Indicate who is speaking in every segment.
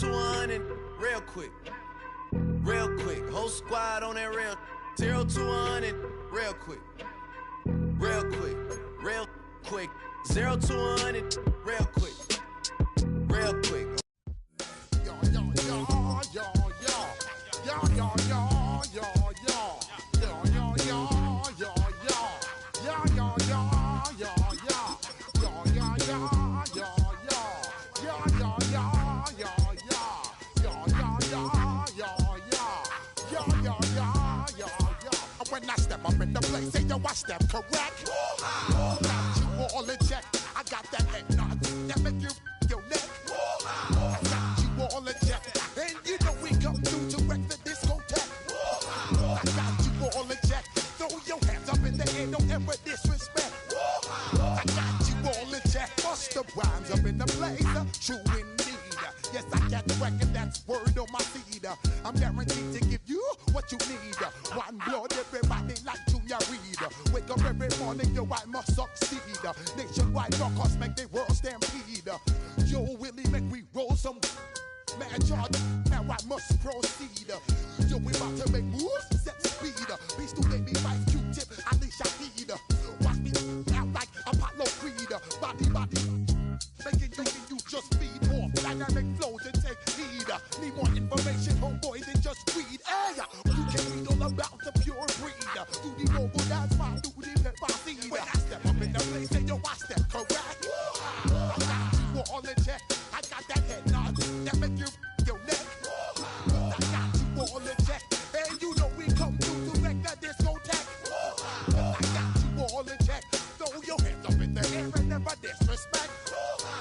Speaker 1: to 100, real quick. Real quick. Whole squad on that real. 0 to 100, real quick. Real quick. Real quick. 0 to 100, real quick. Real quick.
Speaker 2: Yo, yo, yo, yo, yo. Yo, yo, yo, yo, yo. Yo, yo, yo, yo, yo. Yo, yo, yo, yo, yo. Yo, yo, yo, yo, yo. Yo, yo, yo, yo, yo. Yo, yo, yo, yo, yo. Yo, yo, yo, yo, yo. When I step up in the place, say yo, I step correct. Got you all in check. I got that head nod that make you your neck. I got you all in check. And you know we come through to wreck the discotheque. I got you all in check. Throw your hands up in the air, don't ever disrespect. I got you all in check. Bust the rhymes up in the blazer. True indeed. Yes, I got the record, that's word on my feed. I'm guaranteed to give you what you need. One blood, everybody like Junior Reed. Wake up every morning, yo, I must succeed. Nationwide rockers make the world stampede. Yo, Willie, make we roll some mad charge. Now I must proceed. Yo, we about to make moves, set speed. Beast to baby, vice Q-tip, Alicia Heed. Watch me out like Apollo Creed. Body, making you just feed off dynamic flows and take heed. Need more information, homeboy, than just weed. Hey, you can read all about the pure breed. Do the mobile dance, my duty, let my seed. When I step up in the place, say yo, I step correct. I got you all in check. I got that head nod that make you your neck. I got you all in check. And you know we come through to wreck the discotheque. I got you all in check. Throw your hands up in the air and never disrespect.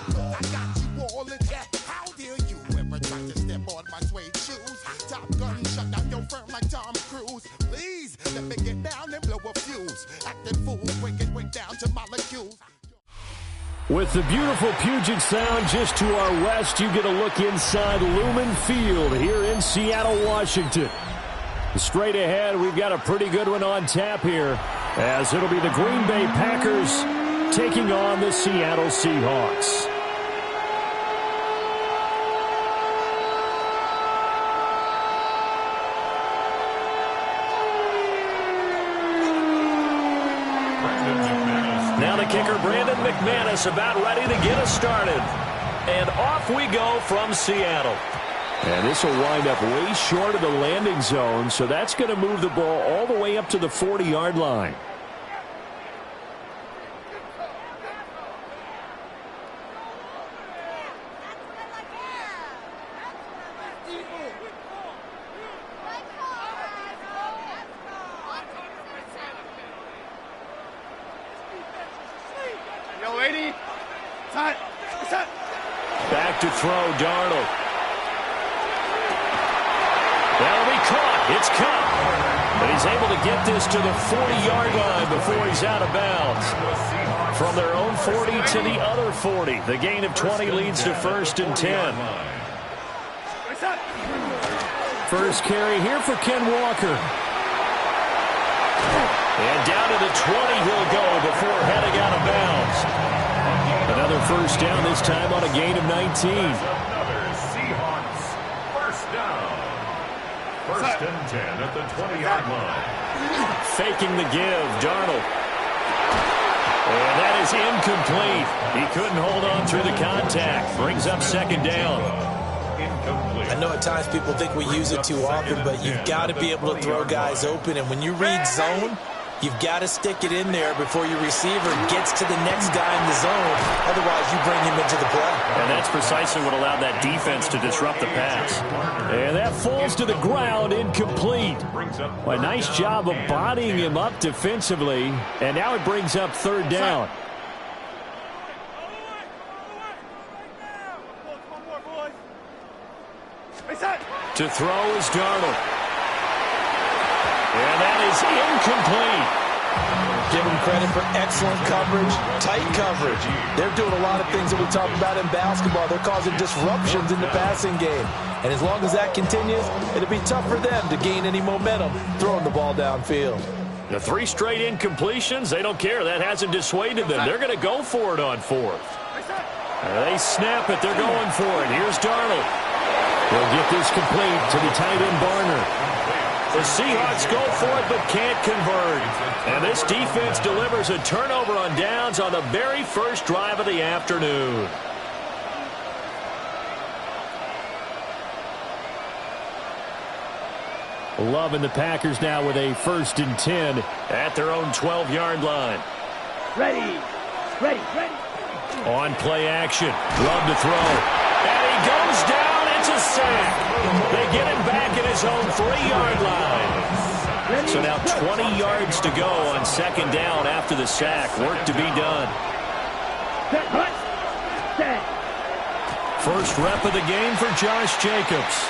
Speaker 2: I got you all in check. How dare you ever try to step on my suede shoes? Top Gun shut down your firm like Tom Cruise. Please let me get down and blow a fuse. Acting fool, breaking way down to molecules.
Speaker 3: With the beautiful Puget Sound just to our west, you get a look inside Lumen Field here in Seattle, Washington. Straight ahead, we've got a pretty good one on tap here, as it'll be the Green Bay Packers taking on the Seattle Seahawks. Now the kicker, Brandon McManus, about ready to get us started. And off we go from Seattle. And this will wind up way short of the landing zone, so that's going to move the ball all the way up to the 40-yard line. Back to throw, Darnold. That'll be caught. It's caught. But he's able to get this to the 40-yard line before he's out of bounds. From their own 40 to the other 40. The gain of 20 leads to 1st and 10. First carry here for Ken Walker. And down to the 20 he'll go before heading out of bounds. Another first down, this time on a gain of 19.
Speaker 4: Another Seahawks first down. 1st and 10 at the 20-yard line.
Speaker 3: Faking the give, Darnold. And that is incomplete. He couldn't hold on through the contact. Brings up 2nd down.
Speaker 4: Incomplete.
Speaker 5: I know at times people think we use it too often, but you've got to be able to throw guys open. And when you read zone, you've got to stick it in there before your receiver gets to the next guy in the zone. Otherwise, you bring him into the play.
Speaker 3: And that's precisely what allowed that defense to disrupt the pass. And that falls to the ground, incomplete. Well, a nice job of bodying him up defensively. And now it brings up 3rd down. To throw is Darnold. And that is incomplete.
Speaker 5: Give them credit for excellent coverage, tight coverage. They're doing a lot of things that we talk about in basketball. They're causing disruptions in the passing game. And as long as that continues, it'll be tough for them to gain any momentum throwing the ball downfield.
Speaker 3: The 3 straight incompletions, they don't care. That hasn't dissuaded them. They're going to go for it on 4th. They snap it. They're going for it. Here's Darnold. They'll get this complete to the tight end, Barner. The Seahawks go for it but can't convert. And this defense delivers a turnover on downs on the very first drive of the afternoon. Love and the Packers now with a 1st and 10 at their own 12-yard line.
Speaker 6: Ready.
Speaker 3: On play action. Love to throw. And he goes down. It's a sack. They get him back at his own 3-yard line. So now 20 yards to go on 2nd down after the sack. Work to be done. First rep of the game for Josh Jacobs.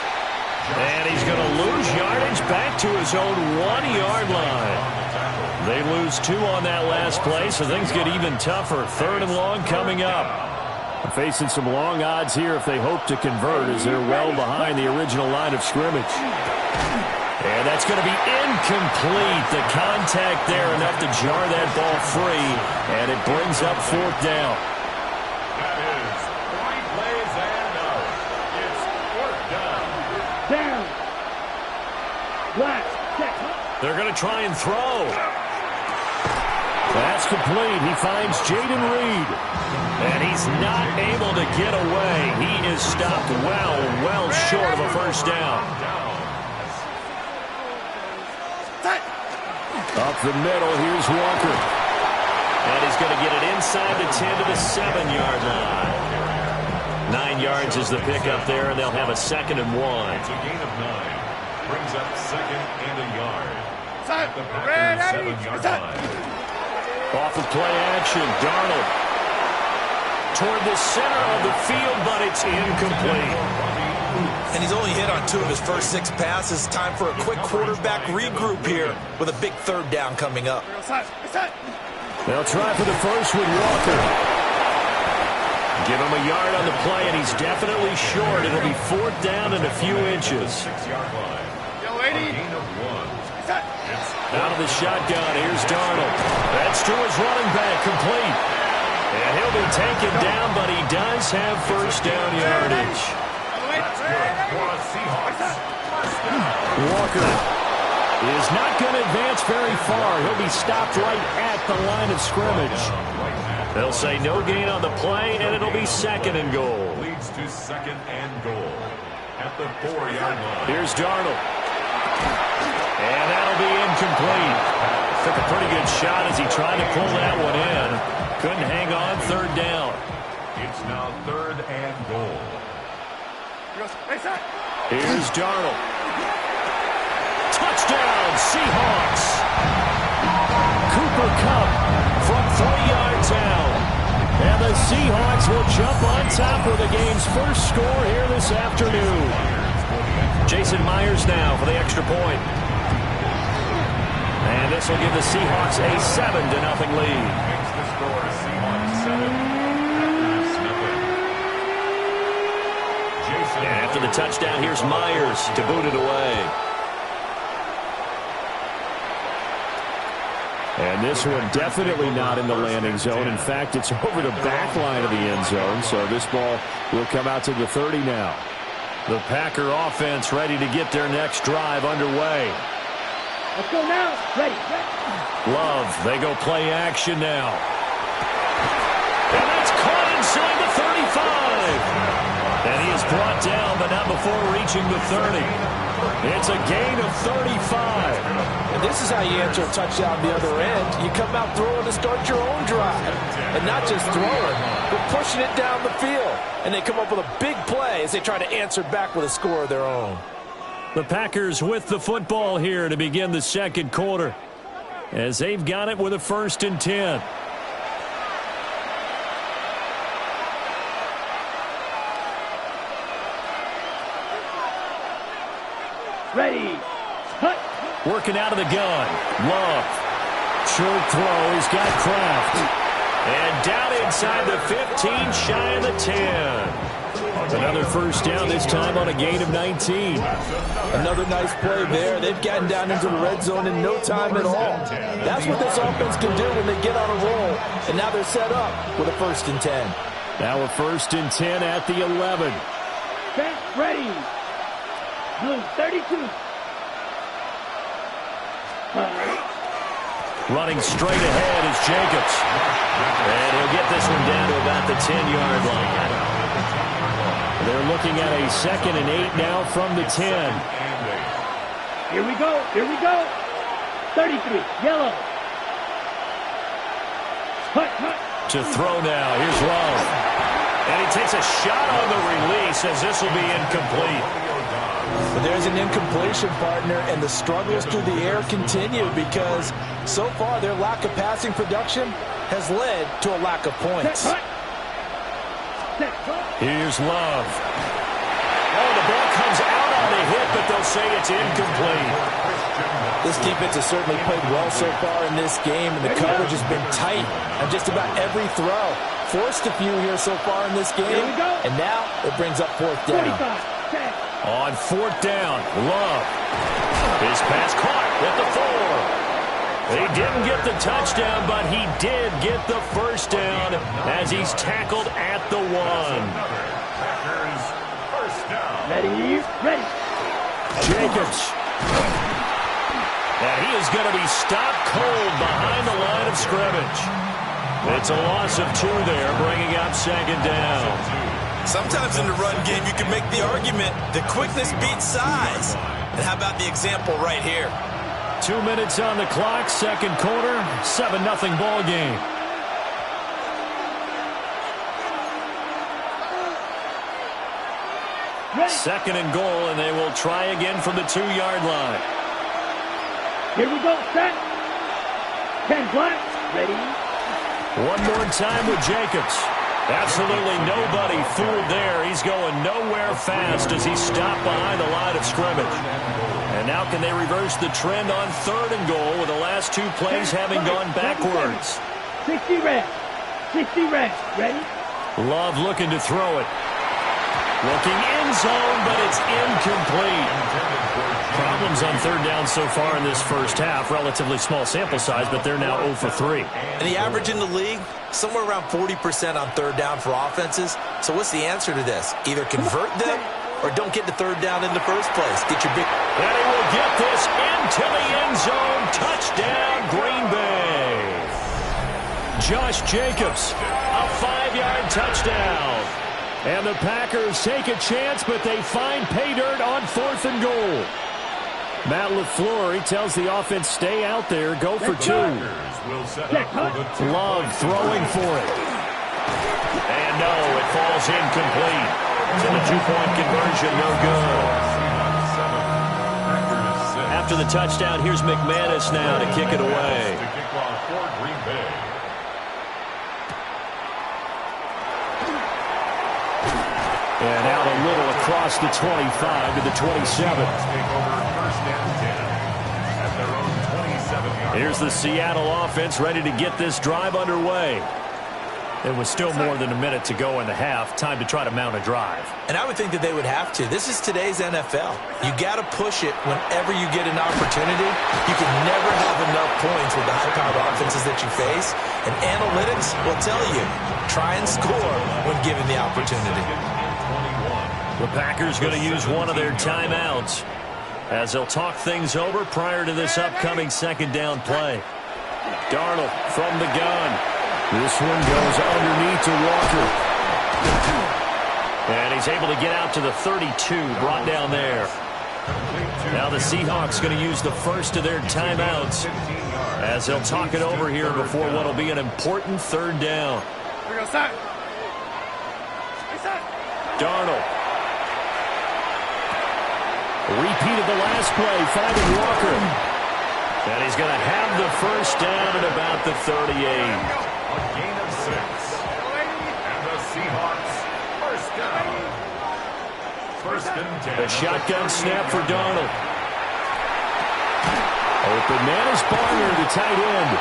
Speaker 3: And he's going to lose yardage back to his own 1-yard line. They lose 2 on that last play, so things get even tougher. 3rd and long coming up. Facing some long odds here if they hope to convert, as they're well behind the original line of scrimmage. And that's going to be incomplete. The contact there enough to jar that ball free, and it brings up 4th down.
Speaker 4: That is 3 plays and out. It's 4th down.
Speaker 3: They're going to try and throw. That's complete. He finds Jaden Reed. And he's not able to get away. He is stopped well short of a 1st down. Up the middle, here's Walker. And he's going to get it inside the 10 to the 7-yard line. 9 yards is the pickup there, and they'll have a 2nd and 1.
Speaker 4: It's a gain of 9. Brings up 2nd and a yard. At the Packers' 7-yard line.
Speaker 3: Off of play action, Darnold toward the center of the field, but it's incomplete.
Speaker 5: And he's only hit on 2 of his first 6 passes. Time for a quick quarterback regroup here with a big 3rd down coming up.
Speaker 3: They'll try for the first with Walker. Give him a yard on the play, and he's definitely short. It'll be 4th down and a few inches.
Speaker 4: 6-yard line. A gain of 1.
Speaker 3: Out of the shotgun, here's Darnold. That's to his running back, complete. And he'll be taken down, but he does have 1st down yardage.
Speaker 4: That's good for the Seahawks.
Speaker 3: Walker is not going to advance very far. He'll be stopped right at the line of scrimmage. They'll say no gain on the play, and it'll be 2nd and goal.
Speaker 4: Leads to 2nd and goal at the 4-yard line.
Speaker 3: Here's Darnold. And that'll be incomplete. Took a pretty good shot as he tried to pull that one in. Couldn't hang on. 3rd down.
Speaker 4: It's now 3rd and goal.
Speaker 3: Here's Darnold. Touchdown, Seahawks. Cooper Kupp from 3 yards out. And the Seahawks will jump on top with the game's first score here this afternoon. Jason Myers now for the extra point. And this will give the Seahawks a 7-0 lead.
Speaker 4: Makes the score Seahawks 7, Packers nothing.
Speaker 3: And after the touchdown, here's Myers to boot it away. And this one definitely not in the landing zone. In fact, it's over the back line of the end zone. So this ball will come out to the 30 now. The Packer offense ready to get their next drive underway.
Speaker 6: Let's go now. Ready.
Speaker 3: Love, they go play action now. And that's caught inside the 35. And he is brought down, but not before reaching the 30. It's a gain of 35.
Speaker 5: And this is how you answer a touchdown the other end. You come out throwing to start your own drive. And not just throwing, but pushing it down the field. And they come up with a big play as they try to answer back with a score of their own.
Speaker 3: The Packers with the football here to begin the 2nd quarter, as they've got it with a 1st and 10.
Speaker 6: Ready. Hut.
Speaker 3: Working out of the gun. Love. Short throw. He's got Kraft. And down inside the 15, shy of the 10. Another 1st down, this time on a gain of 19.
Speaker 5: Another nice play there. They've gotten down into the red zone in no time at all. That's what this offense can do when they get on a roll. And now they're set up with a 1st and 10.
Speaker 3: Now a 1st and 10 at the 11.
Speaker 6: Ready. Blue 32.
Speaker 3: Running straight ahead is Jacobs. And he'll get this one down to about the 10-yard line. They're looking at a 2nd and 8 now from the 10.
Speaker 6: Here we go. Here we go. 33. Yellow. Hut, hut.
Speaker 3: To throw now. Here's Love. And he takes a shot on the release as this will be incomplete.
Speaker 5: But there's an incompletion, partner, and the struggles through the air continue because so far their lack of passing production has led to a lack of points.
Speaker 3: Here's Love. Oh, the ball comes out on a hit, but they'll say it's incomplete.
Speaker 5: This defense has certainly played well so far in this game, and the coverage has been tight on just about every throw. Forced a few here so far in this game, and now it brings up 4th down.
Speaker 3: On 4th down, Love. His pass caught at the 4. He didn't get the touchdown, but he did get the 1st down as he's tackled at the 1.
Speaker 6: Ready, ready.
Speaker 3: Jacobs. And he is going to be stopped cold behind the line of scrimmage. It's a loss of 2 there, bringing up 2nd down.
Speaker 5: Sometimes in the run game, you can make the argument that quickness beats size. And how about the example right here?
Speaker 3: 2 minutes on the clock, 2nd quarter, 7-0 ball game.
Speaker 6: Ready.
Speaker 3: 2nd and goal, and they will try again from the 2-yard line.
Speaker 6: Here we go. Set. 10 black. Ready.
Speaker 3: One more time with Jacobs. Absolutely nobody fooled there. He's going nowhere fast as he's stopped behind the line of scrimmage. And now can they reverse the trend on 3rd and goal with the last 2 plays having gone backwards?
Speaker 6: 60 red. 60 red. Ready?
Speaker 3: Love looking to throw it. Looking in zone, but it's incomplete. Problems on 3rd down so far in this first half. Relatively small sample size, but they're now 0 for 3.
Speaker 5: And the average in the league, somewhere around 40% on 3rd down for offenses. So what's the answer to this? Either convert them or don't get to 3rd down in the first place. Get your big...
Speaker 3: And he will get this into the end zone. Touchdown, Green Bay. Josh Jacobs, a 5-yard touchdown. And the Packers take a chance, but they find pay dirt on 4th and goal. Matt LaFleur tells the offense, stay out there, go for 2. Love throwing for it. And no, it falls incomplete. So the 2-point conversion, no good. After the touchdown, here's McManus now to kick it away. And out a little across the 25 to the 27. Here's the Seattle offense ready to get this drive underway. It was still more than a minute to go in the half. Time to try to mount a drive.
Speaker 5: And I would think that they would have to. This is today's NFL. You got to push it whenever you get an opportunity. You can never have enough points with the high-powered offenses that you face. And analytics will tell you, try and score when given the opportunity.
Speaker 3: The Packers going to use one of their timeouts as they'll talk things over prior to this upcoming 2nd down play. Darnold from the gun. This one goes underneath to Walker. And he's able to get out to the 32, brought down there. Now the Seahawks going to use the first of their timeouts as they'll talk it over here before what will be an important 3rd down. Darnold. Repeat of the last play, finding Walker. And he's going to have the 1st down at about the 38.
Speaker 4: A gain of 6. And the Seahawks, 1st down. 1st and 10.
Speaker 3: A shotgun snap for Darnold. Open man is Barner, the tight end.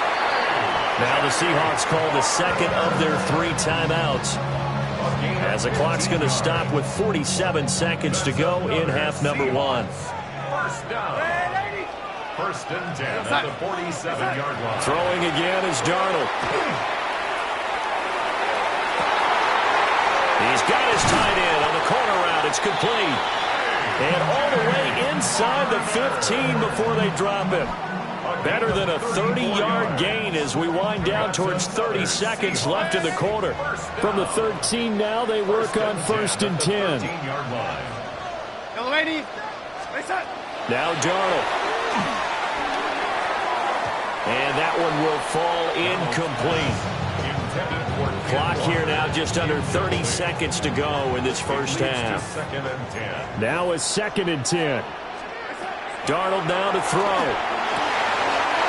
Speaker 3: Now the Seahawks call the 2nd of their 3 timeouts, as the clock's going to stop with 47 seconds to go in half number 1.
Speaker 4: 1st down. 1st and 10 at the 47-yard line.
Speaker 3: Throwing again is Darnold. He's got his tight end on the corner route. It's complete. And all the way inside the 15 before they drop him. Better than a 30-yard gain as we wind down towards 30 seconds left in the quarter. From the 13 now, they work on 1st and 10. Now Darnold. And that one will fall incomplete. Clock here now just under 30 seconds to go in this first half. Now it's 2nd and 10. Darnold now to throw.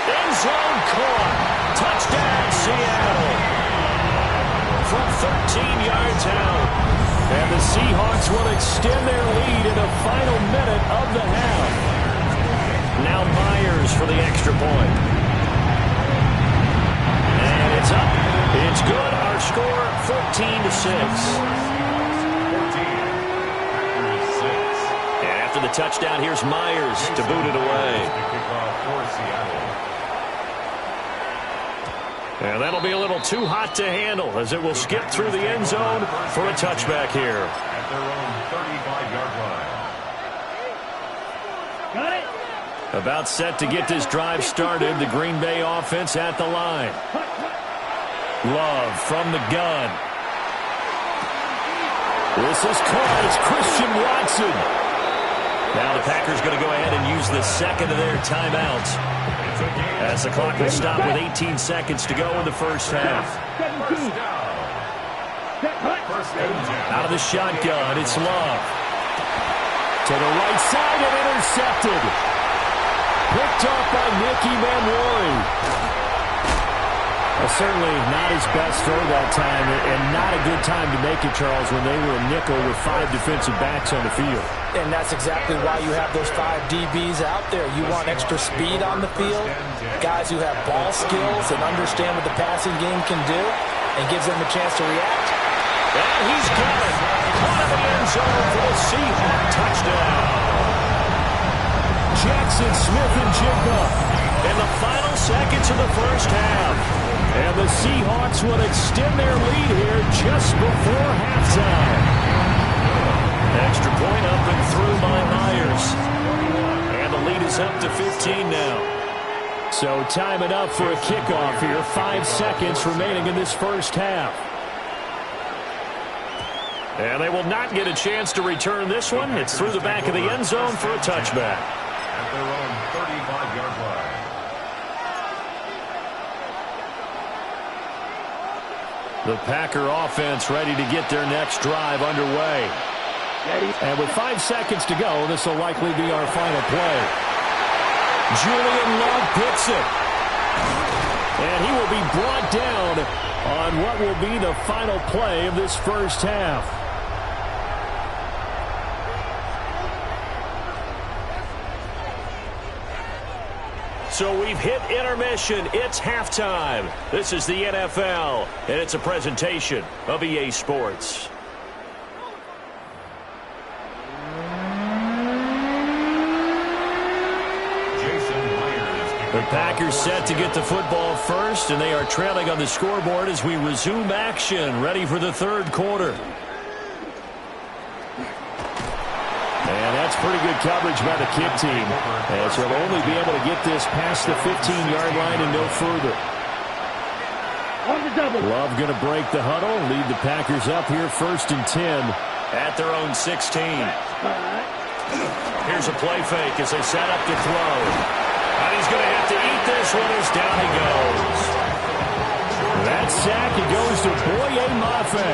Speaker 3: End zone caught. Touchdown, Seattle. From 13 yards out. And the Seahawks will extend their lead in the final minute of the half. Now Myers for the extra point. And it's up. It's good. Our score, 14-6. And after the touchdown, here's Myers to boot it away. And that'll be a little too hot to handle as it will skip through the end zone for a touchback here.
Speaker 4: At their own 35-yard line.
Speaker 6: Got it.
Speaker 3: About set to get this drive started. The Green Bay offense at the line. Love from the gun. This is caught. It's Christian Watson. Now the Packers going to go ahead and use the second of their timeouts, as the clock will stop with 18 seconds to go in the first half. Out of the shotgun, it's Love. To the right side and intercepted. Picked off by Nicky Manwari. Certainly not his best throw that time, and not a good time to make it, Charles, when they were a nickel with 5 defensive backs on the field.
Speaker 5: And that's exactly why you have those 5 DBs out there. You want extra speed on the field, guys who have ball skills and understand what the passing game can do, and gives them a chance to react.
Speaker 3: And he's got it. Caught in the end zone for the Seahawk touchdown. Jackson Smith-Njigba in the final seconds of the first half. And the Seahawks will extend their lead here just before halftime. Extra point up and through by Myers. And the lead is up to 15 now. So time it up for a kickoff here. 5 seconds remaining in this first half. And they will not get a chance to return this one. It's through the back of the end zone for a touchback.
Speaker 4: At their own 35-yard line.
Speaker 3: The Packer offense ready to get their next drive underway. And with 5 seconds to go, this will likely be our final play. Julian Love picks it. And he will be brought down on what will be the final play of this first half. So we've hit intermission. It's halftime. This is the NFL, and it's a presentation of EA Sports. The Packers set to get the football first, and they are trailing on the scoreboard as we resume action, ready for the third quarter. And that's pretty good coverage by the kick team, as he'll only be able to get this past the 15-yard line and no further. Love going to break the huddle, lead the Packers up here 1st and 10 at their own 16. Here's a play fake as they set up to throw. And he's going to have to eat this one as down he goes. That sack, it goes to Boye Mafe.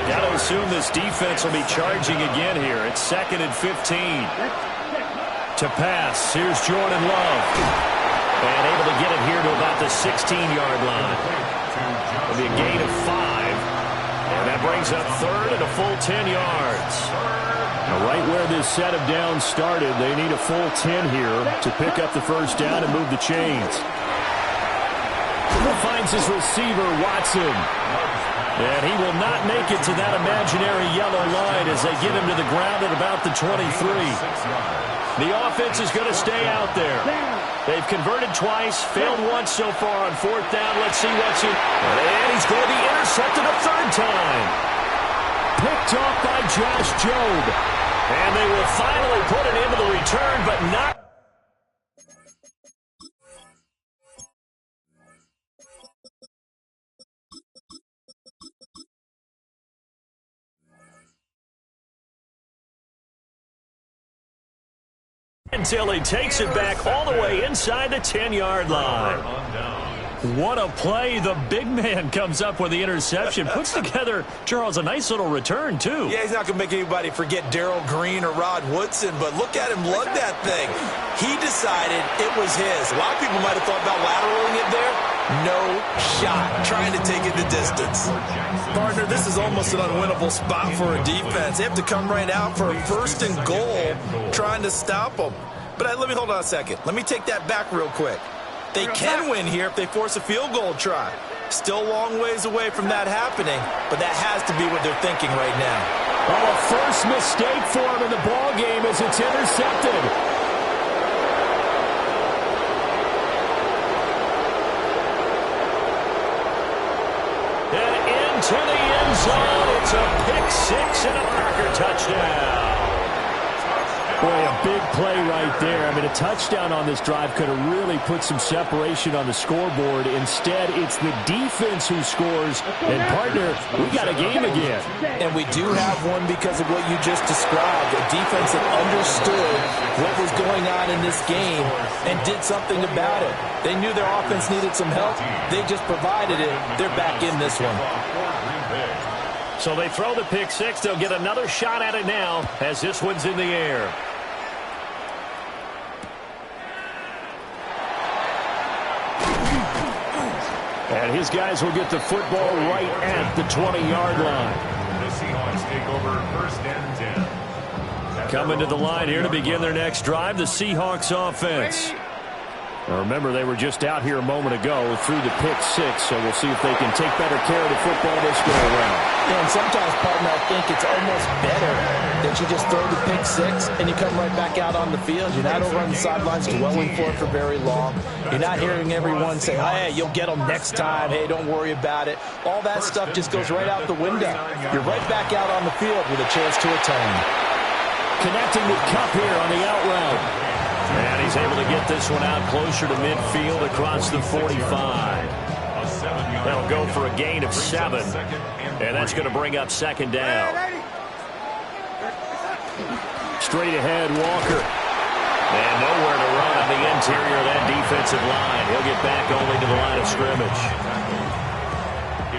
Speaker 3: Got to assume this defense will be charging again here. It's 2nd and 15. To pass, here's Jordan Love. And able to get it here to about the 16-yard line. It'll be a gain of 5. And that brings up 3rd and a full 10 yards. Now right where this set of downs started, they need a full 10 here to pick up the first down and move the chains. Finds his receiver, Watson. And he will not make it to that imaginary yellow line as they get him to the ground at about the 23. The offense is going to stay out there. They've converted twice, failed once so far on 4th down. Let's see what's in. And he's going to be intercepted a 3rd time. Picked off by Josh Jobe. And they will finally put an end to the return, but not. Until he takes it back all the way inside the 10-yard line. What a play. The big man comes up with the interception. Puts together, Charles, a nice little return, too.
Speaker 5: Yeah, he's not going to make anybody forget Darrell Green or Rod Woodson, but look at him lug that thing. He decided it was his. A lot of people might have thought about lateraling it there. No shot. Trying to take it the distance. Partner, this is almost an unwinnable spot for a defense. They have to come right out for a first and goal trying to stop them. But let me hold on a second. Let me take that back real quick. They can win here if they force a field goal try. Still a long ways away from that happening, but that has to be what they're thinking right now.
Speaker 3: Oh, a first mistake for him in the ball game as it's intercepted. And into the end zone. It's a pick six and a Packer touchdown. Boy, a big play right there. I mean, a touchdown on this drive could have really put some separation on the scoreboard. Instead, it's the defense who scores. And, partner, we got a game again.
Speaker 5: And we do have one because of what you just described. A defense that understood what was going on in this game and did something about it. They knew their offense needed some help. They just provided it. They're back in this one.
Speaker 3: So they throw the pick six. They'll get another shot at it now as this one's in the air. And his guys will get the football right at the 20-yard line.
Speaker 4: The Seahawks take over first and 10.
Speaker 3: Coming to the line here to begin their next drive, the Seahawks offense. Now remember, they were just out here a moment ago through the pick six, so we'll see if they can take better care of the football this go around.
Speaker 5: Yeah, and sometimes, partner, I think it's almost better that you just throw the pick six and you come right back out on the field. You're not over on the sidelines dwelling for it for very long. You're not hearing everyone say, hey, you'll get them next time. Hey, don't worry about it. All that stuff just goes right out the window. You're right back out on the field with a chance to atone.
Speaker 3: Connecting with Kupp here on the out route. And he's able to get this one out closer to midfield across the 45. That'll go for a gain of 7. And that's going to bring up second down. Straight ahead, Walker. And nowhere to run on the interior of that defensive line. He'll get back only to the line of scrimmage.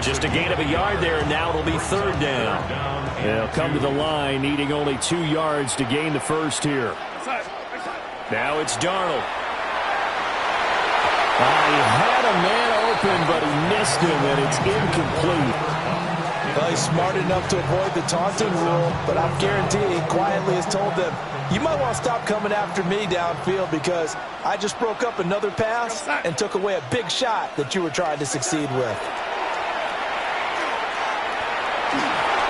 Speaker 3: Just a gain of a yard there, and now it'll be third down. They'll come to the line, needing only 2 yards to gain the first here. Now it's Darnold. He had a man open, but he missed him, and it's incomplete.
Speaker 5: Well, he's smart enough to avoid the taunting rule, but I'm guaranteeing he quietly has told them, you might want to stop coming after me downfield because I just broke up another pass and took away a big shot that you were trying to succeed with.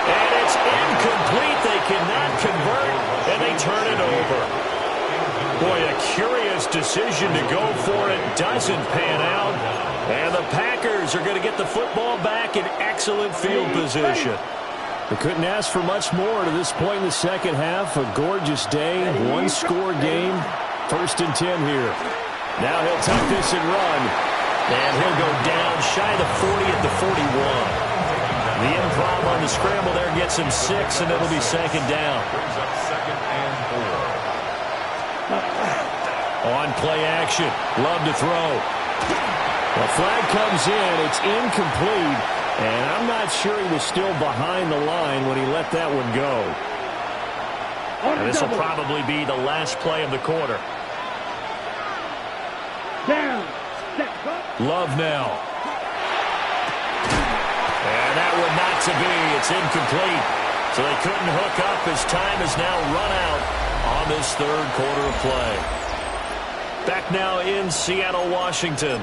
Speaker 3: And it's incomplete. They cannot convert, and they turn it over. Boy, a curious decision to go for it. Doesn't pan out. And the Packers are going to get the football back in excellent field position. They couldn't ask for much more to this point in the second half. A gorgeous day, one-score game. First and 10 here. Now he'll tuck this and run. And he'll go down shy of the 40 at the 41. The improv on the scramble there gets him 6, and it'll be second down. On play action. Love to throw. The flag comes in. It's incomplete. And I'm not sure he was still behind the line when he let that one go. And this will probably be the last play of the quarter.
Speaker 6: Down.
Speaker 3: Love now. And that one not to be. It's incomplete. So they couldn't hook up as time is now run out on this third quarter of play. Back now in Seattle, Washington.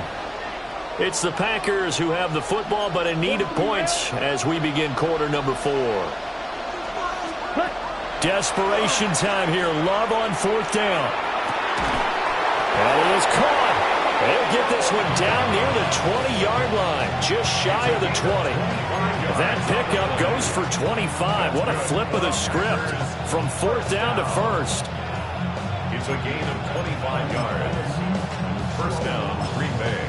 Speaker 3: It's the Packers who have the football, but in need of points as we begin quarter number 4. Desperation time here. Love on fourth down. And it is caught. They'll get this one down near the 20-yard line, just shy of the 20. That pickup goes for 25. What a flip of the script from fourth down to first.
Speaker 4: It's a gain of 25 yards. First down, Green Bay.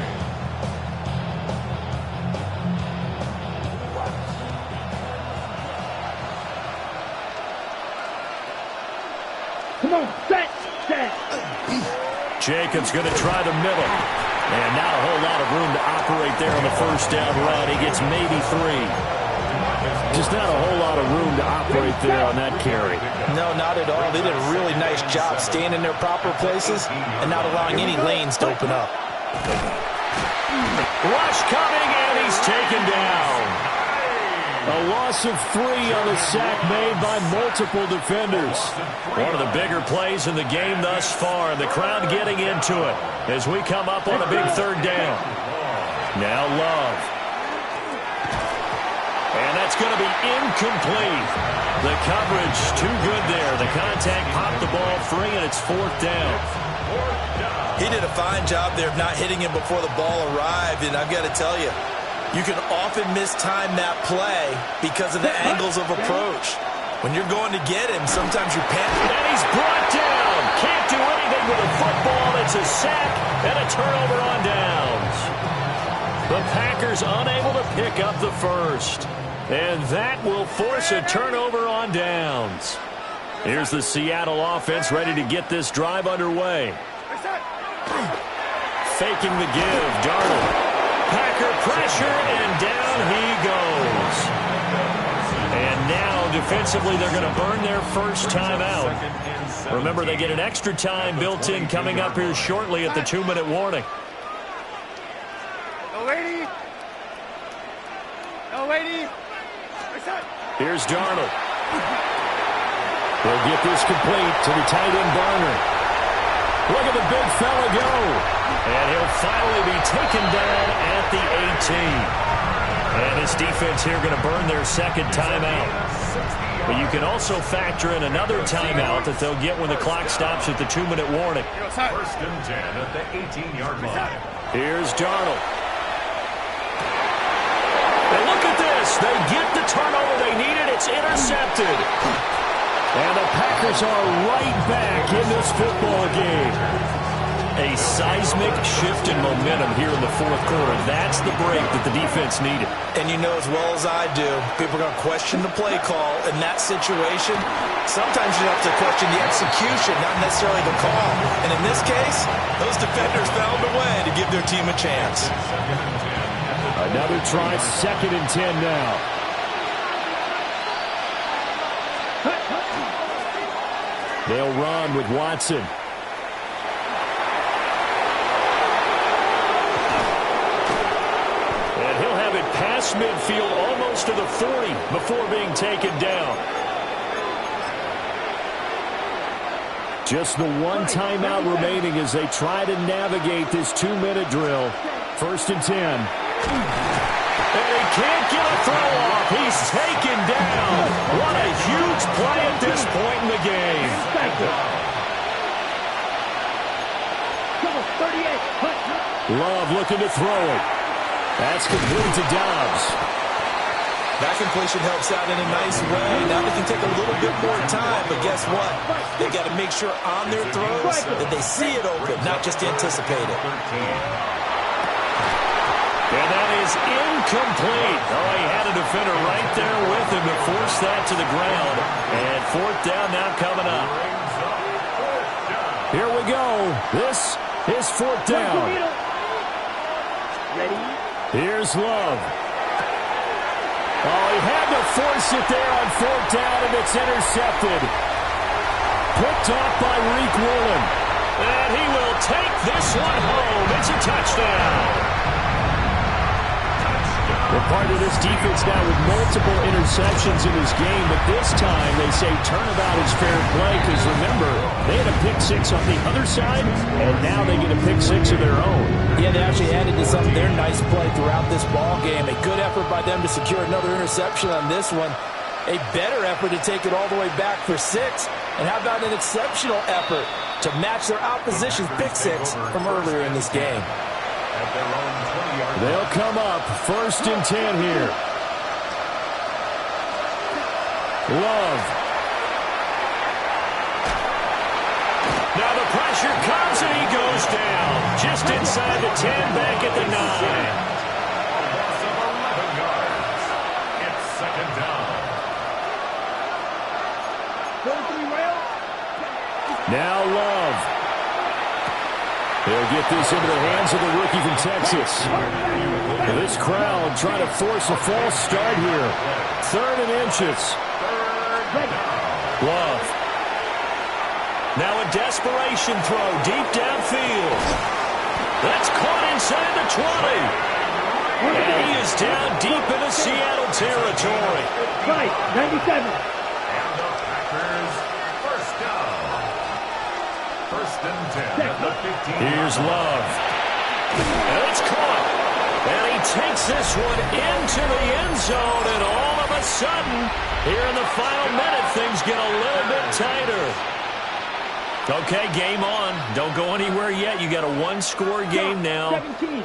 Speaker 6: Come on, set.
Speaker 3: Jacobs going to try the middle. And not a whole lot of room to operate there on the first down run. He gets maybe 3. Just not a whole lot of room to operate there on that carry.
Speaker 5: No, not at all. They did a really nice job staying in their proper places and not allowing any lanes to open up.
Speaker 3: Rush coming, and he's taken down. A loss of 3 on the sack made by multiple defenders. One of the bigger plays in the game thus far. The crowd getting into it as we come up on a big third down. Now Love. And that's going to be incomplete. The coverage too good there. The contact popped the ball free, and it's 4th down.
Speaker 5: He did a fine job there of not hitting him before the ball arrived, and I've got to tell you, you can often mistime that play because of the angles of approach. When you're going to get him, sometimes you're panicking.
Speaker 3: And he's brought down. Can't do anything with a football. It's a sack and a turnover on downs. The Packers unable to pick up the first. And that will force a turnover on downs. Here's the Seattle offense ready to get this drive underway. Faking the give, Darnold. Packer pressure, and down he goes. And now, defensively, they're going to burn their first timeout. Remember, they get an extra time built in coming up here shortly at the 2-minute warning. Here's Darnold. They'll get this complete to the tight end Barner. Look at the big fella go. And he'll finally be taken down at the 18. And his defense here going to burn their second timeout. But you can also factor in another timeout that they'll get when the clock stops at the 2-minute warning.
Speaker 4: First and 10 at the 18-yard line.
Speaker 3: Here's Darnold. And look at this. They get the turnover they needed. It's intercepted. And the Packers are right back in this football game. A seismic shift in momentum here in the fourth quarter. That's the break that the defense needed.
Speaker 5: And you know as well as I do, people are going to question the play call in that situation. Sometimes you have to question the execution, not necessarily the call. And in this case, those defenders found a way to give their team a chance.
Speaker 3: Another try, 2nd and 10 now. They'll run with Watson. And he'll have it past midfield almost to the 40 before being taken down. Just the one timeout remaining as they try to navigate this 2-minute drill. 1st and 10. And he can't get a throw off. He's taken down. What a huge play at this point in the game. Love looking to throw it. That's complete to Dobbs.
Speaker 5: That completion helps out in a nice way. Now they can take a little bit more time, but guess what? They've got to make sure on their throws that they see it open, not just anticipate it.
Speaker 3: And that is incomplete. Oh, he had a defender right there with him to force that to the ground. And 4th down now coming up. Here we go. This is 4th down. Here's Love. Oh, he had to force it there on 4th down, and it's intercepted. Picked off by Reek Woolen. And he will take this one home. It's a touchdown. We're part of this defense now with multiple interceptions in this game, but this time they say turnabout is fair play because, remember, they had a pick 6 on the other side, and now they get a pick 6 of their own.
Speaker 5: Yeah, they actually added to some of their nice play throughout this ball game. A good effort by them to secure another interception on this one. A better effort to take it all the way back for 6. And how about an exceptional effort to match their opposition's pick 6 from earlier in this game.
Speaker 3: They'll come up 1st and 10 here. Love. Now the pressure comes, and he goes down. Just inside the 10, back at the 9.
Speaker 4: A loss of 11 yards. It's second down.
Speaker 3: Now Love. He'll get this into the hands of the rookie from Texas. This crowd trying to force a false start here. 3rd and inches. Love. Now a desperation throw deep downfield. That's caught inside the 20. And he is down deep into Seattle territory.
Speaker 6: Right, 97.
Speaker 4: And the Packers first down. 1st and 10 at the 15.
Speaker 3: Here's Love. And it's caught. And he takes this one into the end zone. And all of a sudden, here in the final minute, things get a little bit tighter. Okay, game on. Don't go anywhere yet. You got a one-score game now.
Speaker 6: 17.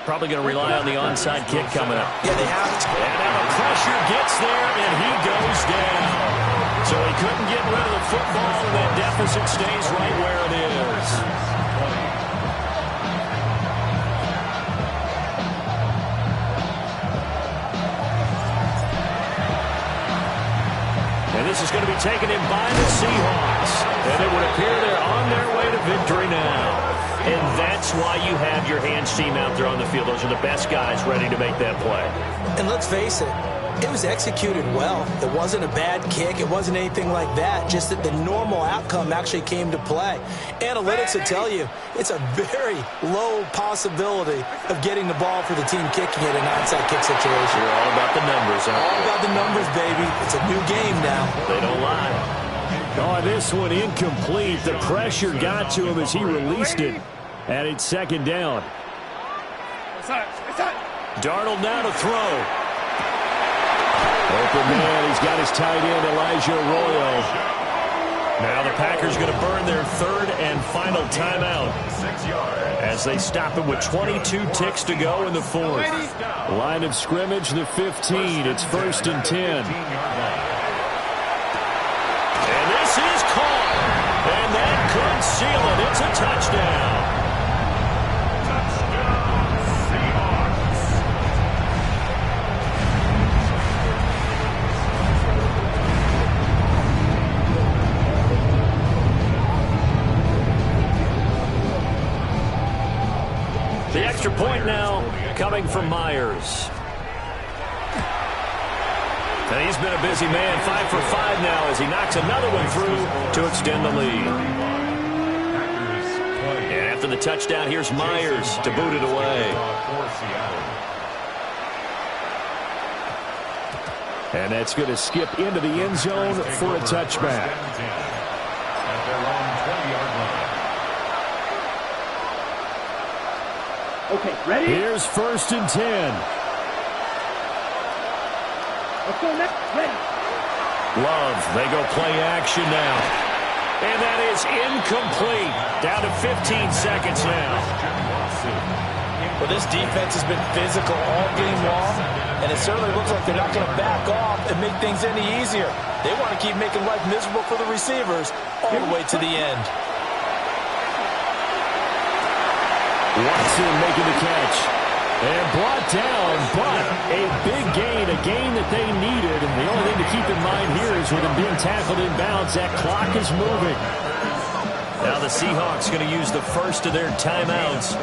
Speaker 3: Probably going to rely on the onside kick coming up.
Speaker 5: Yeah, they have to.
Speaker 3: And now the pressure gets there, and he goes down. So he couldn't get rid of the football, and that deficit stays right where it is. And this is going to be taken in by the Seahawks. And it would appear they're on their way to victory now. And that's why you have your hands team out there on the field. Those are the best guys ready to make that play.
Speaker 5: And let's face it, it was executed well. It wasn't a bad kick. It wasn't anything like that. Just that the normal outcome actually came to play. Analytics will tell you it's a very low possibility of getting the ball for the team kicking it in an onside kick situation.
Speaker 3: You're all about the numbers, huh?
Speaker 5: All about the numbers, baby. It's a new game now.
Speaker 3: They don't lie. Oh, this one incomplete. The pressure got to him as he released it. And it's second down. Darnold now to throw. Open man, he's got his tight end, Elijah Arroyo. Now the Packers going to burn their 3rd and final timeout
Speaker 4: 6 yards.
Speaker 3: as they stop him with 22 ticks to go in the 4th. Line of scrimmage, the 15. It's 1st and 10. And this is caught. And that could seal it. It's a touchdown. The extra point now coming from Myers. And he's been a busy man, 5 for 5 now as he knocks another one through to extend the lead. And after the touchdown, here's Myers to boot it away. And that's going to skip into the end zone for a touchback.
Speaker 4: At their own 20-yard line.
Speaker 6: Okay, ready?
Speaker 3: Here's 1st and 10.
Speaker 6: Let's go next. Ready.
Speaker 3: Love, they go play action now. And that is incomplete. Down to 15 seconds now.
Speaker 5: Well, this defense has been physical all game long, and it certainly looks like they're not going to back off and make things any easier. They want to keep making life miserable for the receivers all the way to the end.
Speaker 3: Watson making the catch. And brought down, but a big gain, a gain that they needed. And the only thing to keep in mind here is with him being tackled in bounds, that clock is moving. Now the Seahawks going to use the first of their timeouts.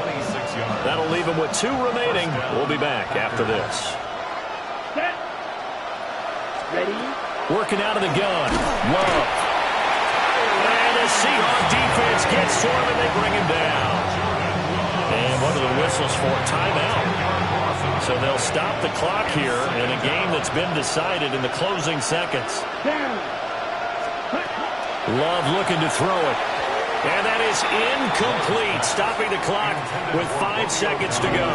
Speaker 3: That'll leave them with 2 remaining. We'll be back after this.
Speaker 6: Set. Ready.
Speaker 3: Working out of the gun. Love. And the Seahawk defense gets to him and they bring him down. And what are the whistles for? Timeout. So they'll stop the clock here in a game that's been decided in the closing seconds.
Speaker 6: Down.
Speaker 3: Love looking to throw it. And that is incomplete. Stopping the clock with 5 seconds to go.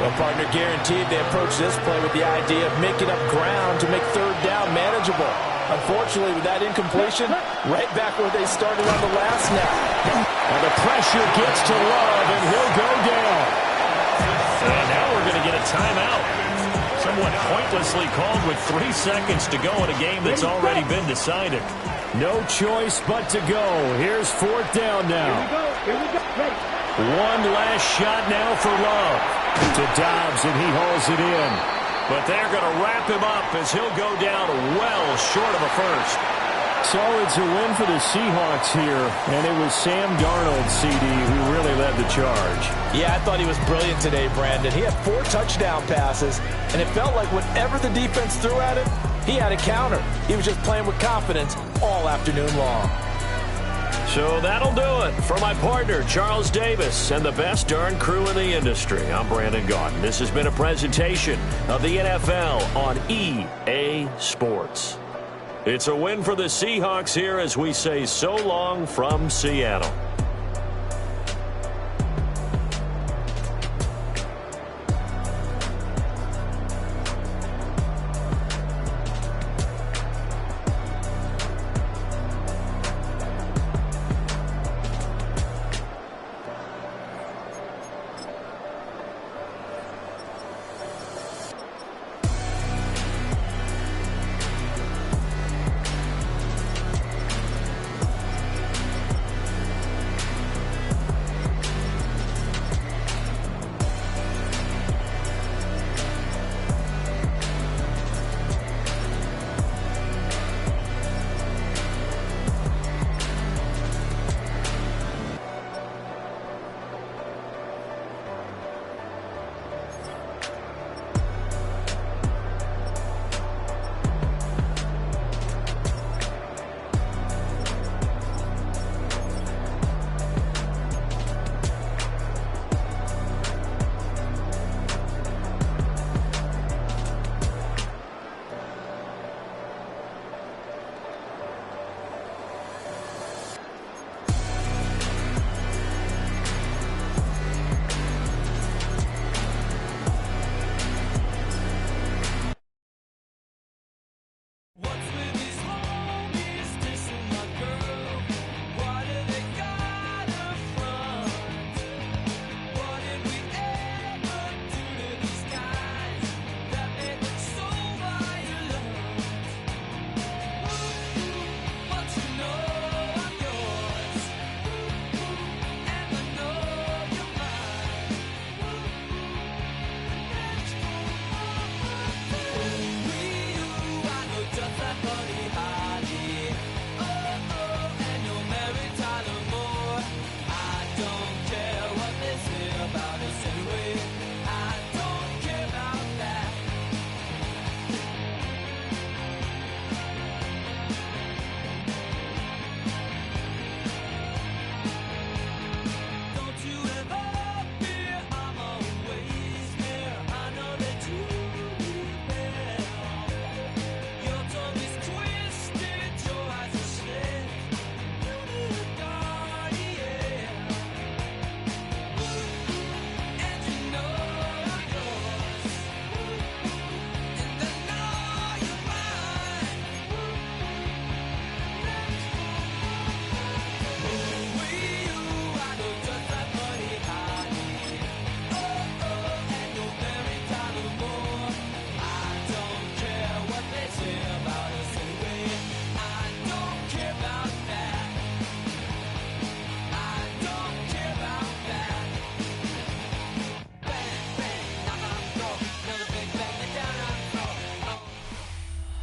Speaker 5: Well, partner, guaranteed they approach this play with the idea of making up ground to make 3rd down manageable. Unfortunately, with that incompletion, right back where they started on the last snap.
Speaker 3: And the pressure gets to Love, and he'll go down. And now we're going to get a timeout. Somewhat pointlessly called with 3 seconds to go in a game that's already been decided. No choice but to go. Here's 4th down now.
Speaker 6: Here we go. Ready.
Speaker 3: One last shot now for Love. To Dobbs, and he hauls it in. But they're going to wrap him up as he'll go down well short of a first. So it's a win for the Seahawks here, and it was Sam Darnold, CD, who really led the charge.
Speaker 5: Yeah, I thought he was brilliant today, Brandon. He had 4 touchdown passes, and it felt like whatever the defense threw at him, he had a counter. He was just playing with confidence all afternoon long.
Speaker 3: So that'll do it for my partner, Charles Davis, and the best darn crew in the industry. I'm Brandon Gaudin. This has been a presentation of the NFL on EA Sports. It's a win for the Seahawks here as we say so long from Seattle.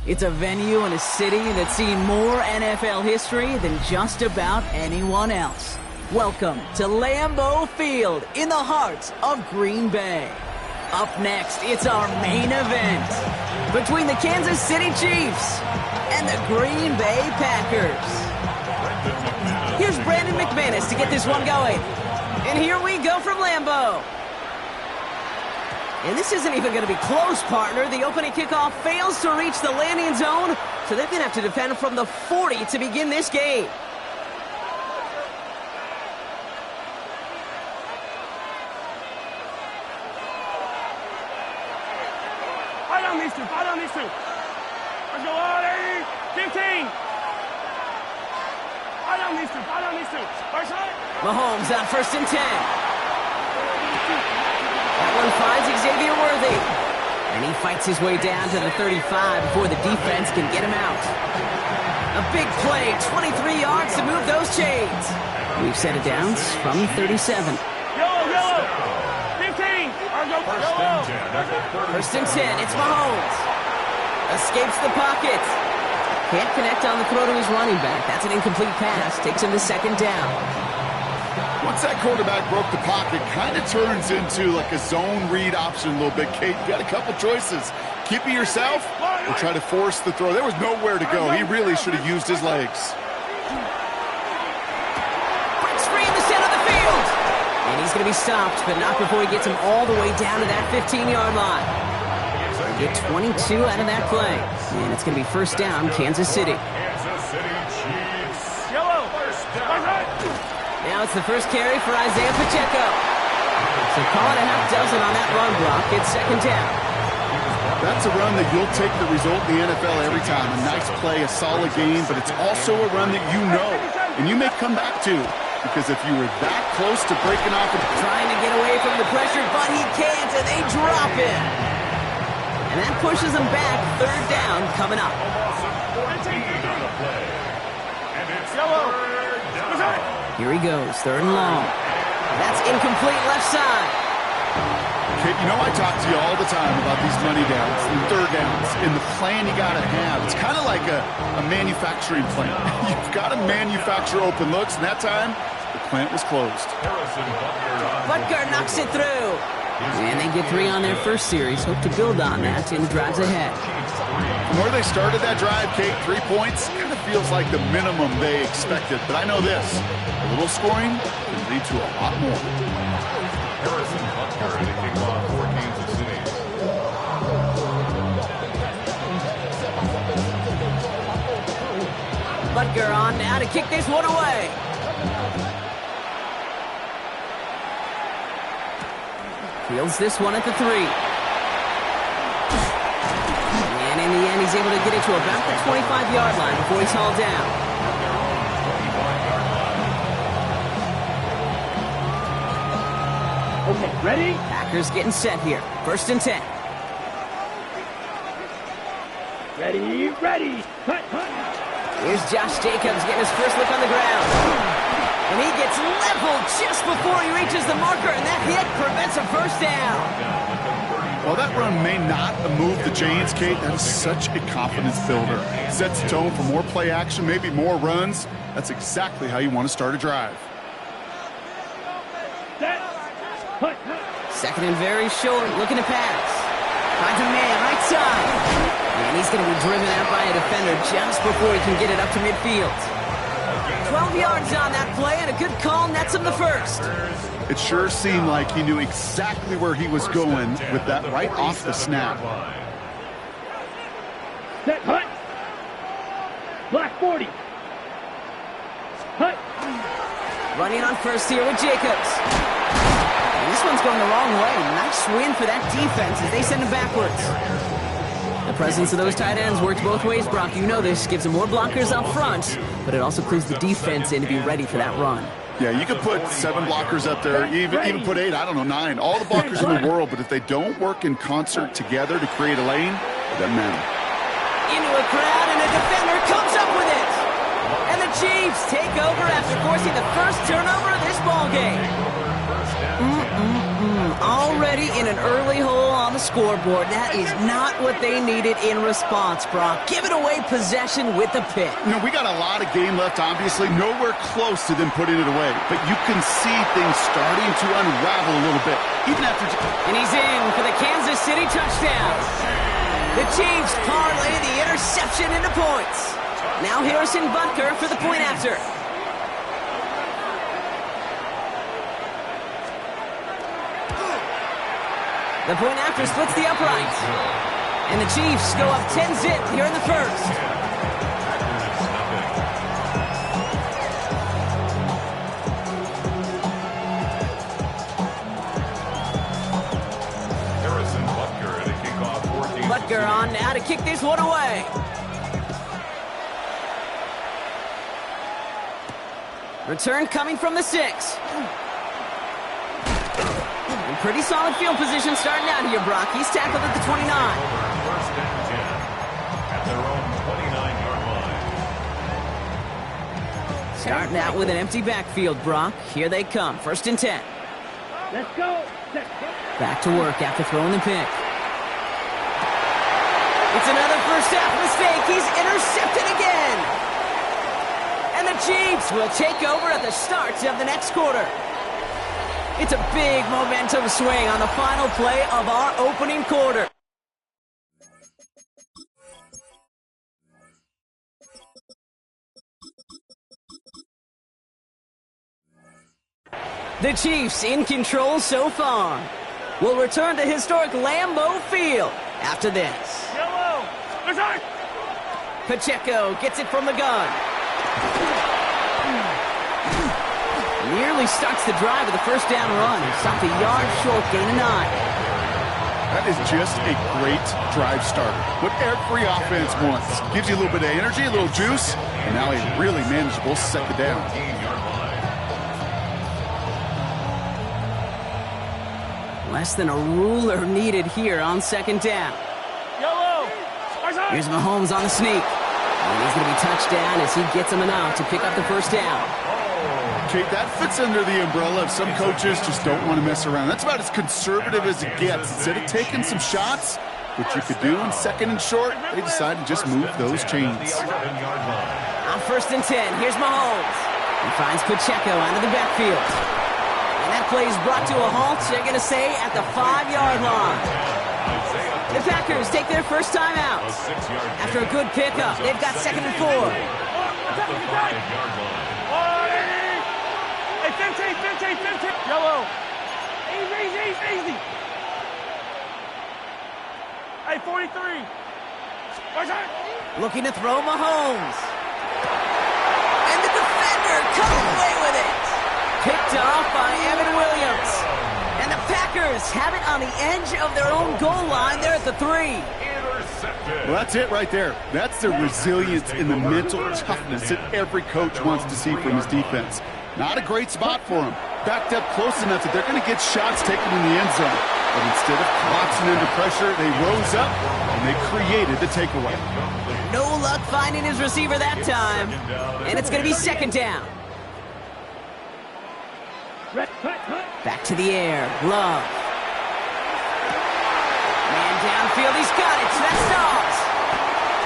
Speaker 7: It's a venue and a city that's seen more NFL history than just about anyone else. Welcome to Lambeau Field in the heart of Green Bay. Up next, it's our main event between the Kansas City Chiefs and the Green Bay Packers. Here's Brandon McManus to get this one going. And here we go from Lambeau. And this isn't even going to be close, partner. The opening kickoff fails to reach the landing zone, so they're going to have to defend from the 40 to begin this game.
Speaker 6: Fight on these two. Fight on these two. Let's go, Ollie. 15. Fight on these two. Fight on these two. First shot.
Speaker 7: Mahomes on 1st and 10. That one finds Xavier Worthy. And he fights his way down to the 35 before the defense can get him out. A big play, 23 yards to move those chains. We've set it down from 37.
Speaker 6: Yellow. 15.
Speaker 7: First and 10. It's Mahomes. Escapes the pocket. Can't connect on the throw to his running back. That's an incomplete pass. Takes him to second down.
Speaker 8: Once that quarterback broke the pocket, kind of turns into like a zone read option a little bit, Kate. You got a couple choices. Keep it yourself or try to force the throw. There was nowhere to go. He really should have used his legs.
Speaker 7: Breaks free in the center of the field. And he's going to be stopped, but not before he gets him all the way down to that 15-yard line. Get 22 out of that play. And it's going to be first down, Kansas City. Now it's the first carry for Isaiah Pacheco. So call it a half dozen on that run block. It's second down.
Speaker 8: That's a run that you'll take the result in the NFL every time. A nice play, a solid game, but it's also a run that you know and you may come back to. Because if you were that close to breaking off and
Speaker 7: trying to get away from the pressure, but he can't, and they drop him. And that pushes him back. Third down coming up. Here he goes, third and long. That's incomplete left side.
Speaker 8: Okay, you know I talk to you all the time about these money downs and third downs and the plan you got to have. It's kind of like a manufacturing plant. You've got to manufacture open looks, and that time, the plant was closed.
Speaker 7: Butker knocks it through. And they get 3 on their first series. Hope to build on that in the drives ahead.
Speaker 8: From where they started that drive, Kate, 3 points, kind of feels like the minimum they expected. But I know this, a little scoring can lead to a lot more.
Speaker 4: Harrison Butker to kick off for Kansas City.
Speaker 7: Butker on now to kick this one away. Fields this one at the 3. And in the end, he's able to get it to about the 25-yard line before he's hauled down.
Speaker 6: Okay, ready?
Speaker 7: Packers getting set here. First and 10.
Speaker 6: Ready. Hut.
Speaker 7: Here's Josh Jacobs getting his first look on the ground. And he gets leveled just before he reaches the marker, and that hit prevents a first down.
Speaker 8: While that run may not have moved the chains, Kate, that is such a confidence builder. Sets the tone for more play action, maybe more runs. That's exactly how you want to start a drive.
Speaker 7: Second and very short, looking to pass. Finds a man, right side. And he's going to be driven out by a defender just before he can get it up to midfield. 12 yards on that play, and a good call nets him the first.
Speaker 8: It sure seemed like he knew exactly where he was going with that right off the snap.
Speaker 6: Set, hut. Black 40. Hut.
Speaker 7: Running on first here with Jacobs. And this one's going the wrong way. Nice win for that defense as they send him backwards. The presence of those tight ends works both ways, Brock. You know this. Gives them more blockers up front, but it also clues the defense in to be ready for that run.
Speaker 8: Yeah, you could put 7 blockers up there, even put 8, I don't know, 9. All the blockers in the world, but if they don't work in concert together to create a lane, it doesn't matter.
Speaker 7: Into a crowd, and a defender comes up with it. And the Chiefs take over after forcing the first turnover of this ball game. Already in an early hole on the scoreboard. That is not what they needed in response, Brock. Giving away possession with the pick.
Speaker 8: You know, we got a lot of game left, obviously. Nowhere close to them putting it away. But you can see things starting to unravel a little bit. Even after...
Speaker 7: And he's in for the Kansas City touchdown. The Chiefs parlay the interception into points. Now Harrison Butker for the point after. The point after splits the uprights. And the Chiefs go up 10-zip here in the first.
Speaker 4: Harrison Butker to kick off 14.
Speaker 7: Butker on now to kick this one away. Return coming from the 6. Pretty solid field position starting out here, Brock. He's tackled at the 29.
Speaker 4: First and 10 at their own 29-yard line.
Speaker 7: Starting out with an empty backfield, Brock. Here they come. 1st and 10.
Speaker 6: Let's go.
Speaker 7: Back to work after throwing the pick. It's another first half mistake. He's intercepted again. And the Chiefs will take over at the start of the next quarter. It's a big momentum swing on the final play of our opening quarter. The Chiefs in control so far. We'll return to historic Lambeau Field after this.
Speaker 6: Yellow.
Speaker 7: Pacheco gets it from the gun. Nearly starts the drive with a first down run. Stopped a yard short, gain of 9.
Speaker 8: That is just a great drive starter. What every offense wants. Gives you a little bit of energy, a little juice, and now a really manageable 2nd down.
Speaker 7: Less than a ruler needed here on 2nd down.
Speaker 6: Yellow.
Speaker 7: Here's Mahomes on the sneak. And he's going to be touched down as he gets him enough to pick up the first down.
Speaker 8: Kate, that fits under the umbrella of some coaches just don't want to mess around. That's about as conservative as it gets. Instead of taking some shots, which you could do in 2nd and short, they decide to just move those chains.
Speaker 7: On 1st and 10, here's Mahomes. He finds Pacheco out of the backfield. And that play is brought to a halt, they're going to say, at the 5-yard line. The Packers take their first time out. After a good pickup, they've got 2nd and 4.
Speaker 6: 15. Yellow. Easy. Hey, 43.
Speaker 7: Looking to throw Mahomes. And the defender comes away with it. Picked off by Evan Williams. And the Packers have it on the edge of their own goal line. They're at the 3.
Speaker 8: Well, that's it right there. That's the resilience and the mental toughness that every coach wants to see from his defense. Not a great spot for him. Backed up close enough that they're going to get shots taken in the end zone. But instead of collapsing under pressure, they rose up and they created the takeaway.
Speaker 7: No luck finding his receiver that time. And it's going to be 2nd down. Back to the air. Love. Man downfield. He's got it. That's Dobbs.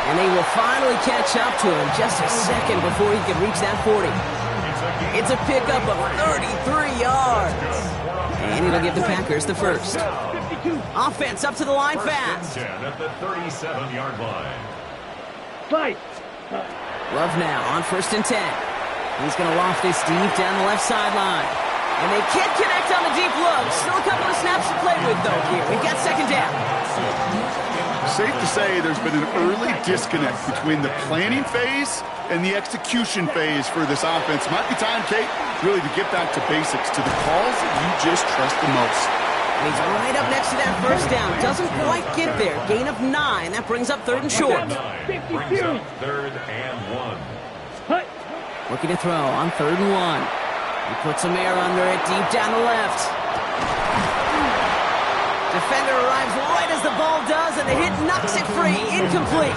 Speaker 7: And they will finally catch up to him just a second before he can reach that 40. It's a pickup of 33 yards. And it'll give the Packers the first. Offense up to the line fast.
Speaker 4: At the 37-yard line.
Speaker 7: Love now on 1st and 10. He's going to loft this deep down the left sideline. And they can't connect on the deep look. Still a couple of snaps to play with, though, here. We've got 2nd down.
Speaker 8: Safe to say there's been an early disconnect between the planning phase and the execution phase for this offense. Might be time, Kate, really to get back to basics, to the calls that you just trust the most.
Speaker 7: He's right up next to that first down. Doesn't quite get there. Gain of 9. That brings up 3rd and short.
Speaker 4: Brings up 3rd and 1.
Speaker 7: Looking to throw on 3rd and 1. He puts some air under it deep down the left. Defender arrives right as the ball does, and the hit knocks it free. Incomplete.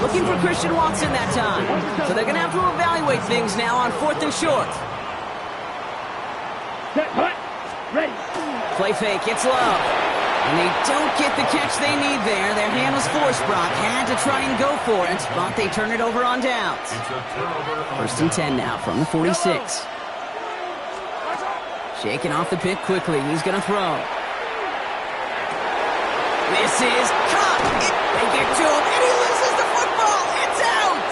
Speaker 7: Looking for Christian Watson that time. So they're going to have to evaluate things now on 4th and short. Play fake, it's Love. And they don't get the catch they need there. Their hand was forced, Brock. Had to try and go for it, but they turn it over on downs. 1st and 10 now from the 46. Shaking off the pick quickly. He's going to throw. This is caught. They get to him, and he loses the football. It's out.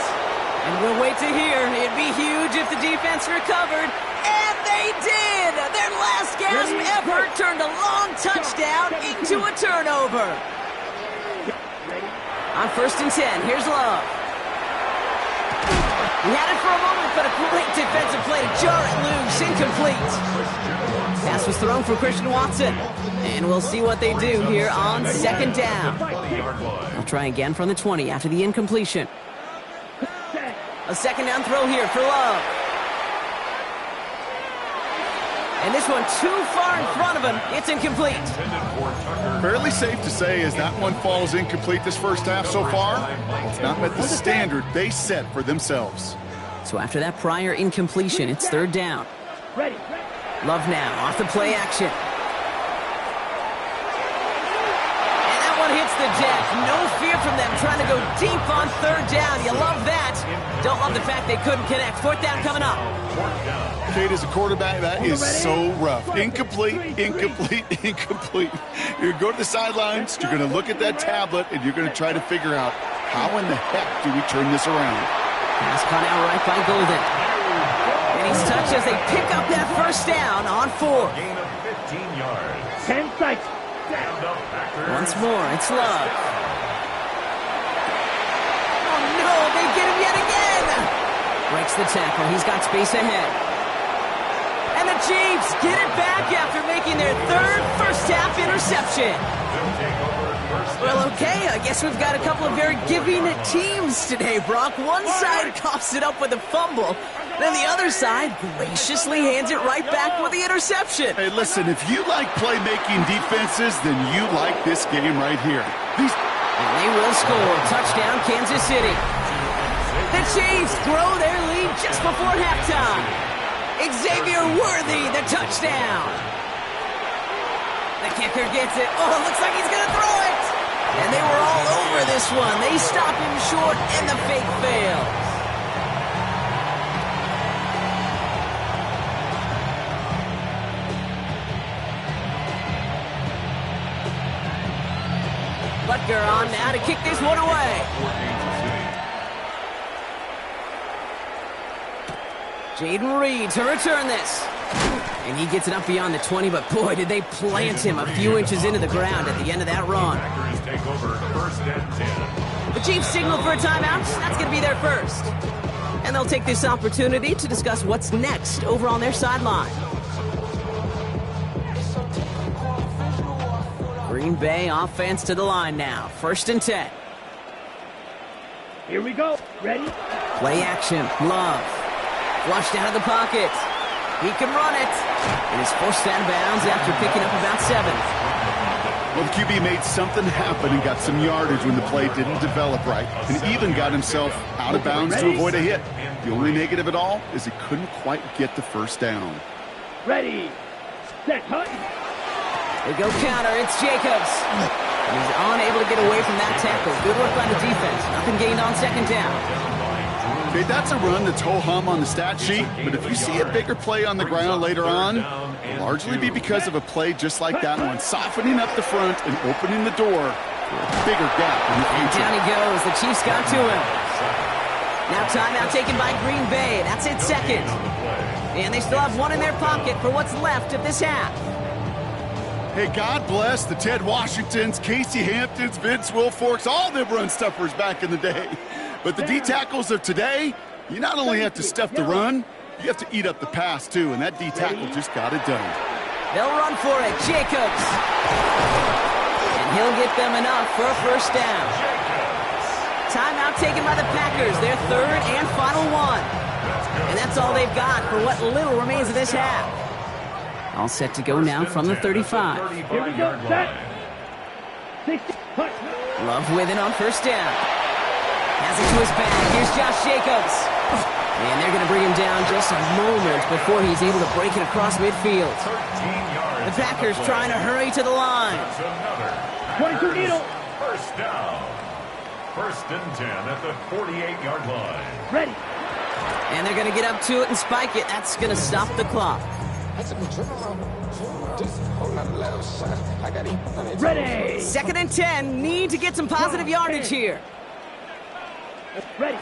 Speaker 7: And we'll wait to hear. It'd be huge if the defense recovered. And they did. Their last gasp ever turned a long touchdown into a turnover. On 1st and 10, here's Love. He had it for a moment, but a great defensive play to jar it loose. Incomplete. Pass was thrown for Christian Watson. And we'll see what they do here on 2nd down. They'll try again from the 20 after the incompletion. A 2nd down throw here for Love. And this one too far in front of him. It's incomplete.
Speaker 8: Fairly safe to say as that one falls incomplete this first half so far, it's not met the standard they set for themselves.
Speaker 7: So after that prior incompletion, it's third down.
Speaker 6: Ready.
Speaker 7: Love now, off the play action. And that one hits the deck. No fear from them, trying to go deep on third down. You love that. Don't love the fact they couldn't connect. Fourth down coming up.
Speaker 8: Kate, as a quarterback, that is so rough. Incomplete, incomplete, incomplete. You're going to go to the sidelines, you're going to look at that tablet, and you're going to try to figure out how in the heck do we turn this around.
Speaker 7: Pass caught out right by Golden. And he's touched as they pick up that first down on 4.
Speaker 4: Gain of 15 yards.
Speaker 6: 10 seconds.
Speaker 7: Once more, it's Love. Oh no, they get him yet again! Breaks the tackle, he's got space ahead. And the Chiefs get it back after making their third first-half interception. Well, okay, I guess we've got a couple of very giving teams today, Brock. One side coughs it up with a fumble, then the other side graciously hands it right back with the interception.
Speaker 8: Hey, listen, if you like playmaking defenses, then you like this game right here.
Speaker 7: And they will score. Touchdown, Kansas City. The Chiefs grow their lead just before halftime. Xavier Worthy, the touchdown. The kicker gets it. Oh, it looks like he's going to throw it. And they were all over this one. They stop him short, and the fake fails. Butker on now to kick this one away. Jaden Reed to return this. And he gets it up beyond the 20, but boy, did they plant him a few inches into the ground at the end of that run.
Speaker 4: Take over first and 10.
Speaker 7: The Chiefs signal for a timeout. That's going to be their first. And they'll take this opportunity to discuss what's next over on their sideline. Green Bay offense to the line now. First and 10.
Speaker 6: Here we go. Ready?
Speaker 7: Play action. Love. Flushed out of the pocket. He can run it. And he's forced out of bounds after picking up about 7.
Speaker 8: Well, the QB made something happen and got some yardage when the play didn't develop right, and even got himself out of bounds to avoid a hit. The only negative at all is he couldn't quite get the first down.
Speaker 6: Ready. Set. Cut.
Speaker 7: They go counter. It's Jacobs. He's unable to get away from that tackle. Good work by the defense. Nothing gained on second down.
Speaker 8: Okay, that's a run that's ho-hum on the stat sheet, but if you see a bigger play on the ground later on, it'll largely be because of a play just like that one, softening up the front and opening the door for a bigger gap in the future.
Speaker 7: Down he goes. The Chiefs got to him. Now timeout taken by Green Bay. That's it, second. And they still have one in their pocket for what's left of this half.
Speaker 8: Hey, God bless the Ted Washingtons, Casey Hamptons, Vince Wilforks, all them run stuffers back in the day. But the D-tackles of today, you not only have to stuff the run, you have to eat up the pass, too, and that D-tackle just got it done.
Speaker 7: They'll run for it. Jacobs. And he'll get them enough for a first down. Timeout taken by the Packers, their third and final one. And that's all they've got for what little remains of this half. All set to go now from the 35.
Speaker 6: Here we go. Set. 60. Cut.
Speaker 7: Love with it on first down. Has it to his back. Here's Josh Jacobs. And they're going to bring him down just a moment before he's able to break it across midfield. The Packers trying to hurry to the line.
Speaker 6: 22 needle.
Speaker 4: First down. First and 10 at the 48-yard line.
Speaker 6: Ready.
Speaker 7: And they're going to get up to it and spike it. That's going to stop the clock.
Speaker 6: Ready.
Speaker 7: Second and 10. Need to get some positive yardage here.
Speaker 6: Ready.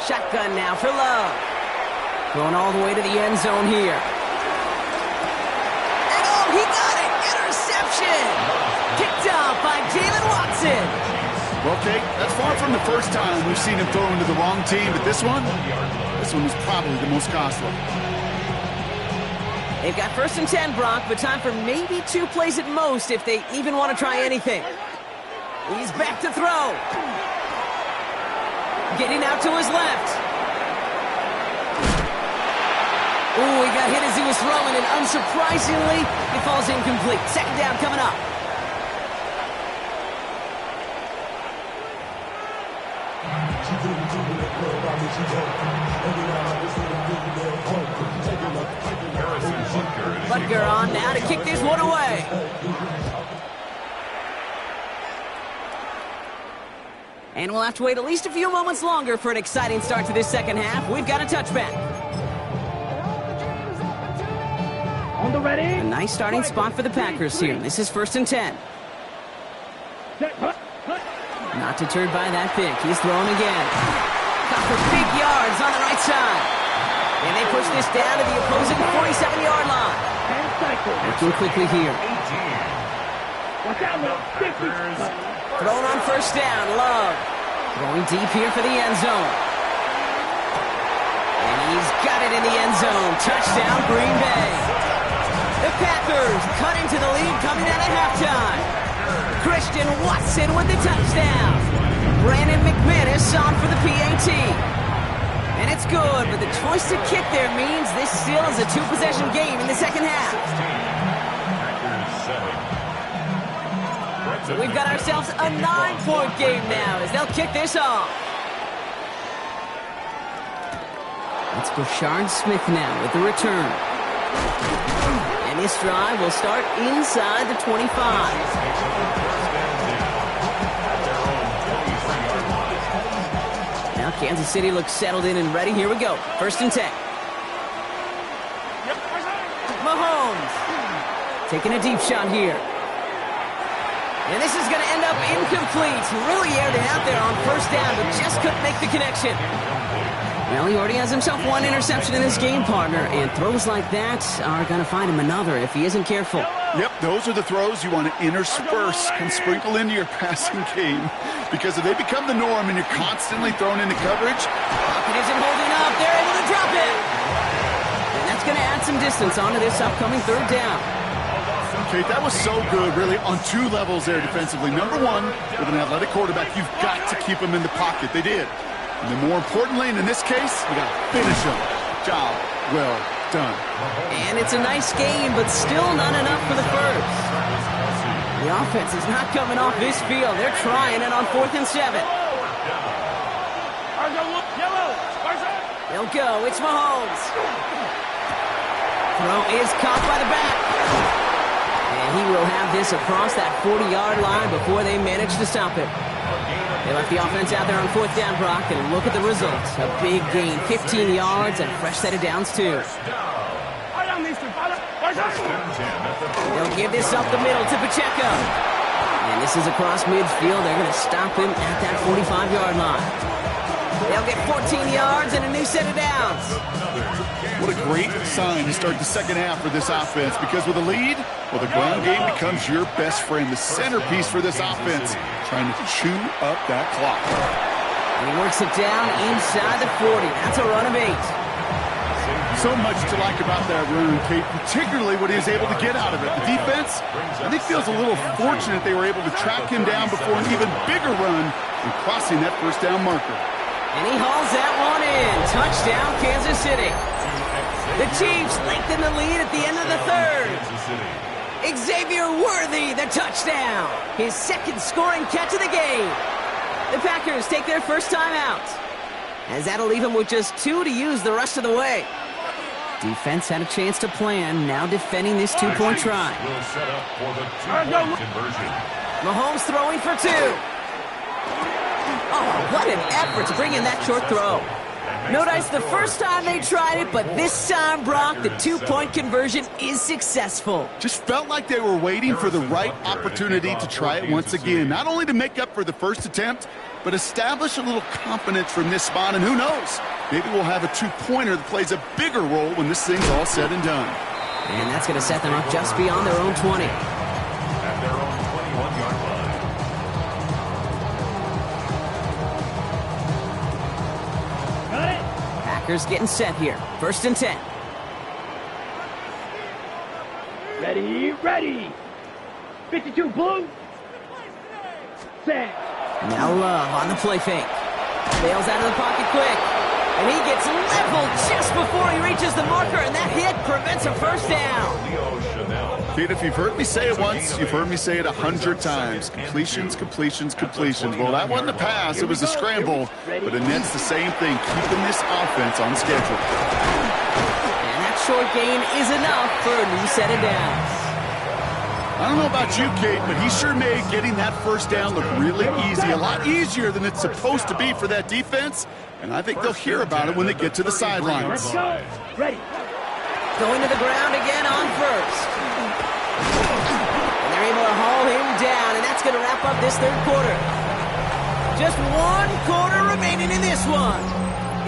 Speaker 7: Shotgun now for Love. Going all the way to the end zone here. And oh, he got it! Interception! Kicked off by Jalen Watson.
Speaker 8: Well, Kate, that's far from the first time we've seen him throw into the wrong team, but this one was probably the most costly.
Speaker 7: They've got first and 10, Brock, but time for maybe 2 plays at most if they even want to try anything. He's back to throw. Getting out to his left. Ooh, he got hit as he was throwing, and unsurprisingly, he falls incomplete. Second down coming up. Butker on now to kick this one away. And we'll have to wait at least a few moments longer for an exciting start to this second half. We've got a touchback.
Speaker 6: On the ready.
Speaker 7: A nice starting spot for the Packers here. This is 1st and 10. Not deterred by that pick. He's thrown again. Got for big yards on the right side. And they push this down to the opposing 47-yard line. Working quickly here. Thrown on 1st down. Love. Going deep here for the end zone. And he's got it in the end zone. Touchdown, Green Bay. The Packers cut into the lead coming out of halftime. Christian Watson with the touchdown. Brandon McManus on for the PAT. And it's good, but the choice to kick there means this still is a 2-possession game in the second half. So we've got ourselves a 9-point game now as they'll kick this off. It's Brashard Smith now with the return. And this drive will start inside the 25. Now Kansas City looks settled in and ready. Here we go. 1st and 10. Mahomes taking a deep shot here. And this is going to end up incomplete. Really aired it out there on 1st down, but just couldn't make the connection. Well, he already has himself one interception in this game, partner, and throws like that are going to find him another if he isn't careful.
Speaker 8: Yep, those are the throws you want to intersperse and sprinkle into your passing game, because if they become the norm and you're constantly thrown into coverage.
Speaker 7: Pocket isn't holding up. They're able to drop it. And that's going to add some distance onto this upcoming 3rd down.
Speaker 8: Okay, that was so good, really, on 2 levels there defensively. Number one, with an athletic quarterback, you've got to keep him in the pocket. They did. And then more importantly, and in this case, you got to finish him. Job well done.
Speaker 7: And it's a nice game, but still not enough for the first. The offense is not coming off this field. They're trying it on 4th and 7. They'll go. It's Mahomes. Throw is caught by the back. And he will have this across that 40-yard line before they manage to stop it. They left the offense out there on 4th down, Brock, and look at the results. A big gain, 15 yards, and a fresh set of downs, too. They'll give this up the middle to Pacheco. And this is across midfield. They're going to stop him at that 45-yard line. They'll get 14 yards and a new set of downs.
Speaker 8: What a great sign to start the second half for this offense, because with a lead, well, the ground game becomes your best friend, the centerpiece for this offense, trying to chew up that clock.
Speaker 7: And he works it down inside the 40. That's a run of 8.
Speaker 8: So much to like about that run, Kate, particularly what he was able to get out of it. The defense, I think, feels a little fortunate they were able to track him down before an even bigger run and crossing that 1st down marker.
Speaker 7: And he hauls that one in. Touchdown, Kansas City. The Chiefs lengthen the lead at the end of the 3rd. Xavier Worthy, the touchdown. His 2nd scoring catch of the game. The Packers take their 1st time out, as that'll leave them with just 2 to use the rest of the way. Defense had a chance to plan, now defending this 2-point try. Mahomes throwing for 2. Oh, what an effort to bring in that short throw. No dice the first time they tried it, but this time, Brock, the 2-point conversion is successful.
Speaker 8: Just felt like they were waiting for the right opportunity to try it once again. Not only to make up for the first attempt, but establish a little confidence from this spot. And who knows, maybe we'll have a 2-pointer that plays a bigger role when this thing's all said and done.
Speaker 7: And that's going to set them up just beyond their own 20.
Speaker 4: At their own 21-yard line.
Speaker 7: Packers getting set here. 1st and 10.
Speaker 6: Ready. 52 blue. Set.
Speaker 7: Now Love on the play fake. Bails out of the pocket quick. And he gets leveled just before he reaches the marker, and that hit prevents a 1st down.
Speaker 8: Kate, if you've heard me say it once, you've heard me say it 100 times. Completions, completions, completions. Well, that wasn't a pass. It was a scramble. But Annette's the same thing, keeping this offense on schedule.
Speaker 7: And that short gain is enough for a new set of downs.
Speaker 8: I don't know about you, Kate, but he sure made getting that first down look really easy. A lot easier than it's supposed to be for that defense. And I think they'll hear about it when they get to the sidelines.
Speaker 6: Let's go. Ready.
Speaker 7: Going to the ground again on first. And they're able to haul him down, and that's going to wrap up this third quarter. Just one quarter remaining in this one.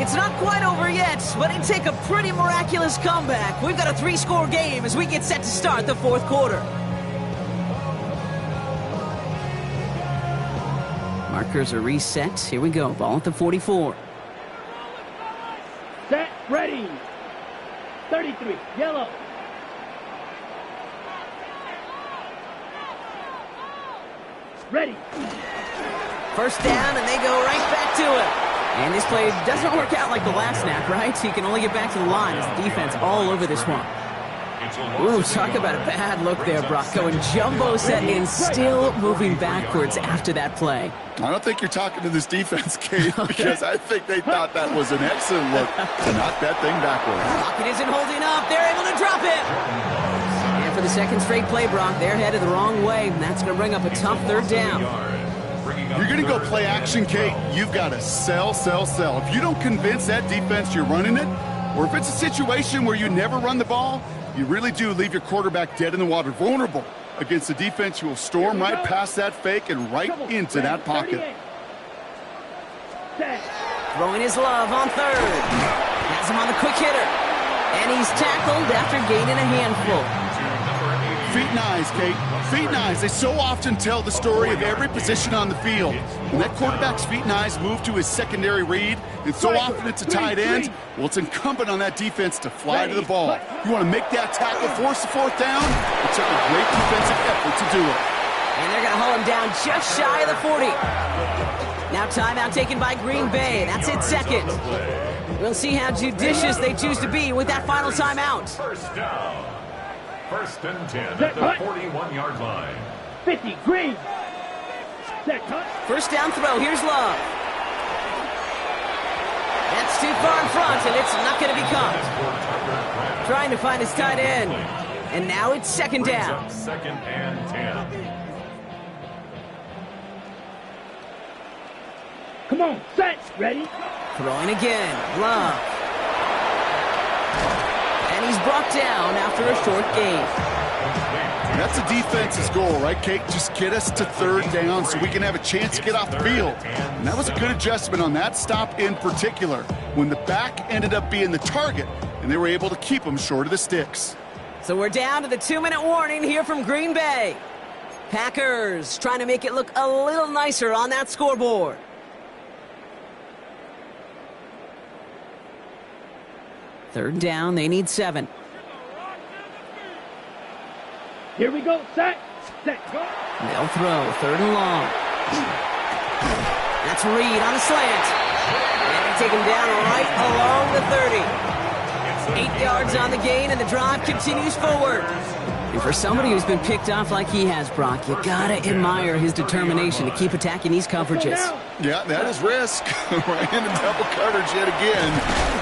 Speaker 7: It's not quite over yet, but it'd take a pretty miraculous comeback. We've got a 3-score game as we get set to start the fourth quarter. Markers are reset. Here we go. Ball at the 44.
Speaker 6: Set. Ready. 33. Yellow. Ready.
Speaker 7: First down, and they go right back to it. And this play doesn't work out like the last snap, right? So you can only get back to the line as the defense all over this one. Ooh, talk about a bad look there, Brock. Going jumbo set in, still moving backwards after that play.
Speaker 8: I don't think you're talking to this defense, Kate, because I think they thought that was an excellent look to knock that thing backwards.
Speaker 7: Pocket isn't holding up. They're able to drop it. And for the second straight play, Brock, they're headed the wrong way, and that's going to bring up a tough third down.
Speaker 8: You're going to go play action, Kate. You've got to sell, sell, sell. If you don't convince that defense you're running it, or if it's a situation where you never run the ball, you really do leave your quarterback dead in the water, vulnerable against the defense who will storm right past that fake and right into that pocket.
Speaker 7: Throwing his love on third. Has him on the quick hitter. And he's tackled after gaining a handful.
Speaker 8: Feet and eyes, Kate. Feet and eyes. They so often tell the story of every position on the field. When that quarterback's feet and eyes move to his secondary read, and so often it's a tight end, well, it's incumbent on that defense to fly to the ball. You want to make that tackle, force the fourth down? It took a great defensive effort to do it.
Speaker 7: And they're going to haul him down just shy of the 40. Now timeout taken by Green Bay. That's it, second. We'll see how judicious they choose to be with that final timeout.
Speaker 4: First down. First and 10 at the 41-yard line.
Speaker 6: 50. Green. Set. Cut.
Speaker 7: First down throw. Here's Love. That's too far in front, and it's not going to be caught. Trying to find his tight end. And now it's second down.
Speaker 4: Second and 10.
Speaker 6: Come on. Set. Ready.
Speaker 7: Throwing again. Love. And he's brought down after a short gain.
Speaker 8: That's the defense's goal, right, Kate? Just get us to third down so we can have a chance to get off the field. And that was a good adjustment on that stop in particular, when the back ended up being the target, and they were able to keep him short of the sticks.
Speaker 7: So we're down to the 2-minute warning here from Green Bay. Packers trying to make it look a little nicer on that scoreboard. Third down, they need 7.
Speaker 6: Here we go. Set. Set. Go.
Speaker 7: They'll throw. Third and long. That's Reed on a slant. And they take him down right along the 30. 8 yards on the gain, and the drive continues forward. And for somebody who's been picked off like he has, Brock, you gotta admire his determination to keep attacking these coverages.
Speaker 8: Yeah, that is risk. We're in double coverage yet again.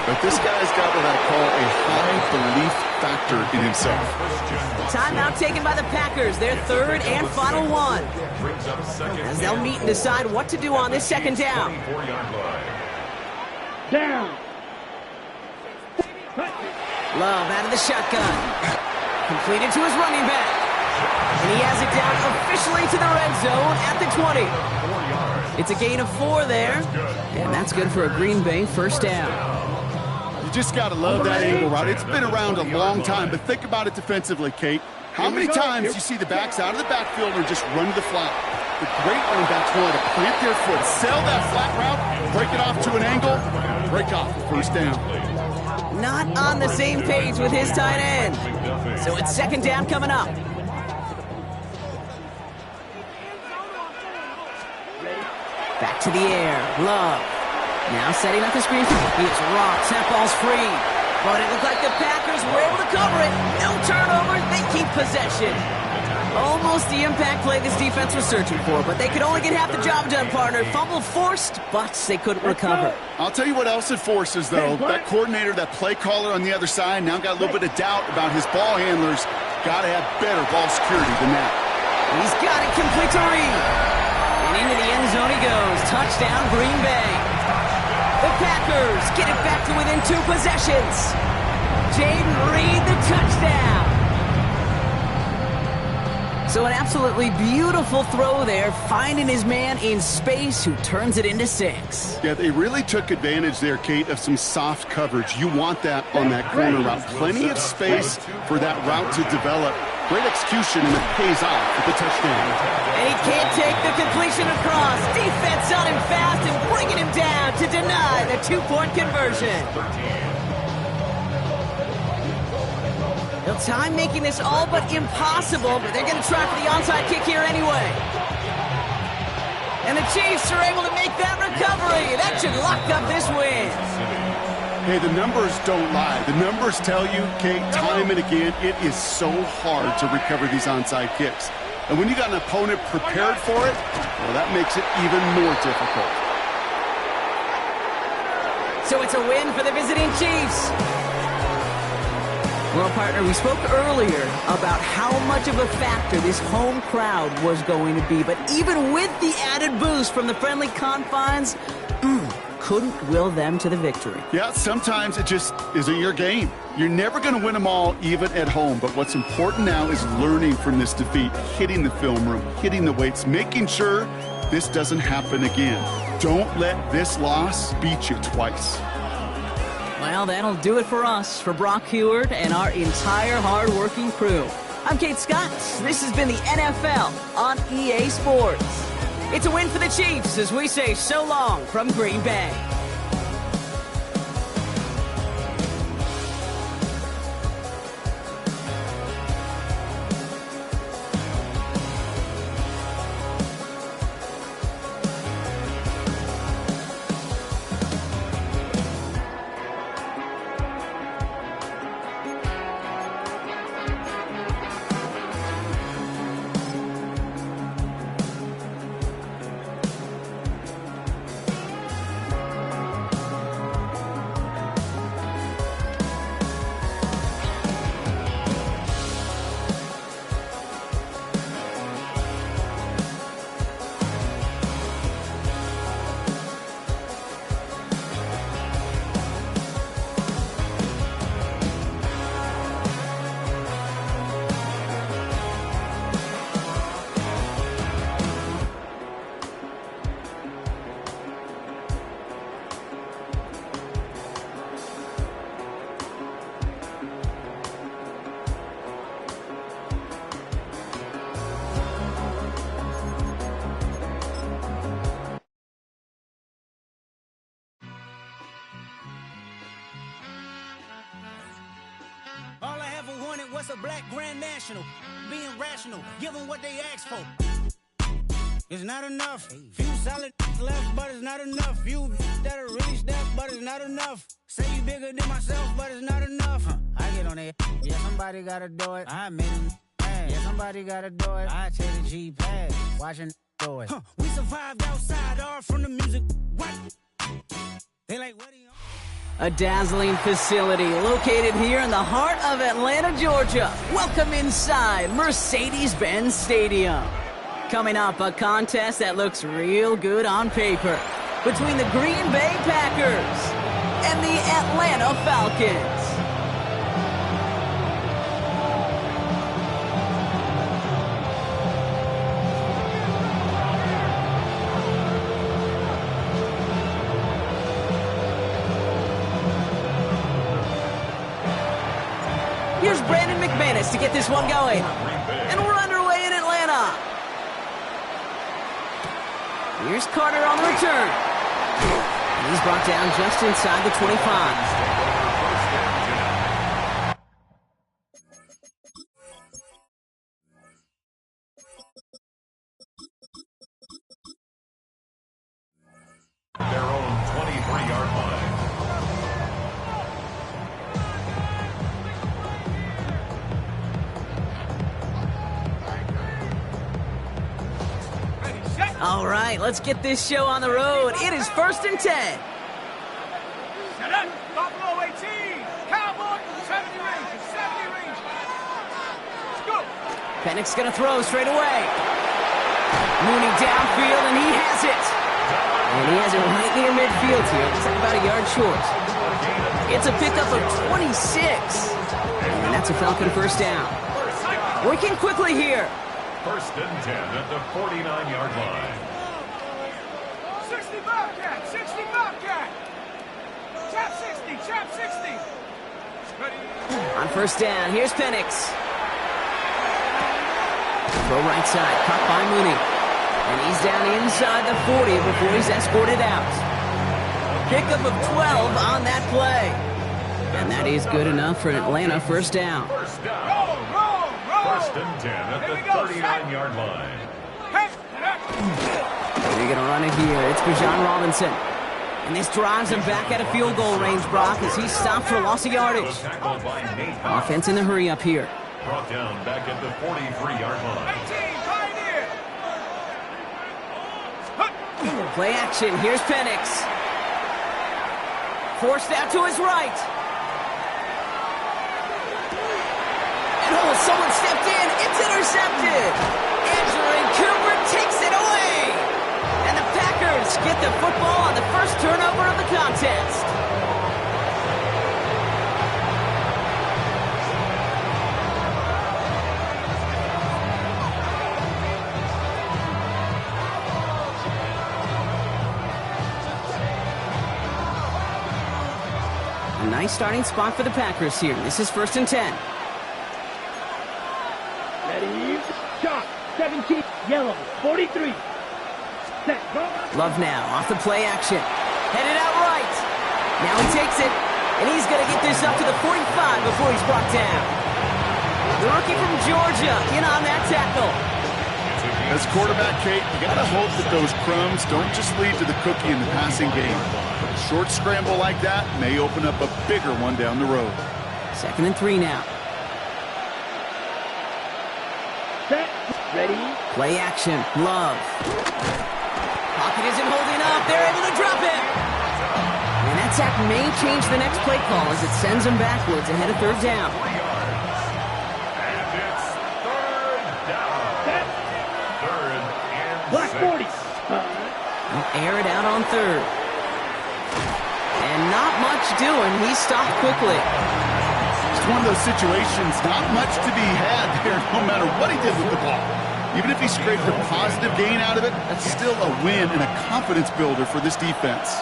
Speaker 8: But this guy's got what I call a high belief factor in himself.
Speaker 7: Timeout taken by the Packers, their third and final one. As they'll meet and decide what to do on this second down.
Speaker 6: Down.
Speaker 7: Love out of the shotgun. Completed to his running back. And he has it down officially to the red zone at the 20. It's a gain of 4 there. And that's good for a Green Bay first down.
Speaker 8: You just got to love that angle, right? It's been around a long time, but think about it defensively, Kate. How many times you see the backs out of the backfield or just run to the flat? The great running backs know how to plant their foot, sell that flat route, break it off to an angle, break off the first down.
Speaker 7: Not on the same page with his tight end. So it's second down coming up. Back to the air. Love. Now setting up the screen. He is rocked. That ball's free. But it looked like the Packers were able to cover it. No turnover. They keep possession. Almost the impact play this defense was searching for, but they could only get half the job done, partner. Fumble forced, but they couldn't recover.
Speaker 8: I'll tell you what else it forces, though. That coordinator, that play caller on the other side, now got a little bit of doubt about his ball handlers. Got to have better ball security than that.
Speaker 7: He's got it complete to Reed. And into the end zone he goes. Touchdown, Green Bay. The Packers get it back to within 2 possessions. Jaden Reed, the touchdown. So an absolutely beautiful throw there, finding his man in space who turns it into 6.
Speaker 8: Yeah, they really took advantage there, Kate, of some soft coverage. You want that on that corner route. Plenty of space for that route to develop. Great execution, and it pays off with the touchdown.
Speaker 7: And he can't take the completion across. Defense on him fast and bringing him down to deny the 2-point conversion. They'll time making this all but impossible, but they're going to try for the onside kick here anyway. And the Chiefs are able to make that recovery. That should lock up this win.
Speaker 8: Hey, the numbers don't lie. The numbers tell you, Kate, time and again, it is so hard to recover these onside kicks. And when you got an opponent prepared for it, well, that makes it even more difficult.
Speaker 7: So it's a win for the visiting Chiefs. Well, partner, we spoke earlier about how much of a factor this home crowd was going to be. But even with the added boost from the friendly confines, couldn't will them to the victory.
Speaker 8: Yeah, sometimes it just isn't your game. You're never going to win them all, even at home. But what's important now is learning from this defeat, hitting the film room, hitting the weights, making sure this doesn't happen again. Don't let this loss beat you twice.
Speaker 7: Well, that'll do it for us, for Brock Heward and our entire hard-working crew. I'm Kate Scott. This has been the NFL on EA Sports. It's a win for the Chiefs as we say so long from Green Bay.
Speaker 9: What's a black grand national? Being rational, give them what they ask for. It's not enough. Few solid left, but it's not enough. Few that are really step, but it's not enough. Say you bigger than myself, but it's not enough. I get on it. Yeah, somebody gotta do it. I made them. Yeah, somebody gotta do it. I take the G-pad, watching do it. We survived outside, all from the music. What? They like, what are you on?
Speaker 7: A dazzling facility located here in the heart of Atlanta, Georgia. Welcome inside Mercedes-Benz Stadium. Coming up, a contest that looks real good on paper between the Green Bay Packers and the Atlanta Falcons. Here's Brandon McManus to get this one going. And we're underway in Atlanta. Here's Carter on the return. He's brought down just inside the 25.
Speaker 4: Their own 23-yard line.
Speaker 7: All right, let's get this show on the road. It is 1st and 10.
Speaker 6: Set up. Buffalo 18. Cowboy 70 range. 70 range. Let's go.
Speaker 7: Penix going to throw straight away. Mooney downfield, and he has it. And he has it right near midfield here. Looks like about a yard short. It's a pickup of 26. And that's a Falcon first down. Working quickly here.
Speaker 4: 1st and 10 at the 49-yard line.
Speaker 6: 60 Bobcat. 60 Bobcat. Chap 60. Chap 60. Ready.
Speaker 7: On first down, here's Penix. Throw right side, caught by Mooney. And he's down inside the 40 before he's escorted out. Pickup of 12 on that play. And that is good enough for an Atlanta first down.
Speaker 4: First down. 1st and 10 at the 39-yard line.
Speaker 7: They're going to run it here. It's Bijan Robinson. And this drives him back at a field goal range, Brock, as he stopped for loss of yardage. Offense in the hurry up here.
Speaker 4: Brought down back at the 43-yard line.
Speaker 7: Play action. Here's Penix. Forced out to his right. And oh, someone stepped in. It's intercepted. Andrew Cooper takes it away. And the Packers get the football on the first turnover of the contest. A nice starting spot for the Packers here. This is 1st and 10.
Speaker 6: Ready. Shot. 17. Yellow. 43. Set. Go.
Speaker 7: Love now off the play action. Headed out right. Now he takes it, and he's going to get this up to the 45 before he's brought down. The rookie from Georgia in on that tackle.
Speaker 8: As quarterback, Kate, you got to hope that those crumbs don't just lead to the cookie in the passing game. A short scramble like that may open up a bigger one down the road.
Speaker 7: 2nd and 3 now.
Speaker 6: Set. Ready.
Speaker 7: Play action. Love. Pocket isn't holding up. They're able to drop it. And that sack may change the next play call as it sends them backwards ahead of 3rd down.
Speaker 4: And it's 3rd down.
Speaker 6: Set.
Speaker 4: 3rd and
Speaker 6: Black
Speaker 4: 6.
Speaker 6: 40.
Speaker 7: They'll air it out on 3rd. And not much doing. He stopped quickly.
Speaker 8: It's one of those situations, not much to be had there no matter what he did with the ball. Even if he scraped a positive gain out of it, that's still a win and a confidence builder for this defense.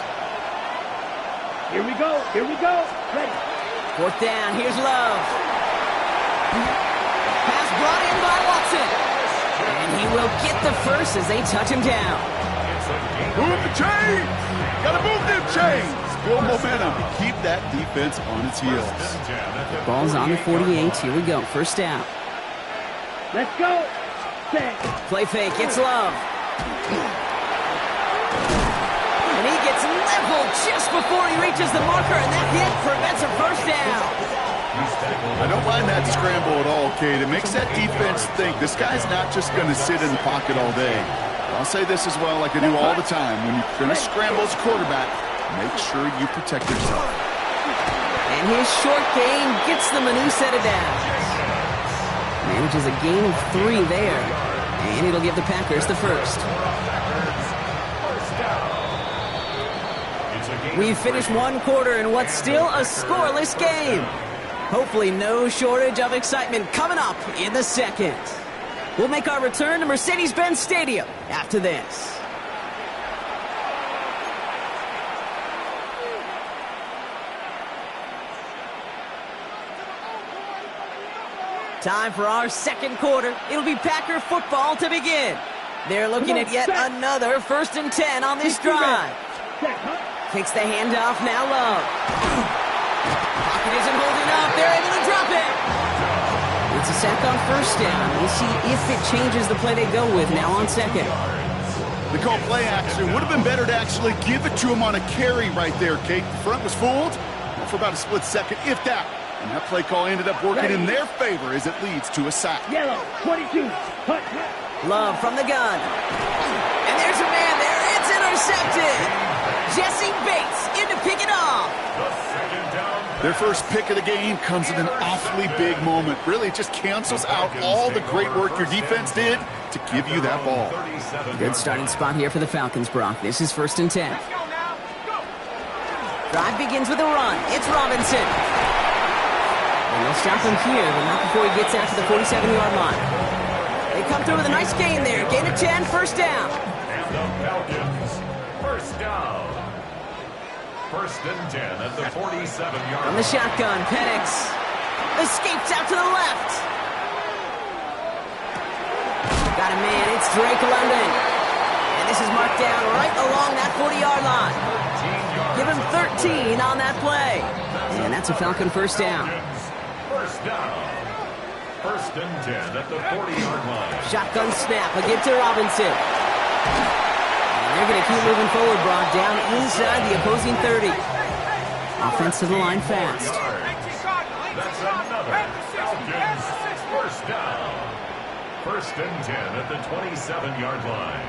Speaker 6: Here we go. Here we go. Ready.
Speaker 7: 4th down. Here's Love. Pass brought in by Watson. And he will get the first as they touch him down.
Speaker 8: Move the chains! Gotta move them chains! Build momentum. Keep that defense on its heels.
Speaker 7: Ball's on the 48. Here we go. First down.
Speaker 6: Let's go. Set.
Speaker 7: Play fake. It's Love. And he gets leveled just before he reaches the marker, and that hit prevents a first down.
Speaker 8: I don't mind that scramble at all, Kate. It makes that defense think this guy's not just going to sit in the pocket all day. I'll say this as well like I do all the time. When you're going to scramble as a quarterback, make sure you protect yourself.
Speaker 7: And his short game gets them a new set of downs. Manages a gain of 3 there. And it'll give the Packers the first. We've finished 1 quarter in what's still a scoreless game. Hopefully no shortage of excitement coming up in the 2nd. We'll make our return to Mercedes-Benz Stadium after this. Time for our 2nd quarter. It'll be Packer football to begin. They're looking at yet another 1st and 10 on this drive. Takes the handoff, now Love. Pocket isn't holding up. They're able to drop it. It's a sack on first down. We'll see if it changes the play they go with now on 2nd.
Speaker 8: They call play action. Would have been better to actually give it to him on a carry right there, Kate. The front was fooled for about a split second, if that. And that play call ended up working in their favor as it leads to a sack.
Speaker 6: Yellow, 22.
Speaker 7: Love from the gun. And there's intercepted. Jesse Bates in to pick it off.
Speaker 8: Their first pick of the game comes in an awfully big moment. Really, it just cancels out all the great work your defense did to give you that ball.
Speaker 7: Good starting spot here for the Falcons, Brock. This is 1st and 10. Drive begins with a run. It's Robinson. And they'll stop him here, but not before he gets out to the 47-yard line. They come through with a nice gain there. Gain of 10, first down.
Speaker 4: And the Falcons, first down. 1st and 10 at the 47-yard
Speaker 7: From the shotgun, Penix escapes out to the left. Got a man, it's Drake London. And this is marked down right along that 40-yard line. Give him 13 on that play. And that's a Falcon first down.
Speaker 4: First down. 1st and 10 at the 40-yard line.
Speaker 7: Shotgun snap, a give to Robinson. And they're going to keep moving forward, brought down inside the opposing 30. Offense to the line fast.
Speaker 4: That's another Falcons first down. 1st and 10 at the 27-yard line.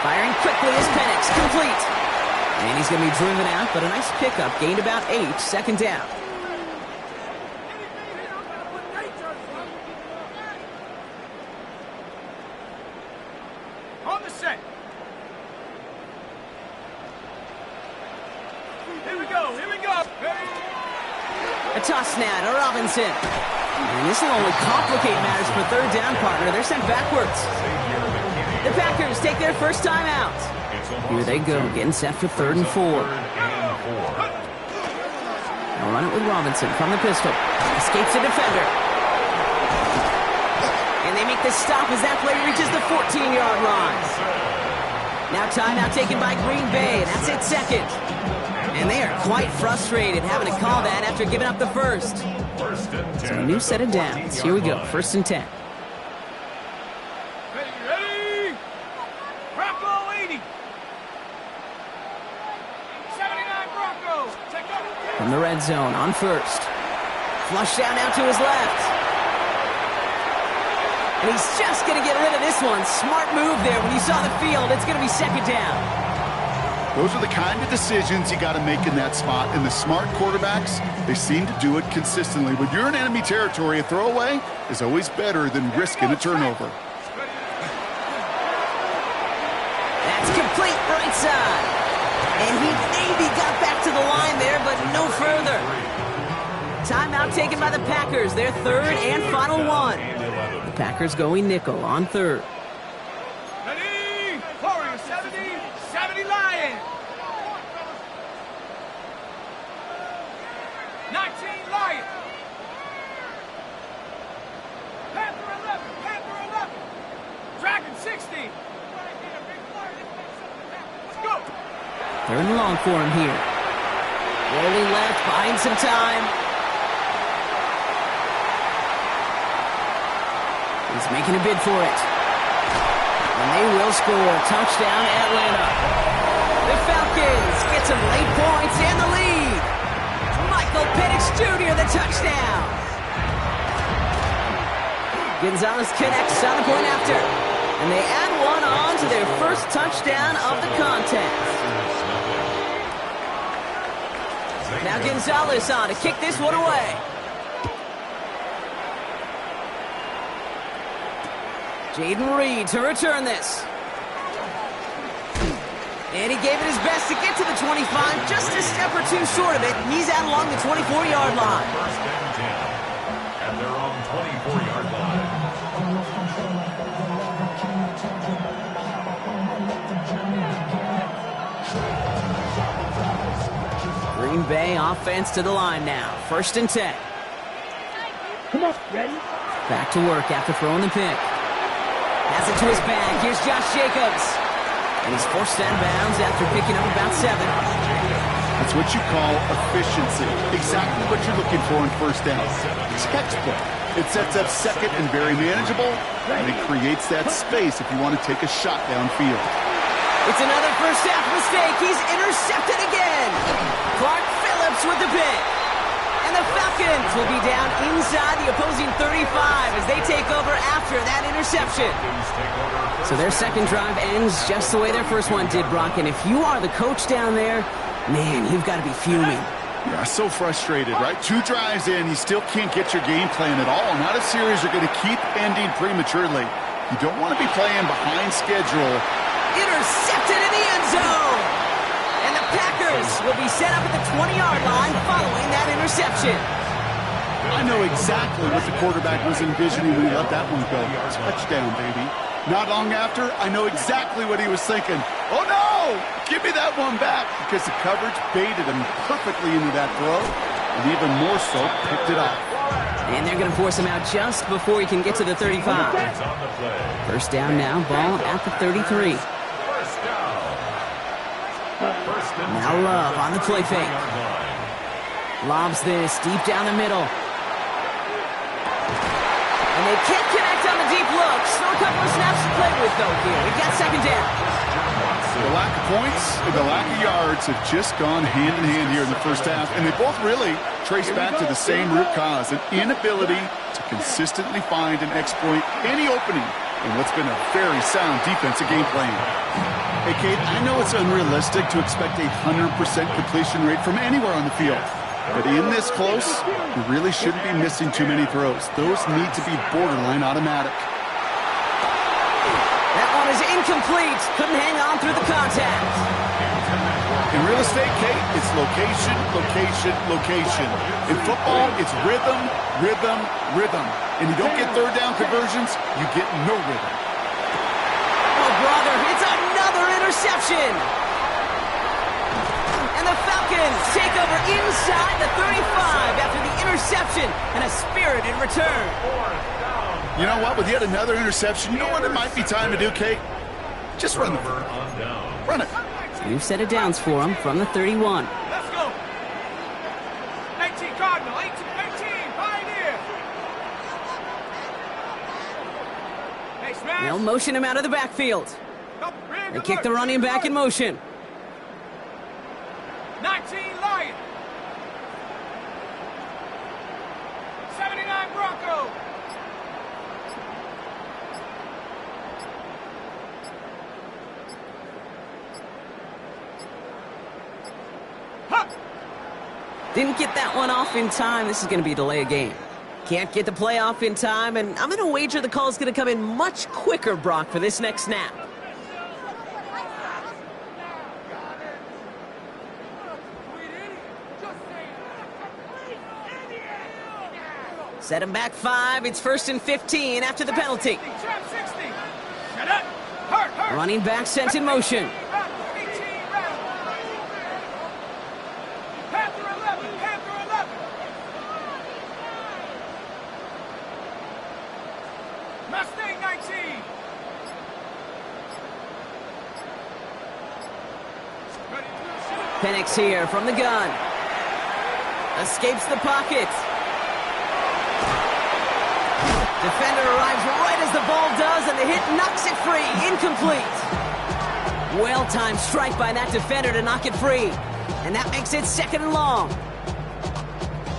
Speaker 7: Firing quickly is Penix, complete. And he's going to be driven out, but a nice pickup, gained about 8, 2nd down.
Speaker 6: On the set. Here we go, here we go.
Speaker 7: A toss now to Robinson. And this will only complicate matters for 3rd down, partner. They're sent backwards. The Packers take their first time out. Here they go, getting set for 3rd and 4. They'll run it with Robinson from the pistol. Escapes a defender. And they make the stop as that play reaches the 14-yard line. Now timeout taken by Green Bay. That's its 2nd. And they are quite frustrated having to call that after giving up the first. So a new set of downs. Here we go, 1st and 10.
Speaker 6: Ready? Bronco 80. 79 Broncos. Check out.
Speaker 7: From the red zone on 1st. Flush down now to his left. And he's just going to get rid of this one. Smart move there. When you saw the field, it's going to be 2nd down.
Speaker 8: Those are the kind of decisions you got to make in that spot. And the smart quarterbacks, they seem to do it consistently. When you're in enemy territory, a throwaway is always better than risking a turnover.
Speaker 7: That's complete right side. And he maybe got back to the line there, but no further. Timeout taken by the Packers. Their 3rd and final one. The Packers going nickel on 3rd.
Speaker 6: Ready? Warriors 70. 70 Lions. 19 Lions. Panther 11. Panther 11. Dragon 60. Let's go.
Speaker 7: 3rd and long for him here. Rolling left, buying some time. He's making a bid for it. And they will score. Touchdown, Atlanta. The Falcons get some late points and the lead. Michael Penix Jr., the touchdown. Gonzalez connects on the point after. And they add one on to their first touchdown of the contest. Now Gonzalez on to kick this one away. Jaden Reed to return this. And he gave it his best to get to the 25, just a step or two short of it. He's out along the 24-yard line.
Speaker 4: 1st and 10 at their own 24-yard line.
Speaker 7: Green Bay offense to the line now. 1st and 10.
Speaker 6: Come on, ready?
Speaker 7: Back to work after throwing the pick. Has it to his back. Here's Josh Jacobs. And he's forced out of bounds after picking up about 7.
Speaker 8: That's what you call efficiency. Exactly what you're looking for in 1st down. Textbook. It sets up 2nd and very manageable, and it creates that space if you want to take a shot downfield.
Speaker 7: It's another first half mistake. He's intercepted again. Clark Phillips with the pick. And And the Falcons will be down inside the opposing 35 as they take over after that interception. So their second drive ends just the way their first one did, Brock. And if you are the coach down there, man, you've got to be fuming.
Speaker 8: Yeah, so frustrated, right? 2 drives in, you still can't get your game plan at all. Not a series you're going to keep ending prematurely. You don't want to be playing behind schedule.
Speaker 7: Intercepted in the end zone. And the Packers will be set up at the 20-yard line following that interception.
Speaker 8: I know exactly what the quarterback was envisioning when he let that one go. Touchdown, baby. Not long after, I know exactly what he was thinking. Oh, no! Give me that one back, because the coverage baited him perfectly into that throw, and even more so, picked it off.
Speaker 7: And they're going to force him out just before he can get to the 35. First down now, ball at the 33. Now Love on the play fake. Lobs this deep down the middle. And they can't connect on the deep look. Still a couple of snaps to play with, though, here. We've got second down.
Speaker 8: The lack of points and the lack of yards have just gone hand in hand here in the first half, and they both really trace back to the same root cause, an inability to consistently find and exploit any opening in what's been a very sound defensive game plan. Hey, Kate, I know it's unrealistic to expect a 100% completion rate from anywhere on the field. But in this close, you really shouldn't be missing too many throws. Those need to be borderline automatic.
Speaker 7: That one is incomplete. Couldn't hang on through the contact.
Speaker 8: In real estate, Kate, it's location, location, location. In football, it's rhythm, rhythm, rhythm. And you don't get third down conversions, you get no rhythm.
Speaker 7: Oh, brother, it's another interception. And the Falcons take over inside the 35 after the interception and a spirited return.
Speaker 8: You know what? With yet another interception, you know what it might be time to do, Kate? Just run the run it.
Speaker 7: New set of downs for him from the 31.
Speaker 6: Let's go. 19 Cardinal, 18, Pioneer. Hey, smash.
Speaker 7: They'll motion him out of the backfield. They kick the running back in motion.
Speaker 6: 19 Lion. 79 Bronco.
Speaker 7: Didn't get that one off in time. This is going to be a delay of game. Can't get the play off in time, and I'm going to wager the call is going to come in much quicker, Brock, for this next snap. Set him back 5. It's 1st and 15 after the penalty. Running back sent in motion.
Speaker 6: Mustang 19.
Speaker 7: Penix here from the gun. Escapes the pocket. Defender arrives right as the ball does, and the hit knocks it free. Incomplete. Well-timed strike by that defender to knock it free. And that makes it 2nd and long.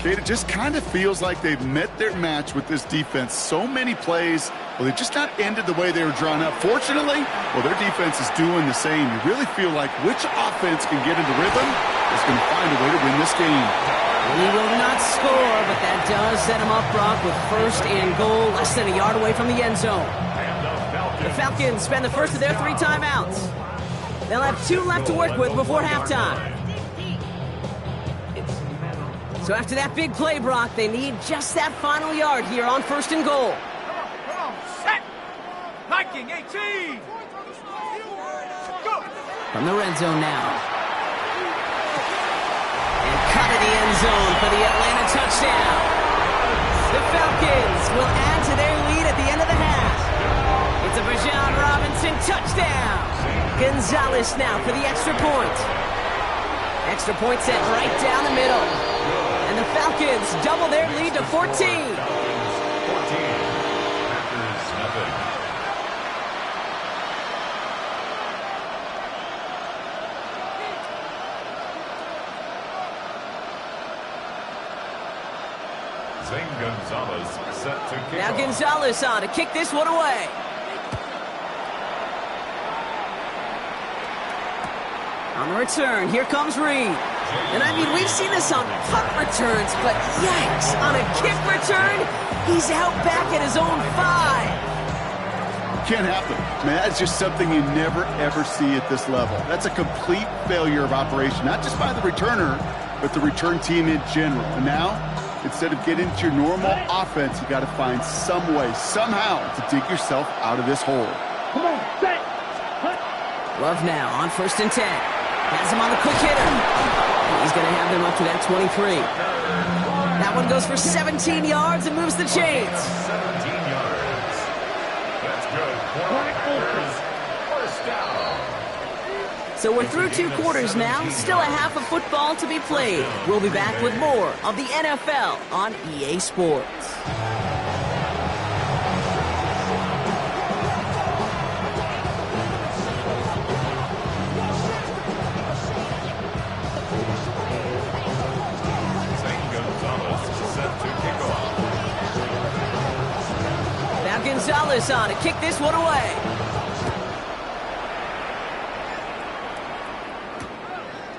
Speaker 8: Kate, it just kind of feels like they've met their match with this defense. So many plays, well, they just not ended the way they were drawn up. Fortunately, well, their defense is doing the same. You really feel like which offense can get into rhythm is going to find a way to win this game.
Speaker 7: He will not score, but that does set him up, Brock, with 1st and goal, less than a yard away from the end zone. The Falcons spend the first of their 3 timeouts. They'll have 2 left to work with before halftime. So after that big play, Brock, they need just that final yard here on 1st and goal.
Speaker 6: Come on, set. Viking 18. Go.
Speaker 7: From the red zone now. And cut in the end zone for the Atlanta touchdown. The Falcons will add to their lead at the end of the half. It's a Bijan Robinson touchdown. Gonzalez now for the extra point. Extra point set right down the middle. And the Falcons double their lead to 14. 14.
Speaker 4: Packers nothing. Zane Gonzalez set to kick
Speaker 7: Now
Speaker 4: off.
Speaker 7: Gonzalez on to kick this one away. On the return, here comes Reed. And I mean, we've seen this on punt returns, but yikes, on a kick return, he's out back at his own 5.
Speaker 8: Can't happen. Man, that's just something you never, ever see at this level. That's a complete failure of operation, not just by the returner, but the return team in general. And now, instead of getting into your normal offense, you got to find some way, somehow, to dig yourself out of this hole.
Speaker 6: Come on, set.
Speaker 7: Love now on 1st and 10. Has him on the quick hitter. He's going to have them up to that 23. That one goes for 17 yards and moves the chains.
Speaker 4: 17 yards. That's good. First down.
Speaker 7: So we're through 2 quarters now. Still a half of football to be played. We'll be back with more of the NFL on EA Sports. Gonzalez on to kick this one away.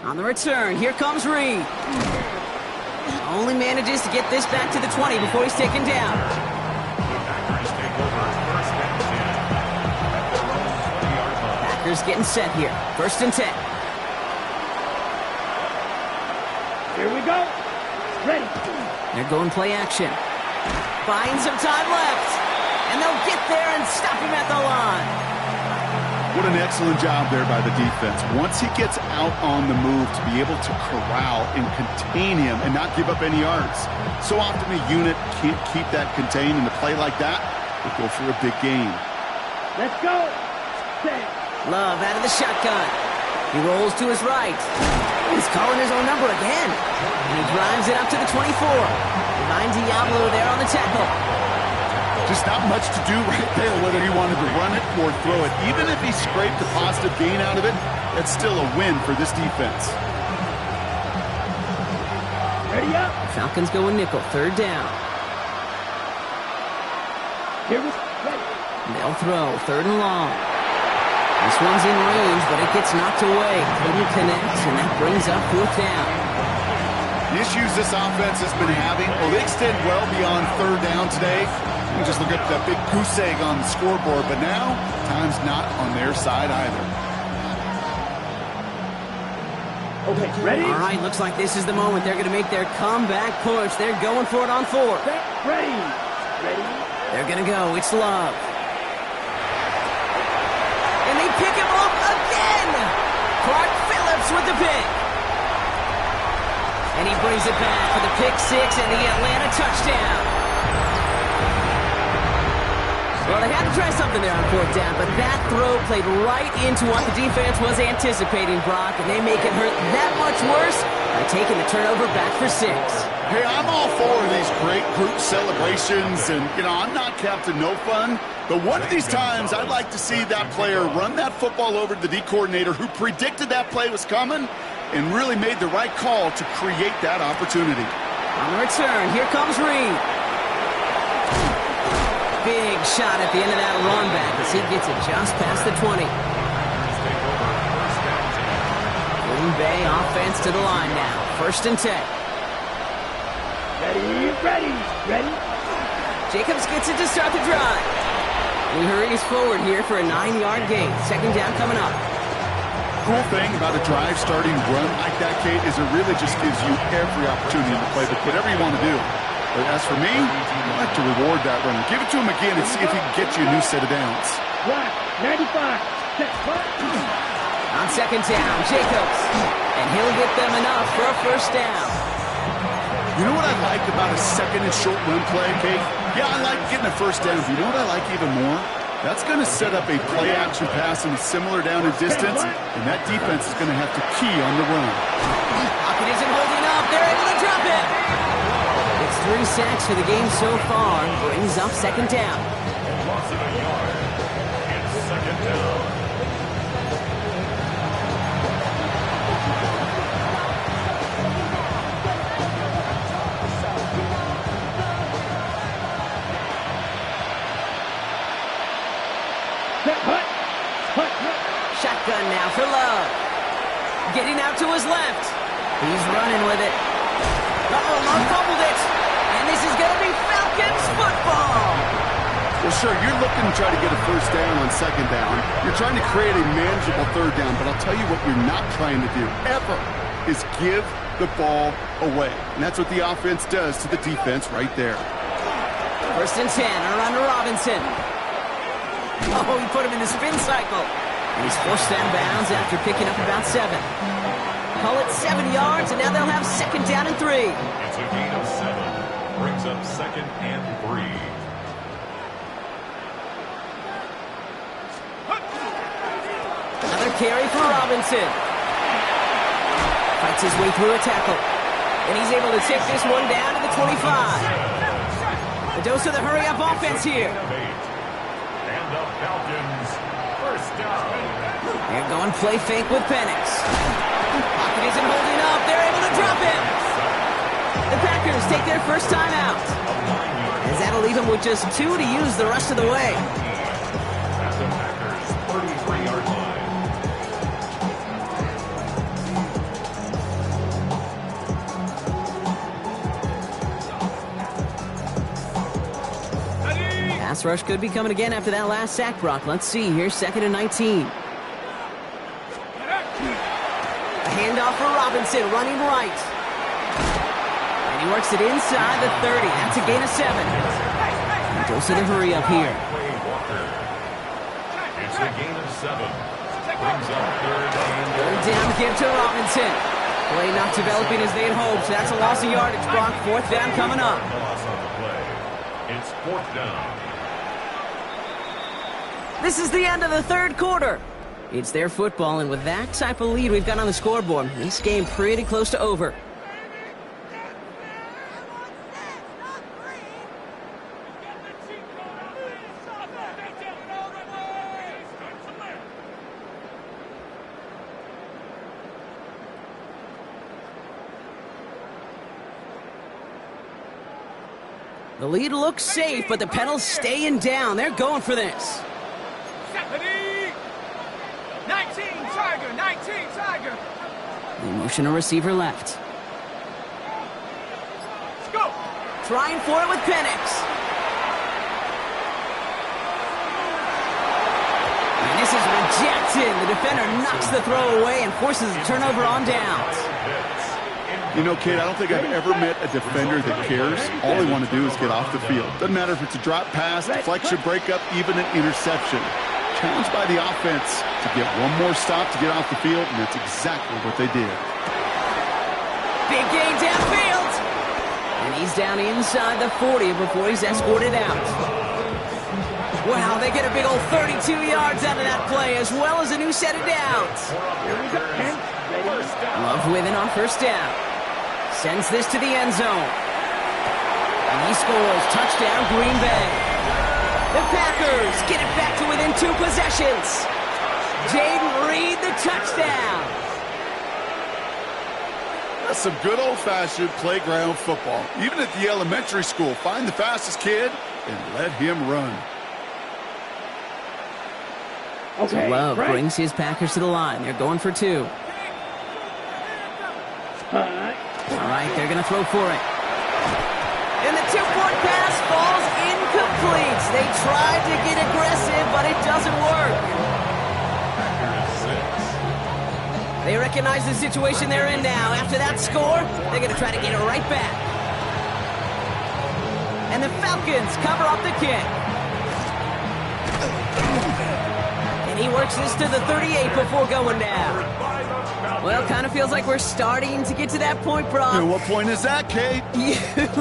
Speaker 7: On the return, here comes Reed. Only manages to get this back to the 20 before he's taken down. Packers getting set here. 1st and 10.
Speaker 6: Here we go. Ready.
Speaker 7: They're going play action. Buying some time left. And they'll get there and stop him at the line.
Speaker 8: What an excellent job there by the defense. Once he gets out on the move, to be able to corral and contain him and not give up any yards. So often a unit can't keep that contained, and a play like that will go for a big gain.
Speaker 6: Let's go. Set.
Speaker 7: Love out of the shotgun. He rolls to his right. He's calling his own number again. And he drives it up to the 24. Behind Diablo there on the tackle.
Speaker 8: Just not much to do right there, whether he wanted to run it or throw it. Even if he scraped a positive gain out of it, that's still a win for this defense.
Speaker 6: Ready up.
Speaker 7: The Falcons go in nickel, 3rd down.
Speaker 6: Here we go.
Speaker 7: They'll throw, 3rd and long. This one's in range, but it gets knocked away. Couldn't connect, and that brings up 4th down.
Speaker 8: The issues this offense has been having, well, they extend well beyond 3rd down today. You can just look at that big goose egg on the scoreboard, but now, time's not on their side either.
Speaker 6: Okay, ready?
Speaker 7: All right, looks like this is the moment. They're going to make their comeback push. They're going for it on 4th.
Speaker 6: Ready. Ready.
Speaker 7: They're going to go. It's Love. And they pick him off again. Clark Phillips with the pick. And he brings it back for the pick 6 and the Atlanta touchdown. Well, they had to try something there on 4th down, but that throw played right into what the defense was anticipating, Brock, and they make it hurt that much worse by taking the turnover back for 6.
Speaker 8: Hey, I'm all for these great group celebrations, and, you know, I'm not Captain No Fun, but one of these times I'd like to see that player run that football over to the D coordinator who predicted that play was coming and really made the right call to create that opportunity.
Speaker 7: On the return, here comes Reed. Big shot at the end of that run back as he gets it just past the 20. Green Bay offense to the line now. 1st and 10.
Speaker 6: Ready.
Speaker 7: Jacobs gets it to start the drive. He hurries forward here for a 9-yard gain. 2nd down coming up.
Speaker 8: Cool thing about a drive starting run like that, Kate, is it really just gives you every opportunity to play whatever you want to do. But as for me, I like to reward that runner. Give it to him again and see if he can get you a new set of downs.
Speaker 6: 95. Set.
Speaker 7: On 2nd down, Jacobs. And he'll get them enough for a 1st down.
Speaker 8: You know what I like about a 2nd and short run play, Kate? Yeah, I like getting a 1st down, but you know what I like even more? That's going to set up a play-action pass in a similar down and distance, and that defense is going to have to key on the run.
Speaker 7: Pocket isn't holding up. They're able to drop it. It's 3 sacks for the game so far. Brings up 2nd down.
Speaker 4: Loss of a yard. It's 2nd down.
Speaker 7: to Love. Getting out to his left. He's running with it. Uh-oh, Love fumbled it. And this is going to be Falcons football.
Speaker 8: Well, sure, you're looking to try to get a first down on second down. You're trying to create a manageable third down, but I'll tell you what you're not trying to do, ever, is give the ball away. And that's what the offense does to the defense right there.
Speaker 7: 1st and 10, around to Robinson. Oh, he put him in the spin cycle. And he's forced out of bounds after picking up about 7. Call it 7 yards, and now they'll have 2nd down and 3.
Speaker 4: It's a gain of 7. Brings up 2nd and 3.
Speaker 7: Another carry for Robinson. Fights his way through a tackle. And he's able to take this one down to the 25. A dose of the hurry-up offense here.
Speaker 4: And the Falcons, first down.
Speaker 7: They're going play fake with Penix. Pocket isn't holding up. They're able to drop him. The Packers take their first time out. As that'll leave him with just 2 to use the rest of the way.
Speaker 4: At the Packers' 33-yard line.
Speaker 7: Pass rush could be coming again after that last sack, Brock. Let's see. Here's 2nd and 19. A handoff for Robinson, running right. And he works it inside the 30. That's a gain of 7. He goes to the hurry up here.
Speaker 4: It's a gain of 7. Brings up 3rd and
Speaker 7: Third down give to Robinson. Play not developing as they had hoped. That's a loss of yardage, Brock. 4th down coming up.
Speaker 4: loss on the play. It's 4th down.
Speaker 7: This is the end of the 3rd quarter. It's their football, and with that type of lead we've got on the scoreboard, this game pretty close to over. The lead looks safe, but the pedals staying down. They're going for this.
Speaker 6: 19 Tiger, 19 Tiger.
Speaker 7: The motion a receiver left.
Speaker 6: Let's go.
Speaker 7: Trying for it with Penix. And this is rejected. The defender knocks the throw away and forces a turnover on downs.
Speaker 8: You know, kid, I don't think I've ever met a defender that cares. All they want to do is get off the field. Doesn't matter if it's a drop pass, deflection, breakup, even an interception. Challenged by the offense to get one more stop to get off the field, and that's exactly what they did.
Speaker 7: Big gain downfield. And he's down inside the 40 before he's escorted out. Wow, they get a big old 32 yards out of that play, as well as a new set of downs. Love with it on 1st down. Sends this to the end zone. And he scores. Touchdown, Green Bay. The Packers get it back to within 2 possessions. Jaden Reed, the touchdown.
Speaker 8: That's some good old-fashioned playground football. Even at the elementary school, find the fastest kid and let him run.
Speaker 7: So Love brings his Packers to the line. They're going for 2. All right, they're going to throw for it. And the 2-point pass falls incomplete. They tried to get aggressive, but it doesn't work. They recognize the situation they're in now. After that score, they're going to try to get it right back. And the Falcons cover up the kick. And he works this to the 38 before going down. Well, kind of feels like we're starting to get to that point, Brock.
Speaker 8: And what point is that, Kate?
Speaker 7: You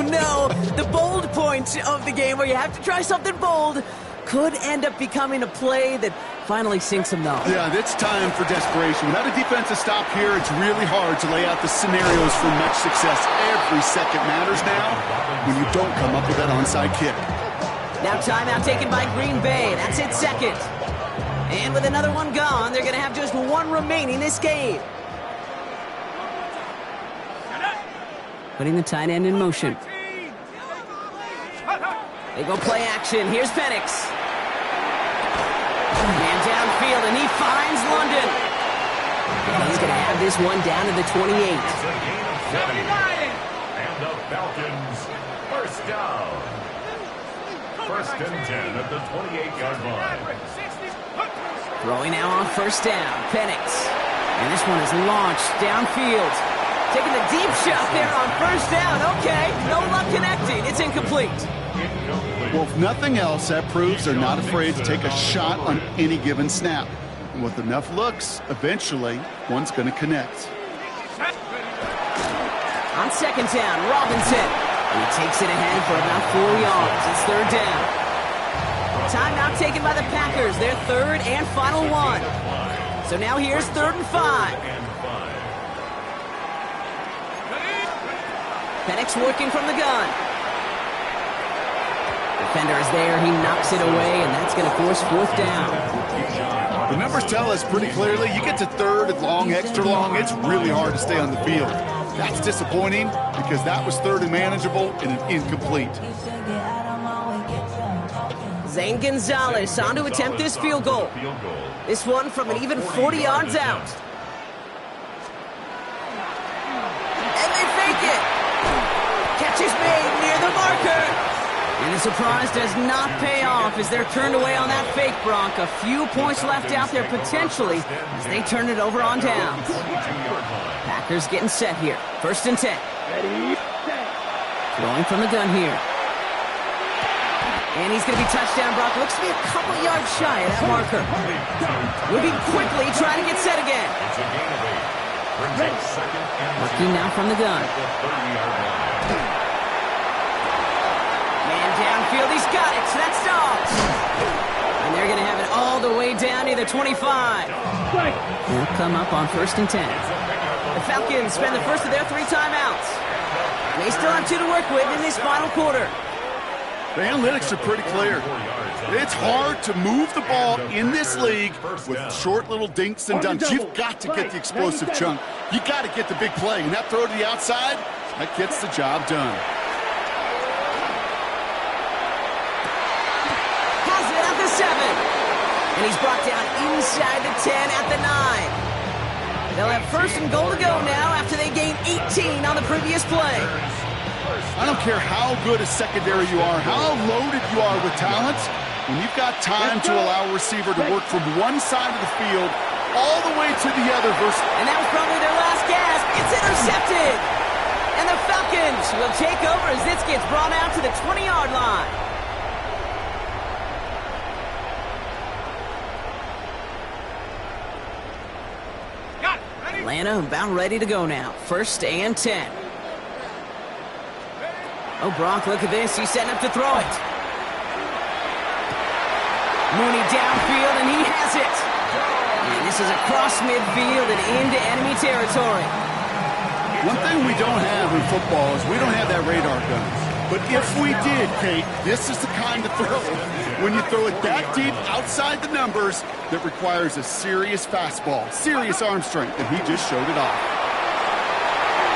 Speaker 7: know, the bold point of the game where you have to try something bold could end up becoming a play that finally sinks them, though.
Speaker 8: Yeah, it's time for desperation. Without a defensive stop here, it's really hard to lay out the scenarios for much success. Every second matters now when you don't come up with that onside kick.
Speaker 7: Now timeout taken by Green Bay. That's it, 2nd. And with another one gone, they're going to have just 1 remaining this game. Putting the tight end in motion. They go play action. Here's Penix. Man downfield, and he finds London. drive this one down to the 28.
Speaker 4: It's a gain of 7. And the Falcons, first down. First and 10 at the 28-yard line.
Speaker 7: Throwing now on first down. Penix. And this one is launched downfield. Taking the deep shot there on first down. Okay, no luck connecting. It's incomplete.
Speaker 8: Well, if nothing else, that proves they're not afraid to take a shot on any given snap. And with enough looks, eventually, one's going to connect.
Speaker 7: On second down, Robinson. He takes it ahead for about 4 yards. It's third down. Timeout taken by the Packers. Their third and final one. So now here's 3rd and 5. Penix working from the gun. Defender is there. He knocks it away, and that's going to force 4th down.
Speaker 8: The numbers tell us pretty clearly, you get to 3rd and long, extra long, it's really hard to stay on the field. That's disappointing because that was 3rd and manageable and an incomplete.
Speaker 7: Zane Gonzalez on to attempt this field goal. This one from an even 40 yards out. And they fake it. Catch is made near the marker. And the surprise does not pay off as they're turned away on that fake, Bronc. A few points left out there potentially as they turn it over on downs. Packers getting set here. 1st and 10. Throwing from the gun here. And he's going to be touchdown, Brock. Looks to be a couple yards shy of that marker. Moving quickly, trying to get set again. Working now from the gun. Man downfield, he's got it. So that's Dobbs. And they're going to have it all the way down near the 25. They'll come up on 1st and 10. The Falcons spend the first of their 3 timeouts. And they still have 2 to work with in this final quarter.
Speaker 8: The analytics are pretty clear. It's hard to move the ball in this league with short little dinks and dunks. You've got to get the explosive chunk. You got to get the big play. And that throw to the outside, that gets the job done.
Speaker 7: Has it at the 7. And he's brought down inside the 10 at the 9. They'll have 1st and goal to go now after they gained 18 on the previous play.
Speaker 8: I don't care how good a secondary you are, how loaded you are with talent, when you've got time to allow a receiver to work from one side of the field all the way to the other versus...
Speaker 7: And that was probably their last gasp. It's intercepted. And the Falcons will take over as this gets brought out to the 20-yard line. Atlanta about ready to go now. 1st and 10. Oh, Brock, look at this. He's setting up to throw it. Mooney downfield, and he has it. And this is across midfield and into enemy territory.
Speaker 8: One thing we don't have in football is we don't have that radar gun. But if we did, Kate, this is the kind of throw, when you throw it that deep outside the numbers, that requires a serious fastball, serious arm strength, and he just showed it off.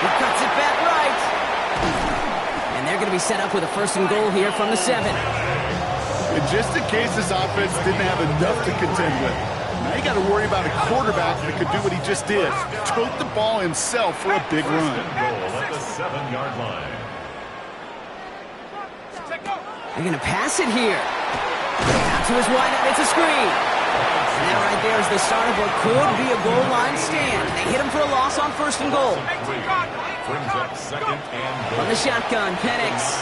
Speaker 7: He cuts it back right. And they're going to be set up with a 1st and goal here from the 7.
Speaker 8: And just in case this offense didn't have enough to contend with, now you got to worry about a quarterback that could do what he just did, tote the ball himself for a big run.
Speaker 4: Goal at the 7-yard line.
Speaker 7: They're going to pass it here. Out to his wideout. It's a screen. And that right there is the start of what could be a goal line stand. They hit him for a loss on 1st and goal.
Speaker 4: Brings up 2nd and goal.
Speaker 7: From the shotgun, Penix.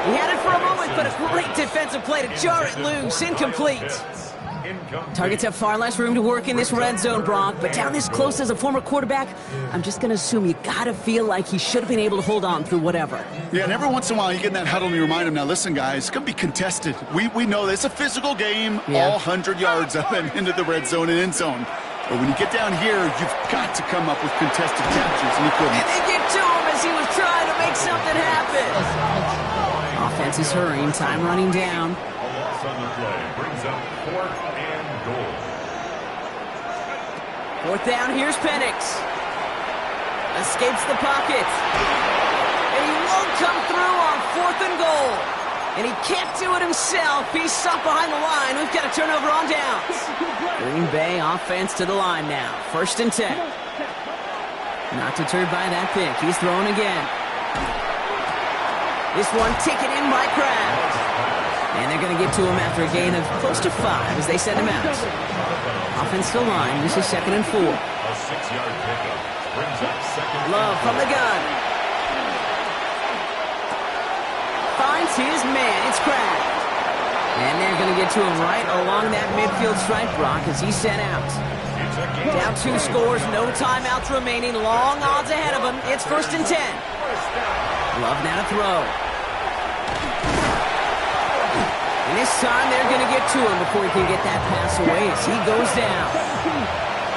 Speaker 7: He had it for a moment, but a great defensive play to jar it loose. Incomplete. Targets have far less room to work in this red zone, Brock, but down this close as a former quarterback, I'm just going to assume you got to feel like he should have been able to hold on through whatever.
Speaker 8: Yeah, and every once in a while you get in that huddle and you remind him, now listen, guys, it's going to be contested. We know this. It's a physical game, all 100 yards up and into the red zone and end zone. But when you get down here, you've got to come up with contested catches, and he couldn't.
Speaker 7: And they get to him as he was trying to make something happen. Offense is hurrying, time running down.
Speaker 4: A loss on the play brings up 4th and goal.
Speaker 7: 4th down, here's Penix. Escapes the pocket. And he won't come through on 4th and goal. And he can't do it himself. He's stopped behind the line. We've got a turnover on downs. Green Bay offense to the line now. 1st and 10. Not deterred by that pick. He's throwing again. This one taken in by Kraft. And they're going to get to him after a gain of close to 5 as they send him out. Offensive line. This is 2nd and 4.
Speaker 4: A 6-yard pickup brings up 2nd.
Speaker 7: Love from the gun. Finds his man. It's Kraft. And they're going to get to him right along that midfield stripe, Brock, as he's sent out. Down 2 scores, no timeouts remaining, long odds ahead of him. It's 1st and 10. Love now to throw. And this time they're going to get to him before he can get that pass away as he goes down.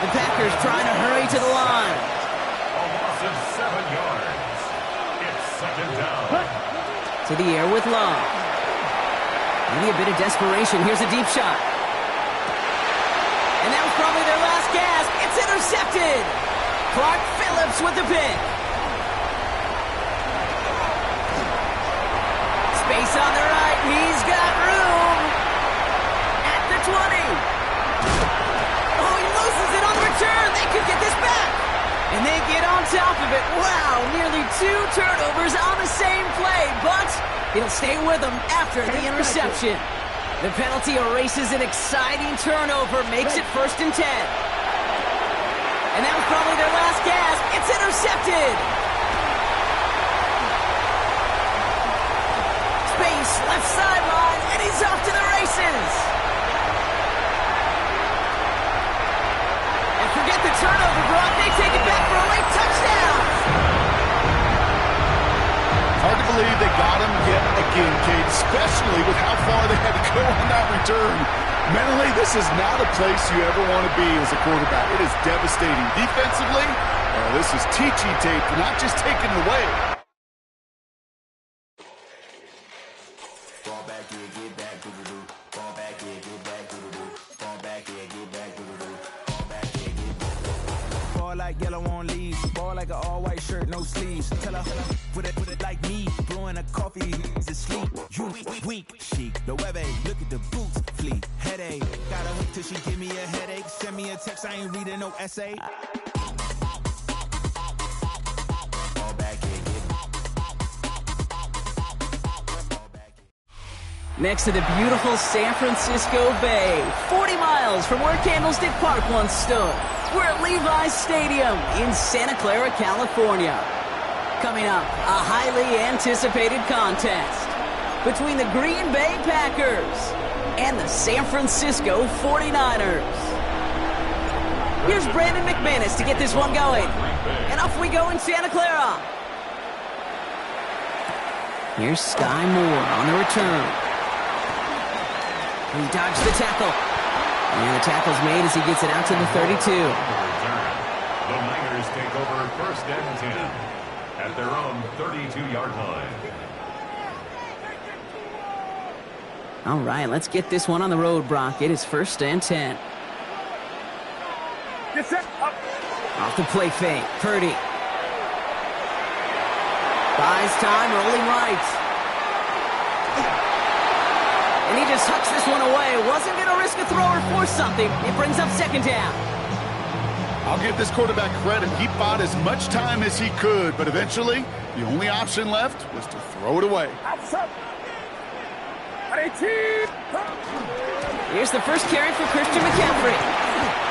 Speaker 7: The Packers trying to hurry to the line.
Speaker 4: A loss of 7 yards. It's 2nd down.
Speaker 7: To the air with Love. Maybe a bit of desperation. Here's a deep shot. And that was probably their last gasp. It's intercepted. Clark Phillips with the pick. Space on the right. He's got room. At the 20. Oh, he loses it on the return. They could get this back. And they get on top of it. Wow, nearly 2 turnovers on the same play. But it'll stay with them after the interception. The penalty erases an exciting turnover, makes it 1st and 10. And that was probably their last gasp. It's intercepted. Space, left sideline, and he's off to the races. And forget the turnover, Brock. They take it back for a late touchdown.
Speaker 8: Hard to believe they got him yet again, Kate, especially with how far they had to go on that return. Mentally, this is not a place you ever want to be as a quarterback. It is devastating. Defensively, this is teaching tape, not just taking it away.
Speaker 1: Fall back here, get back, doo-doo-doo. Fall back here, get back, doo-doo-doo. Fall back here, get back, doo-doo-doo. Fall back here, get back.
Speaker 10: Ball like yellow on leaves. Ball like an all-white shirt, no sleeves. Tell her, put it like me. Blowing a coffee, is asleep. You weak, chic. The web look at the boots, fleet. Headache. Gotta wait till she give me a headache. Send me a text, I ain't reading no essay.
Speaker 1: Fall back here, get back.
Speaker 7: Next to the beautiful San Francisco Bay, 40 miles from where Candlestick Park once stood. We're at Levi's Stadium in Santa Clara, California. Coming up, a highly anticipated contest between the Green Bay Packers and the San Francisco 49ers. Here's Brandon McManus to get this one going. And off we go in Santa Clara. Here's Sky Moore on the return. He dodged the tackle. And the tackle's made as he gets it out to the 32.
Speaker 4: The Niners take over 1st and 10 at their own 32-yard line.
Speaker 7: All right, let's get this one on the road, Brock. It is 1st and 10.
Speaker 6: Get set up.
Speaker 7: Off the play fake, Purdy. Buys time, rolling right. And he just hucks this one away. Wasn't going to risk a throw or force something. It brings up 2nd down.
Speaker 8: I'll give this quarterback credit. He bought as much time as he could, but eventually, the only option left was to throw it away.
Speaker 7: Here's the first carry for Christian McCaffrey.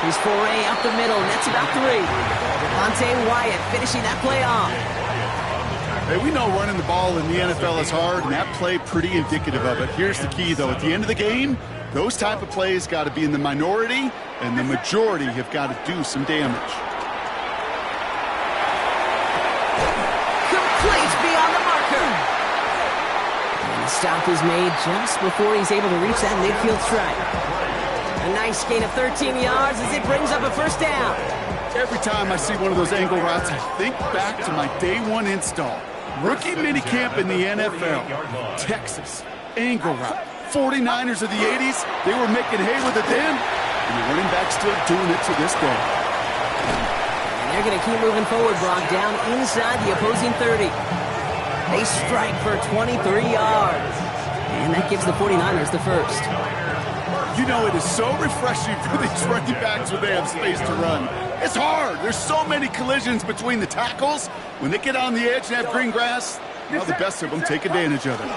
Speaker 7: His foray up the middle, nets about 3. Devontae Wyatt finishing that play off.
Speaker 8: Hey, we know running the ball in the NFL is hard, and that play pretty indicative of it. Here's the key, though. At the end of the game, those type of plays got to be in the minority, and the majority have got to do some damage.
Speaker 7: Complete beyond the marker. And the stop is made just before he's able to reach that midfield stripe. A nice gain of 13 yards as it brings up a 1st down.
Speaker 8: Every time I see one of those angle routes, I think back to my day 1 install. Rookie minicamp in the NFL. Texas, angle route. 49ers of the 80s, they were making hay with it then, and the running back's still doing it to this day.
Speaker 7: And they're going to keep moving forward, Brock, down inside the opposing 30. They strike for 23 yards. And that gives the 49ers the 1st.
Speaker 8: You know, it is so refreshing for these running backs when they have space to run. It's hard. There's so many collisions between the tackles. When they get on the edge and have green grass, well, the best of them take advantage of it.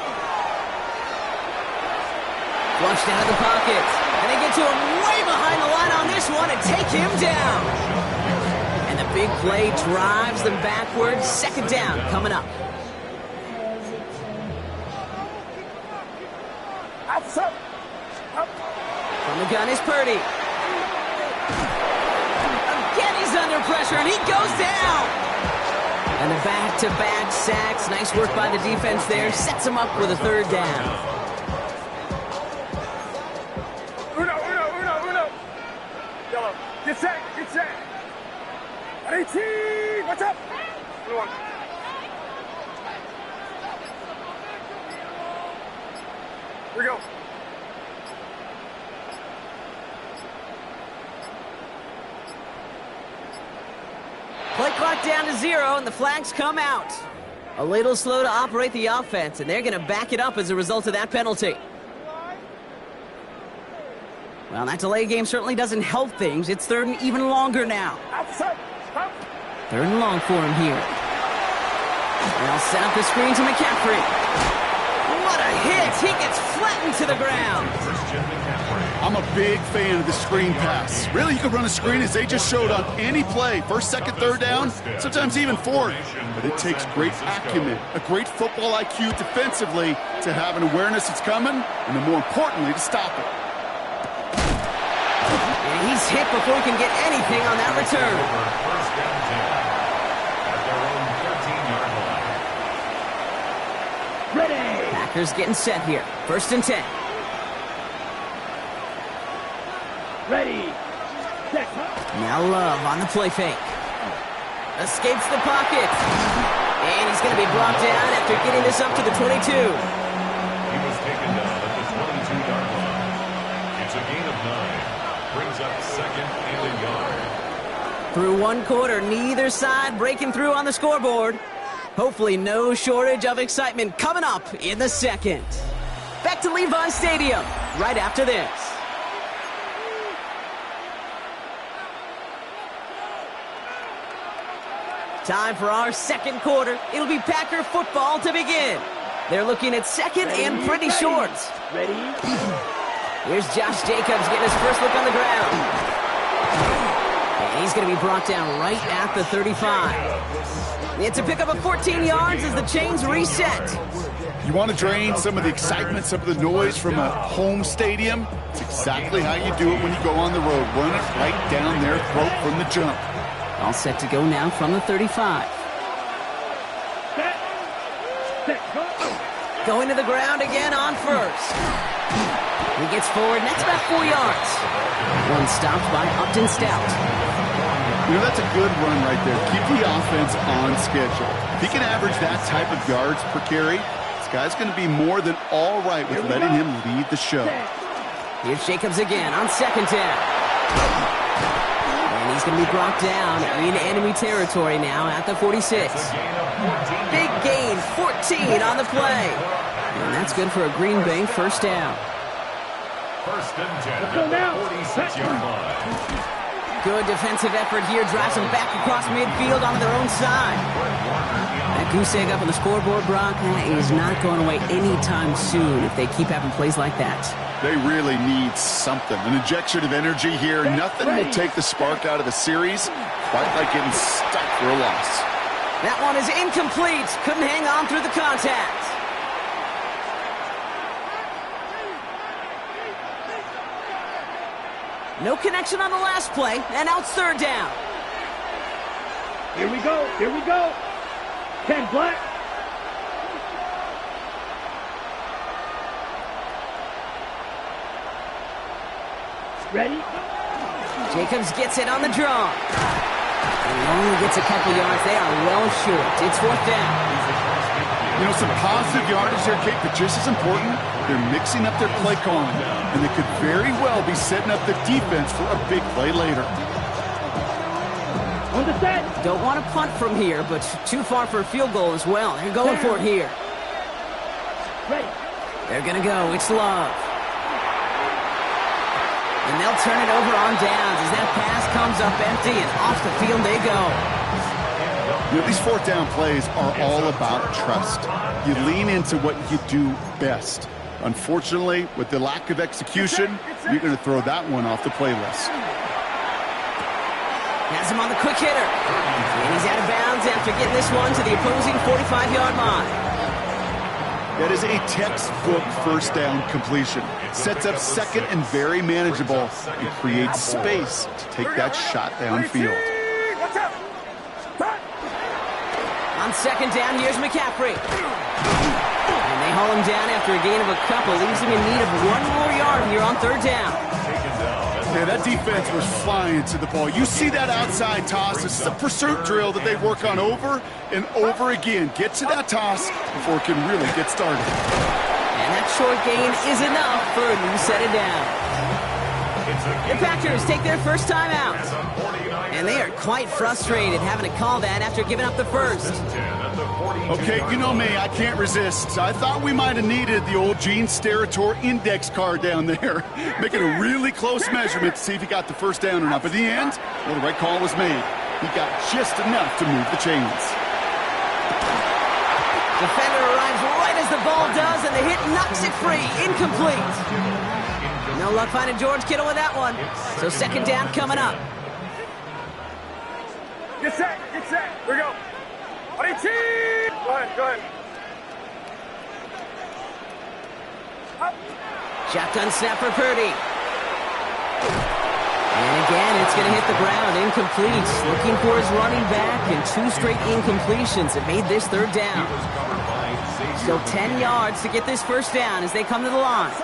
Speaker 7: Flushed out of the pocket. And they get to him way behind the line on this one and take him down. And the big play drives them backwards. Second down coming up. From the gun is Purdy. Again, he's under pressure, and he goes down. And the back-to-back sacks. Nice work by the defense there. Sets him up with a third down.
Speaker 6: Uno. Yellow. Get set. At 18. What's up? Blue one. Here we go.
Speaker 7: Play clock down to 0, and the flags come out. A little slow to operate the offense, and they're going to back it up as a result of that penalty. Well, that delay game certainly doesn't help things. It's third and even longer now. Third and long for him here. They'll set up the screen to McCaffrey. What a hit! He gets flattened to the ground.
Speaker 8: I'm a big fan of the screen pass. Really, you can run a screen as they just showed on any play. First, second, third down, sometimes even fourth. But it takes great acumen, a great football IQ defensively to have an awareness it's coming, and then more importantly, to stop it.
Speaker 7: And he's hit before he can get anything on that return.
Speaker 4: First down 10 at their own 13-yard line.
Speaker 7: Ready! Packers getting set here. First and 10.
Speaker 6: Ready. Set.
Speaker 7: Now Love on the play fake. Escapes the pocket. And he's going to be brought down after getting this up to the 22.
Speaker 4: He was taken down at the 22-yard line. It's a gain of 9. Brings up second and a yard.
Speaker 7: Through one quarter, neither side breaking through on the scoreboard. Hopefully no shortage of excitement coming up in the second. Back to Levi's Stadium right after this. Time for our second quarter. It'll be Packer football to begin. They're looking at second and pretty short.
Speaker 6: Ready.
Speaker 7: Here's Josh Jacobs getting his first look on the ground. And he's going to be brought down right at the 35. It's a pickup of 14 yards as the chains reset.
Speaker 8: You want to drain some of the excitement, some of the noise from a home stadium? It's exactly how you do it when you go on the road. Run it right down their throat from the jump.
Speaker 7: All set to go now from the 35. Going to the ground again on first. He gets forward, and that's about 4 yards. One stopped by Upton Stout.
Speaker 8: You know, that's a good run right there. Keep the offense on schedule. If he can average that type of yards per carry, this guy's going to be more than all right with letting him lead the show.
Speaker 7: Here's Jacobs again on second down. And he's going to be brought down in enemy territory now at the 46. Big gain, 14 on the play. And that's good for a Green Bay first down.
Speaker 4: First and 10 at the 46-yard line.
Speaker 7: Good defensive effort here. Drives them back across midfield onto their own side. That goose egg up on the scoreboard, Brock, is not going away anytime soon if they keep having plays like that.
Speaker 8: They really need something. An injection of energy here. Nothing will take the spark out of the series quite like getting stuck for a loss.
Speaker 7: That one is incomplete. Couldn't hang on through the contact. No connection on the last play, and now it's third down.
Speaker 6: Here we go. 10 black. Ready?
Speaker 7: Jacobs gets it on the draw. And he only gets a couple yards. They are well short. It's fourth down.
Speaker 8: You know, some positive yardage there, Kate, but just as important, they're mixing up their play calling, and they could very well be setting up the defense for a big play later.
Speaker 6: On the set.
Speaker 7: Don't want to punt from here, but too far for a field goal as well. They're going for it here.
Speaker 6: Ready.
Speaker 7: They're going to go. It's Love. And they'll turn it over on downs as that pass comes up empty and off the field they go.
Speaker 8: You know, these fourth down plays are all about trust. You lean into what you do best. Unfortunately, with the lack of execution, you're going to throw that one off the playlist.
Speaker 7: Has him on the quick hitter. And he's out of bounds after getting this one to the opposing 45-yard line.
Speaker 8: That is a textbook first down completion. Sets up second and very manageable and creates space to take that shot downfield.
Speaker 7: On second down, here's McCaffrey. And they haul him down after a gain of a couple. Leaves him in need of one more yard here on third down.
Speaker 8: Yeah, that defense was flying to the ball. You see that outside toss. This is a pursuit drill that they work on over and over again. Get to that toss before it can really get started.
Speaker 7: And that short gain is enough for a new set of downs. The Packers take their first time out. And they are quite frustrated having to call that after giving up the first.
Speaker 8: Okay, you know me, I can't resist. I thought we might have needed the old Gene Steratore index card down there. Making a really close measurement to see if he got the first down or not. But in the end, well, the right call was made. He got just enough to move the chains.
Speaker 7: Defender arrives right as the ball does, and the hit knocks it free. Incomplete. No luck finding George Kittle with that one. So second down coming up.
Speaker 6: Get set, here we go. Go ahead.
Speaker 7: Shotgun snap for Purdy. And again, it's going to hit the ground. Incomplete. Looking for his running back, and two straight incompletions that made this third down. Still 10 yards to get this first down as they come to the line.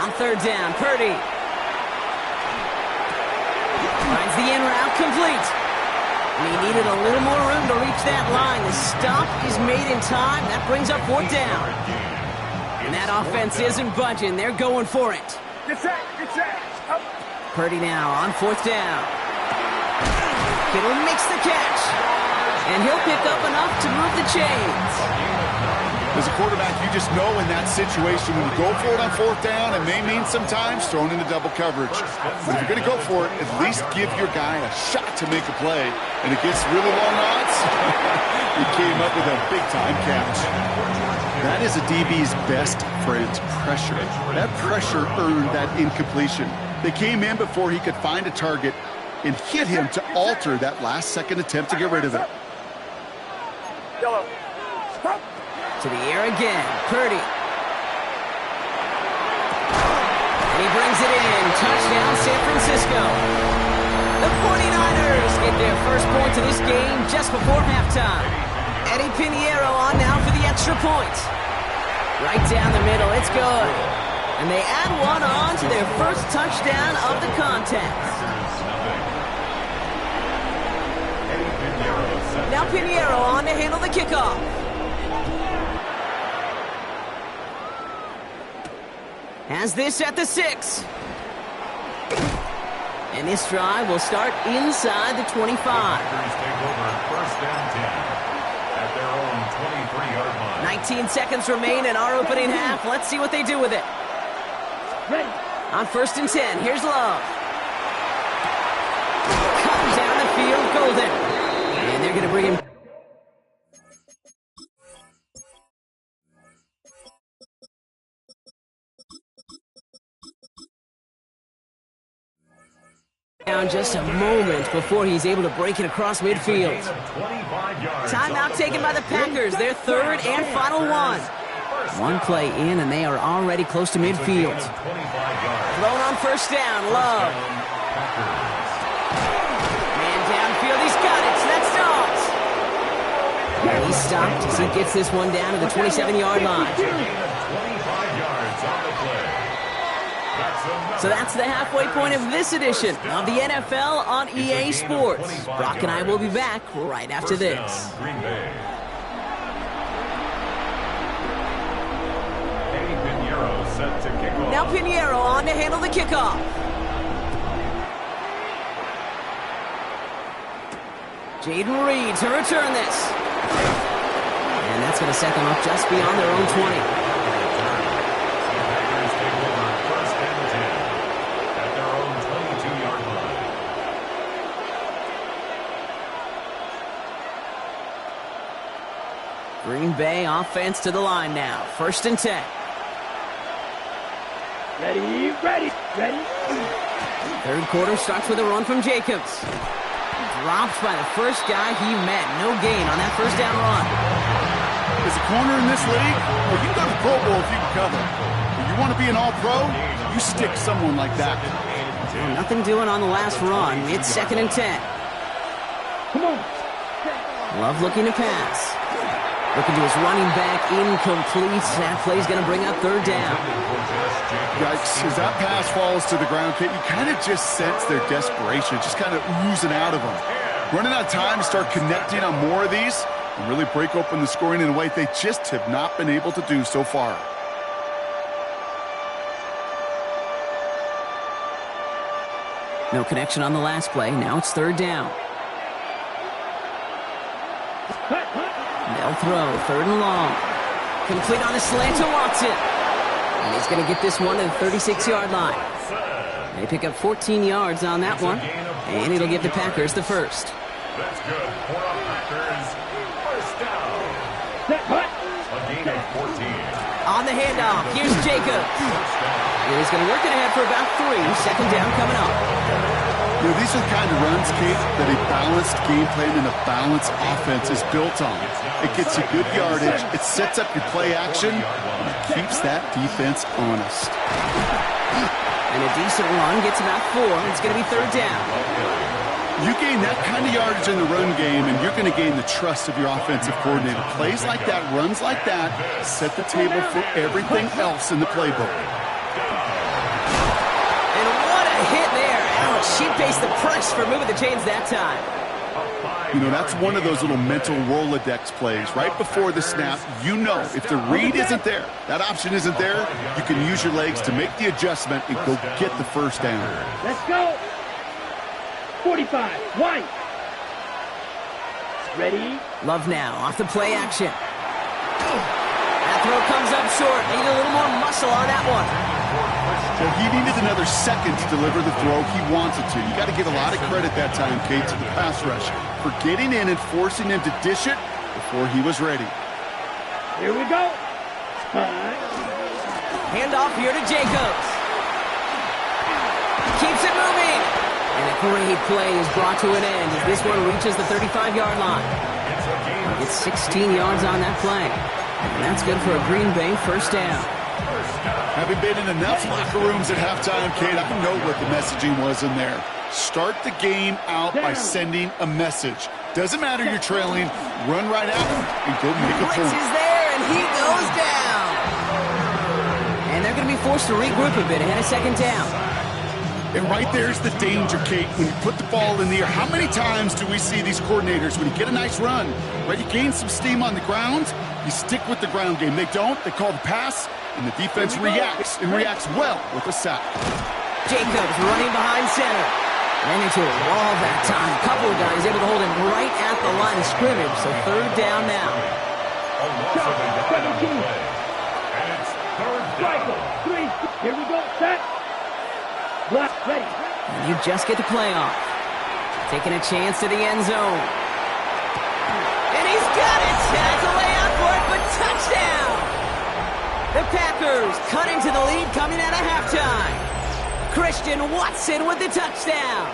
Speaker 7: On third down, Purdy. Finds the in route complete. And he needed a little more room to reach that line. The stop is made in time. That brings up fourth down. And that offense isn't budging. They're going for it.
Speaker 6: Get set. Up.
Speaker 7: Purdy now on fourth down. Kittle makes the catch. And he'll pick up enough to move the chains.
Speaker 8: As a quarterback, you just know in that situation when you go for it on fourth down, it may mean sometimes throwing into double coverage. But if you're going to go for it, at least give your guy a shot to make a play. And it gets really long odds. He came up with a big-time catch. That is a DB's best friend, pressure. That pressure earned that incompletion. They came in before he could find a target and hit him to alter that last-second attempt to get rid of it.
Speaker 6: Yellow.
Speaker 7: To the air again, Purdy. And he brings it in. Touchdown, San Francisco. The 49ers get their first point to this game just before halftime. Eddie Pinheiro on now for the extra point. Right down the middle, it's good. And they add one on to their first touchdown of the contest. Now Pinheiro on to handle the kickoff. Has this at the 6. And this drive will start inside the 25.
Speaker 4: Take over first and 10 at their own 23-yard line.
Speaker 7: 19 seconds remain in our opening half. Let's see what they do with it. On first and 10, here's Love. Comes down the field, Golden. And they're going to bring him. Down just a moment before he's able to break it across midfield. Timeout taken by the Packers, their third and final one. One play in, and they are already close to midfield. Thrown on first down, Love. Man downfield, he's got it, so that's Dobbs. And he's stopped as he gets this one down to the 27-yard line. So that's the halfway point of this edition of the NFL on EA Sports. Brock and I will be back right after this. Now Pinheiro on to handle the kickoff. Jaden Reed to return this. And that's going to set them up just beyond their own 20. Green Bay offense to the line now. 1st and 10.
Speaker 6: Ready, ready, ready.
Speaker 7: Third quarter starts with a run from Jacobs. Dropped by the first guy he met. No gain on that first down run.
Speaker 8: As a corner in this league, well, you can go to the Pro Bowl if you can cover. If you want to be an all-pro, you stick someone like that.
Speaker 7: Well, nothing doing on the last run. It's 2nd and 10.
Speaker 6: Come on.
Speaker 7: Love looking to pass. Looking to his running back, incomplete. That play's going to bring up 3rd down.
Speaker 8: Yikes, as that pass falls to the ground, Kate, you kind of just sense their desperation, just kind of oozing out of them. Running out of time to start connecting on more of these and really break open the scoring in a way they just have not been able to do so far.
Speaker 7: No connection on the last play. Now it's 3rd down. They'll throw. 3rd and long. Complete on a slant to Watson. And he's going to get this one to the 36-yard line. They pick up 14 yards on that one. And it'll give the Packers the first.
Speaker 4: That's good for the Packers. First down. A gain of 14.
Speaker 7: On the handoff, here's Jacobs. He's going to work it ahead for about 3. 2nd down coming up.
Speaker 8: You know, these are the kind of runs, Kate, that a balanced game plan and a balanced offense is built on. It gets you good yardage, it sets up your play action, and it keeps that defense honest.
Speaker 7: And a decent run gets about 4. It's going to be 3rd down.
Speaker 8: You gain that kind of yardage in the run game, and you're going to gain the trust of your offensive coordinator. Plays like that, runs like that, set the table for everything else in the playbook.
Speaker 7: And what a hit there. Ouch, she faced the press for moving the chains that time.
Speaker 8: You know, that's one of those little mental Rolodex plays. Right before the snap, you know if the read isn't there, that option isn't there, you can use your legs to make the adjustment and go get the first down.
Speaker 6: Let's go. 45, white. Ready?
Speaker 7: Love now, off the play action. That throw comes up short. Need a little more muscle on that one.
Speaker 8: Well, he needed another second to deliver the throw he wanted to. You got to give a lot of credit that time, Kate, to the pass rush for getting in and forcing him to dish it before he was ready.
Speaker 6: Here we go.
Speaker 7: Handoff here to Jacobs. Keeps it moving. And a great play is brought to an end as this one reaches the 35-yard line. It's 16 yards on that play. And that's good for a Green Bay first down.
Speaker 8: Having been in enough locker rooms at halftime, Kate, I know what the messaging was in there. Start the game out by sending a message. Doesn't matter you're trailing, run right out and go make a
Speaker 7: Blitz
Speaker 8: point.
Speaker 7: is there, and he goes down. And they're going to be forced to regroup a bit ahead of 2nd down.
Speaker 8: And right there's the danger, Kate, when you put the ball in the air. How many times do we see these coordinators, when you get a nice run, right, you gain some steam on the ground, you stick with the ground game. They don't, they call the pass, and the defense reacts, and reacts well with a sack.
Speaker 7: Jacobs running behind center. Ran into a wall that time. A couple of guys able to hold him right at the line of scrimmage, so 3rd down now.
Speaker 4: And it's 3rd down.
Speaker 6: 3. Here we go. Set. Block. Ready.
Speaker 7: And you just get the play off. Taking a chance to the end zone. And he's got it. That's a layout for it, but touchdown. The Packers cut into the lead coming out of halftime. Christian Watson with the touchdown.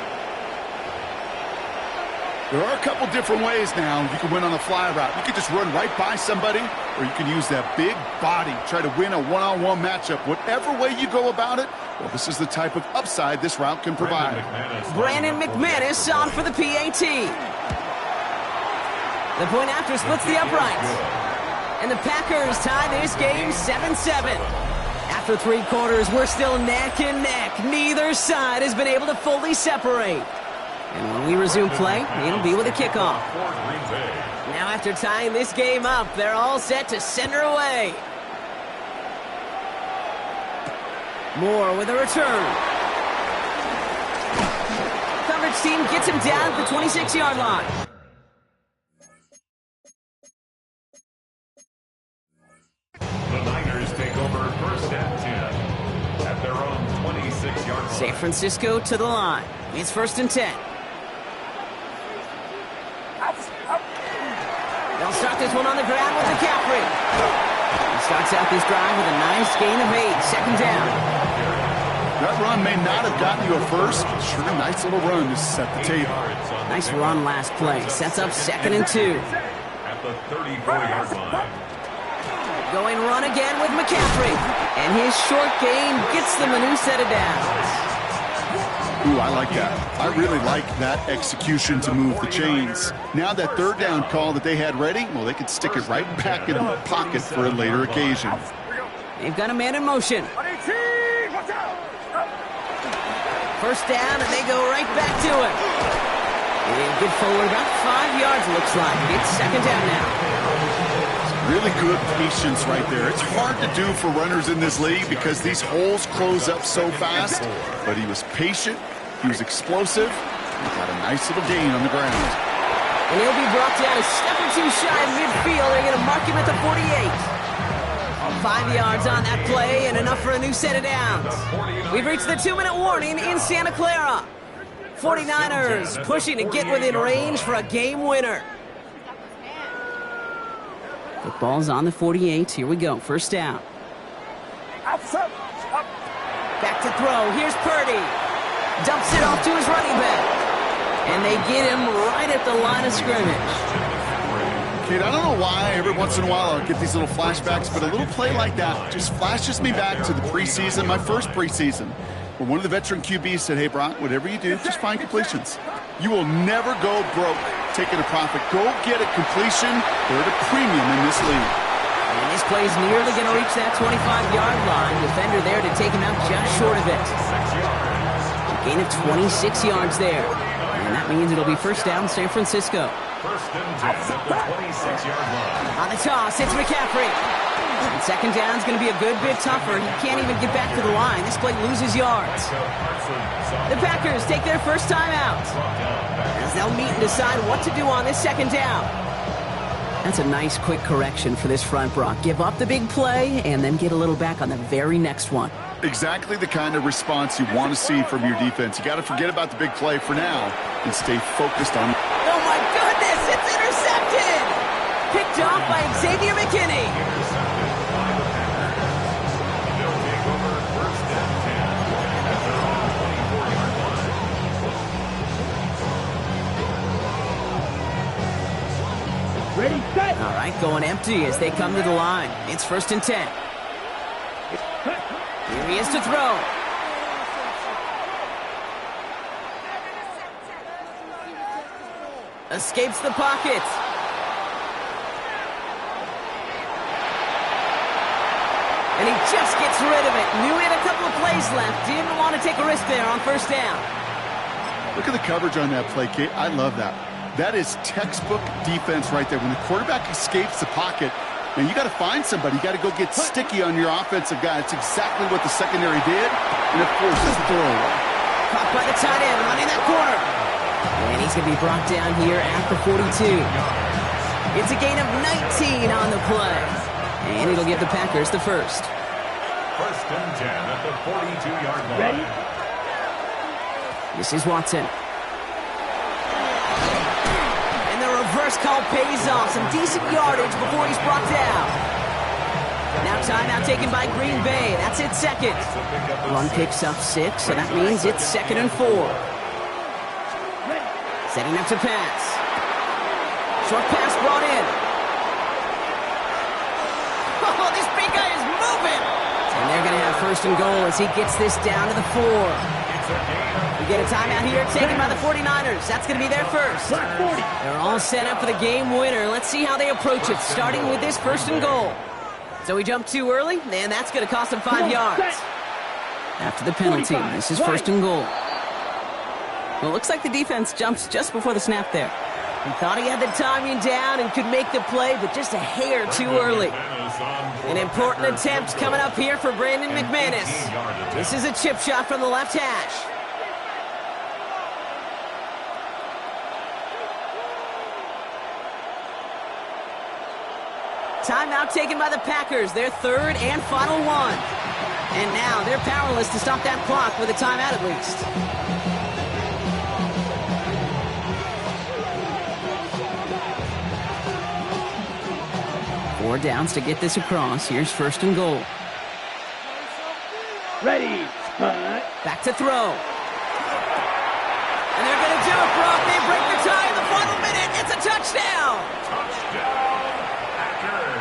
Speaker 8: There are a couple different ways now. You can win on a fly route. You can just run right by somebody, or you can use that big body, try to win a one-on-one matchup. Whatever way you go about it, well, this is the type of upside this route can provide.
Speaker 7: Brandon McManus on for the PAT. The point after splits the uprights. And the Packers tie this game 7-7. After 3 quarters, we're still neck and neck. Neither side has been able to fully separate. And when we resume play, it'll be with a kickoff. Now after tying this game up, they're all set to send her away. Moore with a return. Coverage team gets him down at the 26-yard line.
Speaker 4: The Niners take over first and 10 at their own 26-yard line.
Speaker 7: San Francisco to the line. It's 1st and 10. They'll start this one on the ground with McCaffrey. He starts out this drive with a nice gain of 8. Second down.
Speaker 8: That run may not have gotten you a first, but sure a nice little run to set the table.
Speaker 7: Nice run last play. Sets up 2nd and 2.
Speaker 4: At the 34-yard line.
Speaker 7: Going run again with McCaffrey. And his short gain gets them a new set of downs.
Speaker 8: Ooh, I like that. I really like that execution to move the chains. Now that third down call that they had ready, well, they could stick it right back in the pocket for a later occasion.
Speaker 7: They've got a man in motion. First down, and they go right back to it. And get forward about 5 yards, looks like. It's second down now.
Speaker 8: Really good patience right there. It's hard to do for runners in this league because these holes close up so fast. But he was patient. He was explosive. He got a nice little gain on the ground.
Speaker 7: And he'll be brought down a step or two shy of midfield. They're going to mark him at the 48. 5 yards on that play and enough for a new set of downs. We've reached the 2-minute warning in Santa Clara. 49ers pushing to get within range for a game winner. Football's on the 48. Here we go. First down. Back to throw. Here's Purdy. Dumps it off to his running back. And they get him right at the line of scrimmage.
Speaker 8: Kate, I don't know why every once in a while I'll get these little flashbacks, but a little play like that just flashes me back to the preseason, my first preseason, where one of the veteran QBs said, hey, Brock, whatever you do, just find completions. You will never go broke taking a profit. Go get a completion. They're at a premium in this league.
Speaker 7: And this play's nearly going to reach that 25-yard line. Defender there to take him out just short of it. A gain of 26 yards there. And that means it'll be first down San Francisco.
Speaker 4: First and 10 at the 26-yard line.
Speaker 7: On the toss, it's McCaffrey. And second down's going to be a good bit tougher. He can't even get back to the line. This play loses yards. The Packers take their first time out, as they'll meet and decide what to do on this second down. That's a nice quick correction for this front, Brock. Give up the big play and then get a little back on the very next one.
Speaker 8: Exactly the kind of response you want to see from your defense. You got to forget about the big play for now and stay focused on.
Speaker 7: Oh my goodness, it's intercepted! Picked off by Xavier McKinney.
Speaker 6: Ready, set.
Speaker 7: All right, going empty as they come to the line. It's first and 10. Here he is to throw. Escapes the pocket. And he just gets rid of it. Knew he had a couple of plays left. Didn't want to take a risk there on first down.
Speaker 8: Look at the coverage on that play, Kate. I love that. That is textbook defense right there. When the quarterback escapes the pocket, and you got to find somebody. You got to go get sticky on your offensive guy. It's exactly what the secondary did, and of course, it's a throwaway.
Speaker 7: Caught by the tight end, running that corner. And he's going to be brought down here at the 42. It's a gain of 19 on the play. And it'll give the Packers the first.
Speaker 4: First and 10 at the 42-yard line.
Speaker 6: Ready?
Speaker 7: This is Watson. Reverse call pays off. Some decent yardage before he's brought down. Now timeout taken by Green Bay. That's it second. Run picks up 6, so that means it's 2nd and 4. Setting up to pass. Short pass brought in. Oh, this big guy is moving. And they're going to have first and goal as he gets this down to the 4. We get a timeout here taken by the 49ers. That's going to be their first. They're all set up for the game winner. Let's see how they approach it, starting with this first and goal. So we jumped too early, and that's going to cost them 5 yards. After the penalty, this is first and goal. Well, it looks like the defense jumps just before the snap there. He thought he had the timing down and could make the play, but just a hair too early. An important attempt coming up here for Brandon McManus. This is a chip shot from the left hash. Timeout taken by the Packers, their third and final one. And now they're powerless to stop that clock with a timeout at least. 4 downs to get this across. Here's 1st and goal.
Speaker 6: Ready.
Speaker 7: Back to throw. And they're going to do it, Brock. They break the tie in the final minute. It's a touchdown.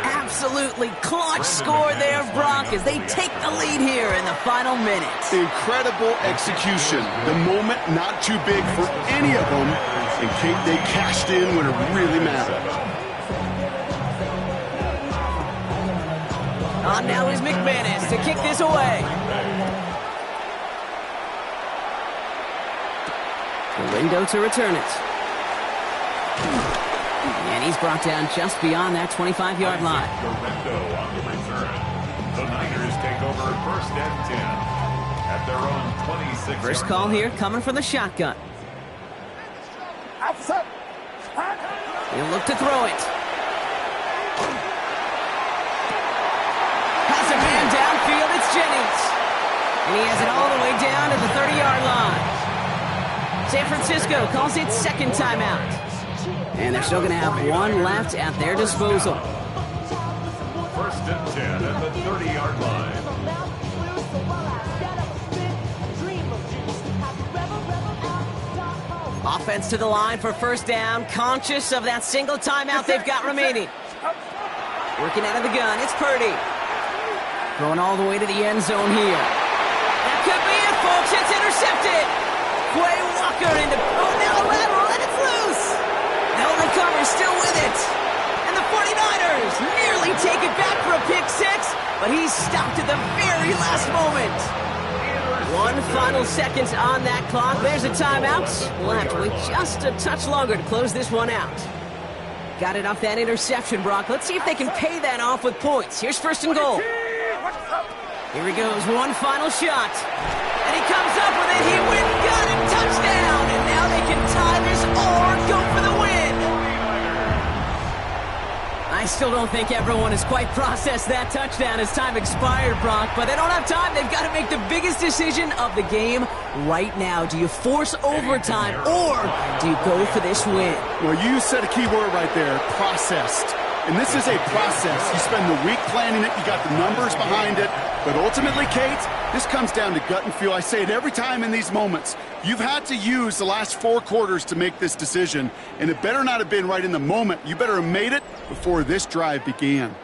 Speaker 7: Absolutely clutch score there, Brock, as they take the lead here in the final minute.
Speaker 8: Incredible execution. The moment not too big for any of them. And Kate, they cashed in when it really mattered.
Speaker 7: Now is McManus to kick this away. Galindo to return it. And he's brought down just beyond that 25-yard line.
Speaker 4: Galindo on the return. The Niners take over 1st and 10 at their own 26.
Speaker 7: First call here coming from the shotgun. He'll look to throw it. Has a man downfield. It's Jennings. And he has it all the way down to the 30-yard line. San Francisco calls it 2nd timeout. And they're still going to have 1 left at their disposal.
Speaker 4: 1st and 10 at the 30-yard line.
Speaker 7: Offense to the line for 1st down, conscious of that single timeout they've got remaining. Working out of the gun, it's Purdy. Throwing all the way to the end zone here. That could be it, folks. It's intercepted. Quay Walker into now a lateral, and it's loose. They'll recover, still with it. And the 49ers nearly take it back for a pick 6, but he's stopped at the very last moment. 1 final second on that clock. There's a timeout. We'll have to wait just a touch longer to close this one out. Got it off that interception, Brock. Let's see if they can pay that off with points. Here's 1st and goal. Here he goes, 1 final shot. And he comes up with it. He went, got it, touchdown. And now they can tie this or go for the win. I still don't think everyone has quite processed that touchdown as time expired, Brock, but they don't have time. They've got to make the biggest decision of the game right now. Do you force overtime or do you go for this win?
Speaker 8: Well, you said a key word right there, processed. And this is a process. You spend the week planning it, you got the numbers behind it, but ultimately, Kate, this comes down to gut and feel. I say it every time in these moments. You've had to use the last 4 quarters to make this decision, and it better not have been right in the moment. You better have made it before this drive began.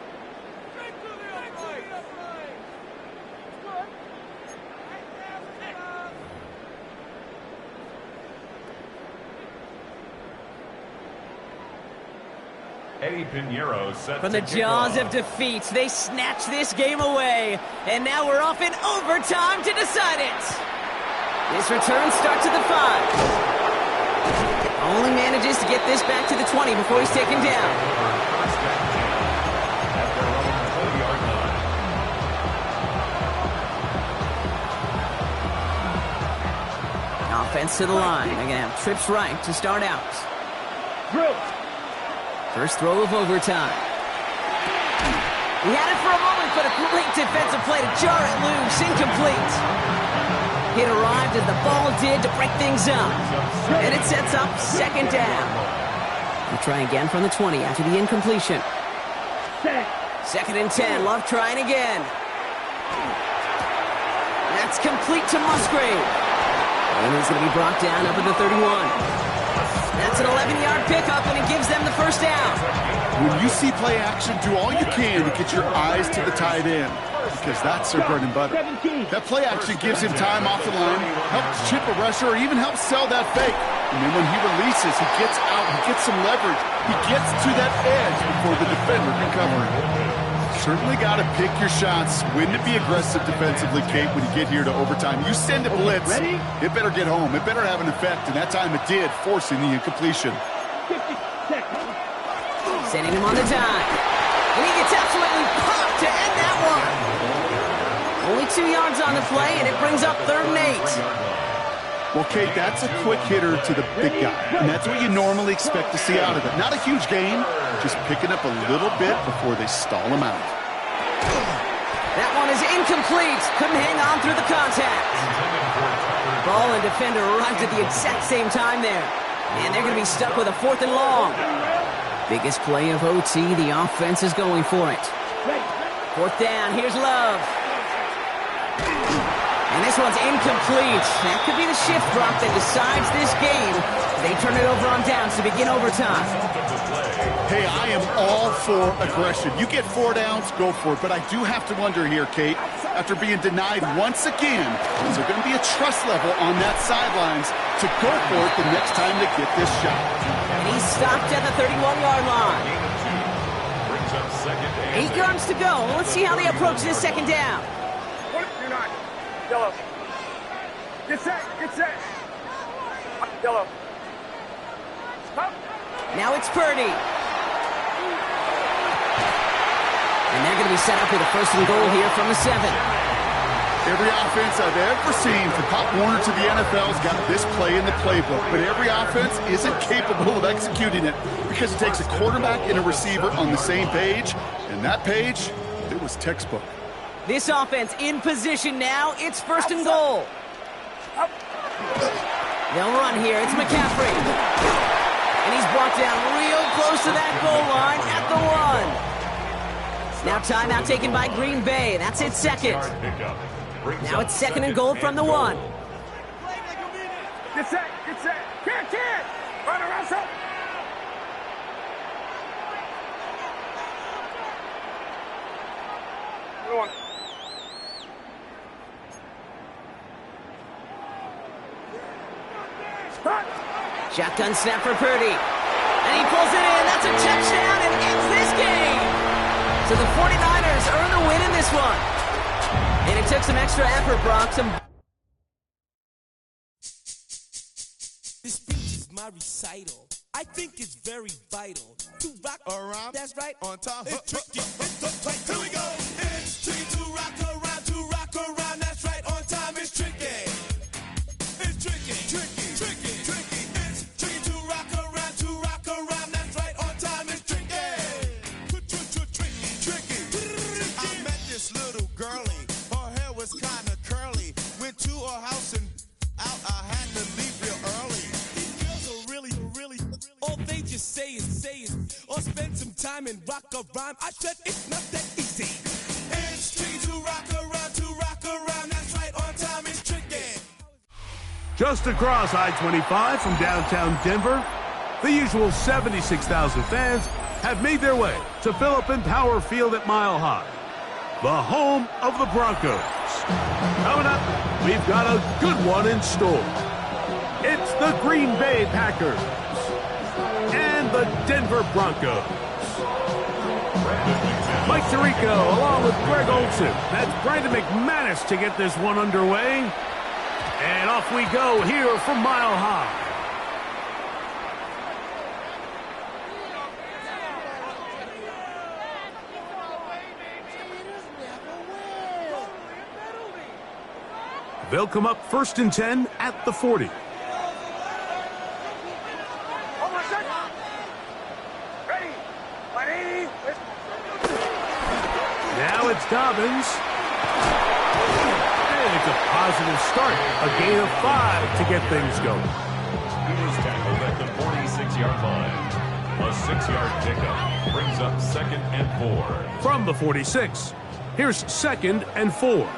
Speaker 4: Eddie Pinheiro set
Speaker 7: from the jaws of defeat. They snatch this game away, and now we're off in overtime to decide it. This return starts at the 5. Only manages to get this back to the 20 before he's taken down. Offense to the line. They're going to have trips right to start out. First throw of overtime. He had it for a moment, but a great defensive play to jar it loose. Incomplete. It arrived as the ball did to break things up. And it sets up 2nd down. We'll try again from the 20 after the incompletion. 2nd and 10. Love trying again. That's complete to Musgrave. And he's going to be brought down up at the 31. That's an 11-yard pickup, and it gives them the 1st down.
Speaker 8: When you see play action, do all you can to get your eyes to the tight end, because that's their bread and butter. That play action gives him time off the line, helps chip a rusher, or even helps sell that fake. And then when he releases, he gets out, he gets some leverage. He gets to that edge before the defender can cover him. Certainly got to pick your shots. When to be aggressive defensively, Kate, when you get here to overtime. You send a blitz, it better get home. It better have an effect, and that time it did, forcing the incompletion.
Speaker 7: Sending him on the dime. And he gets absolutely popped to end that one. Only 2 yards on the play, and it brings up 3rd and 8.
Speaker 8: Well, Kate, that's a quick hitter to the big guy, and that's what you normally expect to see out of it. Not a huge gain, just picking up a little bit before they stall him out.
Speaker 7: That one is incomplete. Couldn't hang on through the contact. Ball and defender arrived at the exact same time there. And they're going to be stuck with a 4th and long. Biggest play of OT, the offense is going for it. 4th down, here's Love. And this one's incomplete. That could be the shift drop that decides this game. They turn it over on downs to begin overtime.
Speaker 8: Hey, I am all for aggression. You get 4 downs, go for it. But I do have to wonder here, Kate, after being denied once again, is there going to be a trust level on that sidelines to go for it the next time they get this shot?
Speaker 7: And he's stopped at the 31-yard line. 8 yards to go. Let's see how they approach this 2nd down.
Speaker 6: You're not. Yellow. Get set. Get set. Yellow. Stop.
Speaker 7: Now it's Purdy. And they're going to be set up with a 1st and goal here from the 7.
Speaker 8: Every offense I've ever seen from Pop Warner to the NFL's got this play in the playbook, but every offense isn't capable of executing it because it takes a quarterback and a receiver on the same page, and that page, it was textbook.
Speaker 7: This offense in position now. It's 1st and goal. They'll run here. It's McCaffrey. And he's brought down real close to that goal line at the 1. Now timeout taken by Green Bay. That's its 2nd. Now it's 2nd and goal from the 1.
Speaker 6: Get set. Get set. Can't. Run around, set. Go on.
Speaker 7: Shotgun snap for Purdy. And he pulls it in. That's a touchdown and ends this game. So the 49ers earn the win in this one. And it took some extra effort, Brock.
Speaker 10: This speech is my recital. I think it's very vital to rock around. That's right. On time. It's tricky. It's the play. Here we go. It's tricky to rock around. To rock around. That's right. On time. It's tricky. It's tricky. Tricky. Tricky. Tricky. It's tricky to rock around. To rock around. That's right. On time. It's tricky. Tricky. I met this little girlie. Her hair was kind of curly. Went to her house and out. I had to leave real early. These girls are really. All they just say is, or spend some time and rock a rhyme. I said it's not that easy. It's tricky to rock around. That's right, on time it's tricky.
Speaker 11: Just across I-25 from downtown Denver, the usual 76,000 fans have made their way to Philip and Power Field at Mile High, the home of the Broncos. Coming up, we've got a good one in store. It's the Green Bay Packers and the Denver Broncos. Mike Tirico along with Greg Olson. That's Brandon McManus to get this one underway. And off we go here from Mile High. They'll come up 1st and 10 at the 40. Now it's Dobbins. And it's a positive start. A gain of 5 to get things going.
Speaker 4: He was tackled at the 46-yard line. A 6-yard pickup brings up 2nd and 4.
Speaker 11: From the 46, here's 2nd and 4.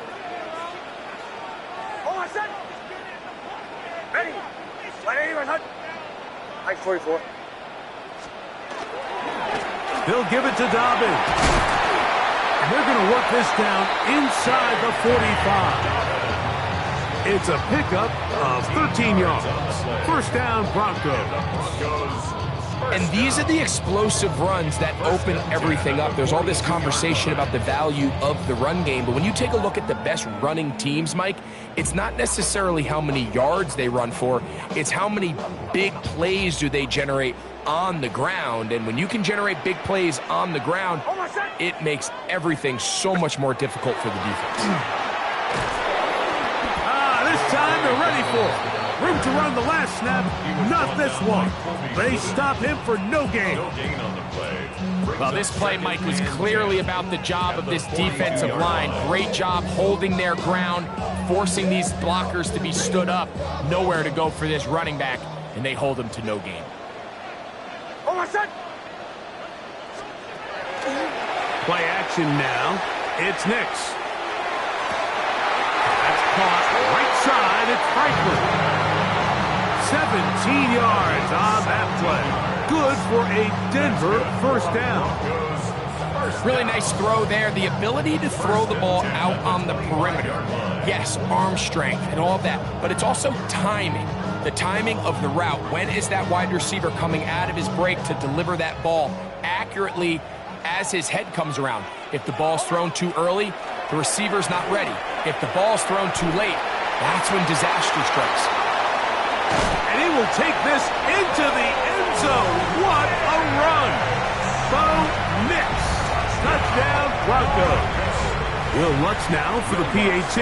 Speaker 6: Hold on, set. Ready. 180, 44.
Speaker 11: They'll give it to Dobbins. They're going to work this down inside the 45. It's a pickup of 13 yards. 1st down, Broncos.
Speaker 12: And these are the explosive runs that open everything up. There's all this conversation about the value of the run game, but when you take a look at the best running teams, Mike, it's not necessarily how many yards they run for, it's how many big plays do they generate on the ground. And when you can generate big plays on the ground, it makes everything so much more difficult for the defense.
Speaker 11: This time they're ready for it. Room to run the last snap, not this one. They stop him for no gain.
Speaker 13: Well, this play, Mike, was clearly about the job of this defensive line. Great job holding their ground, forcing these blockers to be stood up. Nowhere to go for this running back, and they hold him to no gain.
Speaker 6: Hold on, set.
Speaker 11: Play action now. It's Nix. That's caught right side. It's Franklin. 17 yards on that play. Good for a Denver first down.
Speaker 13: Really nice throw there. The ability to throw the ball out on the perimeter. Yes, arm strength and all of that, but it's also timing. The timing of the route. When is that wide receiver coming out of his break to deliver that ball accurately as his head comes around? If the ball's thrown too early, the receiver's not ready. If the ball's thrown too late, that's when disaster strikes.
Speaker 11: And he will take this into the end zone. What a run! Bo Nix. Touchdown, Broncos. Will Lutz now for the PAT.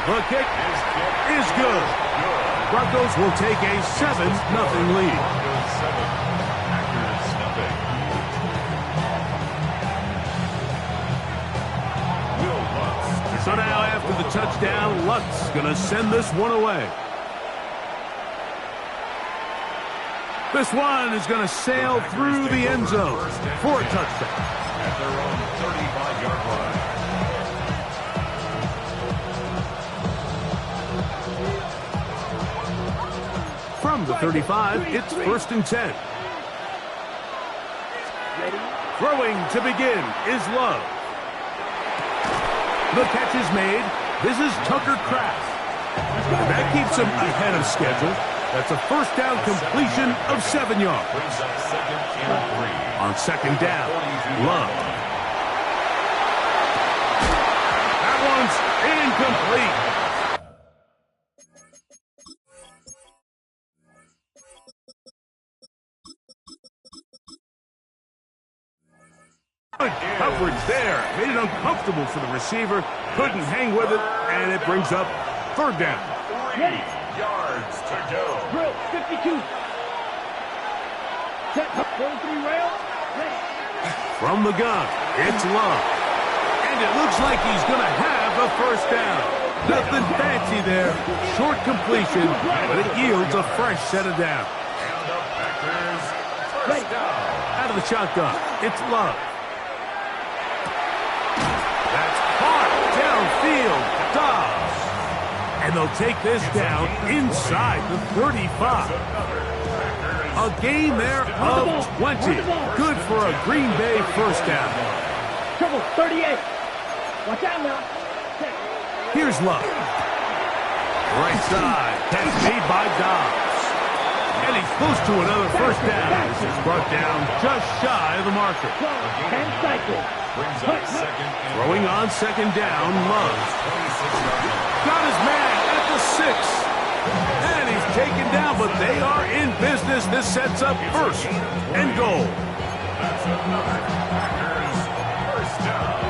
Speaker 11: The kick is good. Broncos will take a 7-0 lead. So now after the touchdown, Lutz going to send this one away. This one is going to sail through the end zone for a touchdown.
Speaker 4: At their own 35-yard line.
Speaker 11: From the 35, it's 1st and 10. Throwing to begin is Love. The catch is made. This is Tucker Kraft. And that keeps him ahead of schedule. That's a first down completion of 7 yards. On 2nd down, Love. That one's incomplete. Good coverage there. Made it uncomfortable for the receiver. Couldn't hang with it, and it brings up 3rd down.
Speaker 4: 3 yards to go.
Speaker 6: Drill, 52. Set, 43 rail.
Speaker 11: From the gun, it's Love. And it looks like he's going to have a first down. Nothing fancy there. Short completion, but it yields a fresh set of downs.
Speaker 4: And the Packers first down.
Speaker 11: Out of the shotgun, it's Love. That's caught downfield. Dobbs. And they'll take this down inside the 35. A gain there of 20. Good for a Green Bay first down.
Speaker 6: Trouble, 38. Watch out now.
Speaker 11: Here's Love. Right side. Catch made by Dobbs. And he's close to another first down. This is brought down just shy of the marker.
Speaker 6: 10 cycles.
Speaker 11: Throwing on 2nd down, Love. Got his man at the 6. And he's taken down, but they are in business. This sets up 1st and goal.
Speaker 4: That's another Packers first down.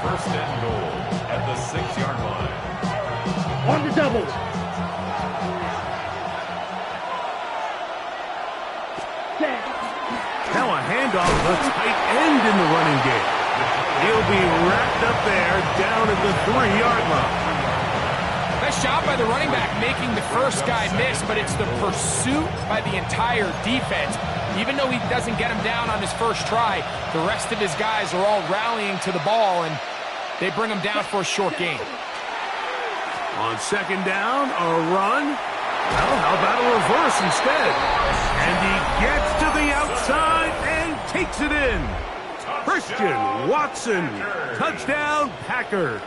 Speaker 4: 1st and goal at the 6-yard line.
Speaker 6: On the double.
Speaker 11: Now a handoff to the tight end in the running game. He'll be wrapped up there down at the 3-yard line.
Speaker 13: Nice job by the running back making the first guy miss, but it's the pursuit by the entire defense. Even though he doesn't get him down on his first try, the rest of his guys are all rallying to the ball, and they bring him down for a short gain.
Speaker 11: On 2nd down, a run. Well, how about a reverse instead? And he gets to the outside and takes it in. Christian Watson, touchdown Packers.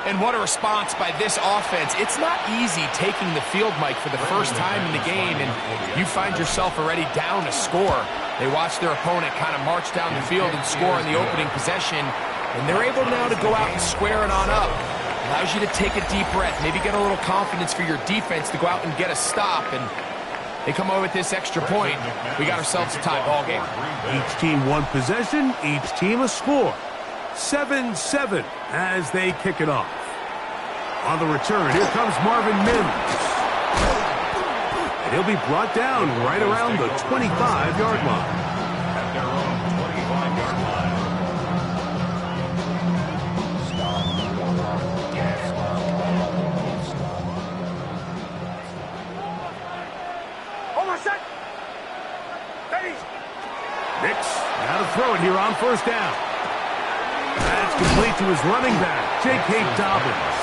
Speaker 13: And what a response by this offense. It's not easy taking the field, Mike, for the first time in the game, and you find yourself already down a score. They watch their opponent kind of march down the field and score in the opening possession, and they're able now to go out and square it on up. Allows you to take a deep breath, maybe get a little confidence for your defense to go out and get a stop, and they come away with this extra point. We got ourselves a tie ball game.
Speaker 11: Each team one possession, each team a score. 7-7 as they kick it off. On the return, here comes Marvin Mims. And he'll be brought down right around the 25-yard line.
Speaker 4: At their own 25-yard line.
Speaker 6: Hold on, set. 30
Speaker 11: Nix, now to throw it here on first down. That's complete to his running back, J.K. Dobbins.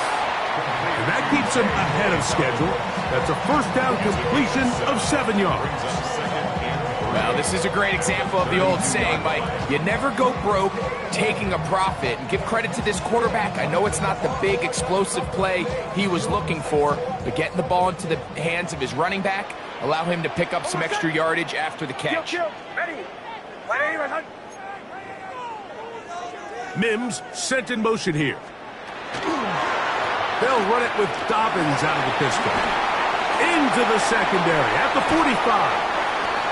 Speaker 11: And that keeps him ahead of schedule. That's a first down completion of 7 yards.
Speaker 12: Well, this is a great example of the old saying, Mike. You never go broke taking a profit. And give credit to this quarterback. I know it's not the big explosive play he was looking for, but getting the ball into the hands of his running back, allow him to pick up some extra yardage after the catch.
Speaker 11: Mims sent in motion here. They'll run it with Dobbins out of the pistol. Into the secondary at the 45.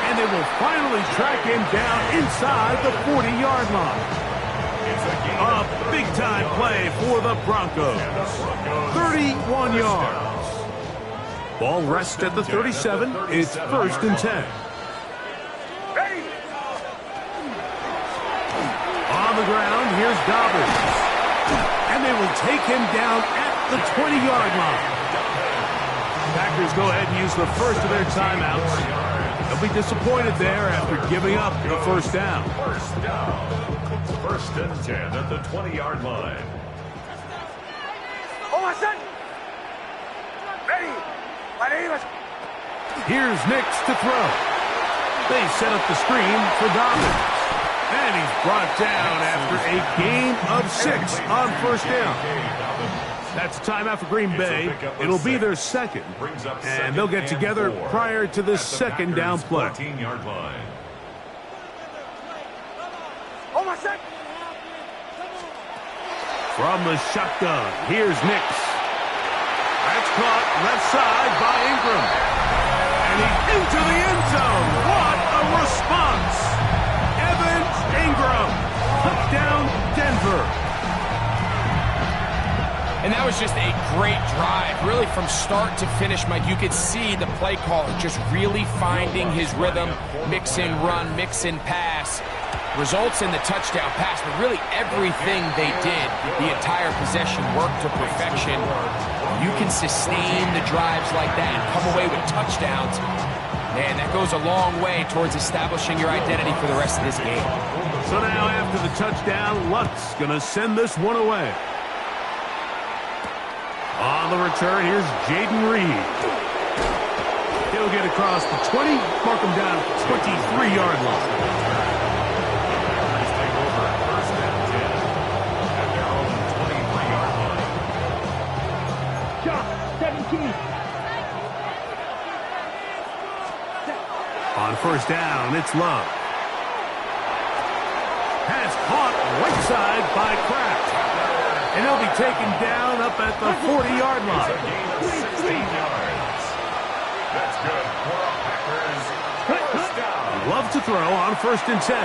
Speaker 11: And they will finally track him down inside the 40-yard line. A big-time play for the Broncos. 31 yards. Ball rests at the 37. It's 1st and 10. On the ground, here's Dobbins. And they will take him down at the 20-yard line. Packers go ahead and use the first of their timeouts. They'll be disappointed there after giving up the first down.
Speaker 4: First down. 1st and 10 at the 20-yard line.
Speaker 11: Here's Nix to throw. They set up the screen for Dobbins. And he's brought down after a gain of 6 on first down. That's a timeout for Green Bay. It'll be their second. And they'll get together prior to the second down play.
Speaker 4: 14-yard line.
Speaker 11: From the shotgun, here's Nix. That's caught left side by Ingram. And he's into the end zone. What a response! Evan Ingram. Touchdown, Denver.
Speaker 12: And that was just a great drive, really from start to finish, Mike. You could see the play caller just really finding his rhythm, mix in run, mix in pass. Results in the touchdown pass, but really everything they did, the entire possession worked to perfection. You can sustain the drives like that and come away with touchdowns. Man, that goes a long way towards establishing your identity for the rest of this game.
Speaker 11: So now after the touchdown, Luck's going to send this one away. On the return, here's Jaden Reed. He'll get across the 20, mark him down at the 23-yard line. On first down, it's Love. Pass caught right side by Kraft. And he'll be taken down up at the 40-yard line.
Speaker 4: 16 yards. That's good for the Packers. First down.
Speaker 11: Love to throw on 1st and 10.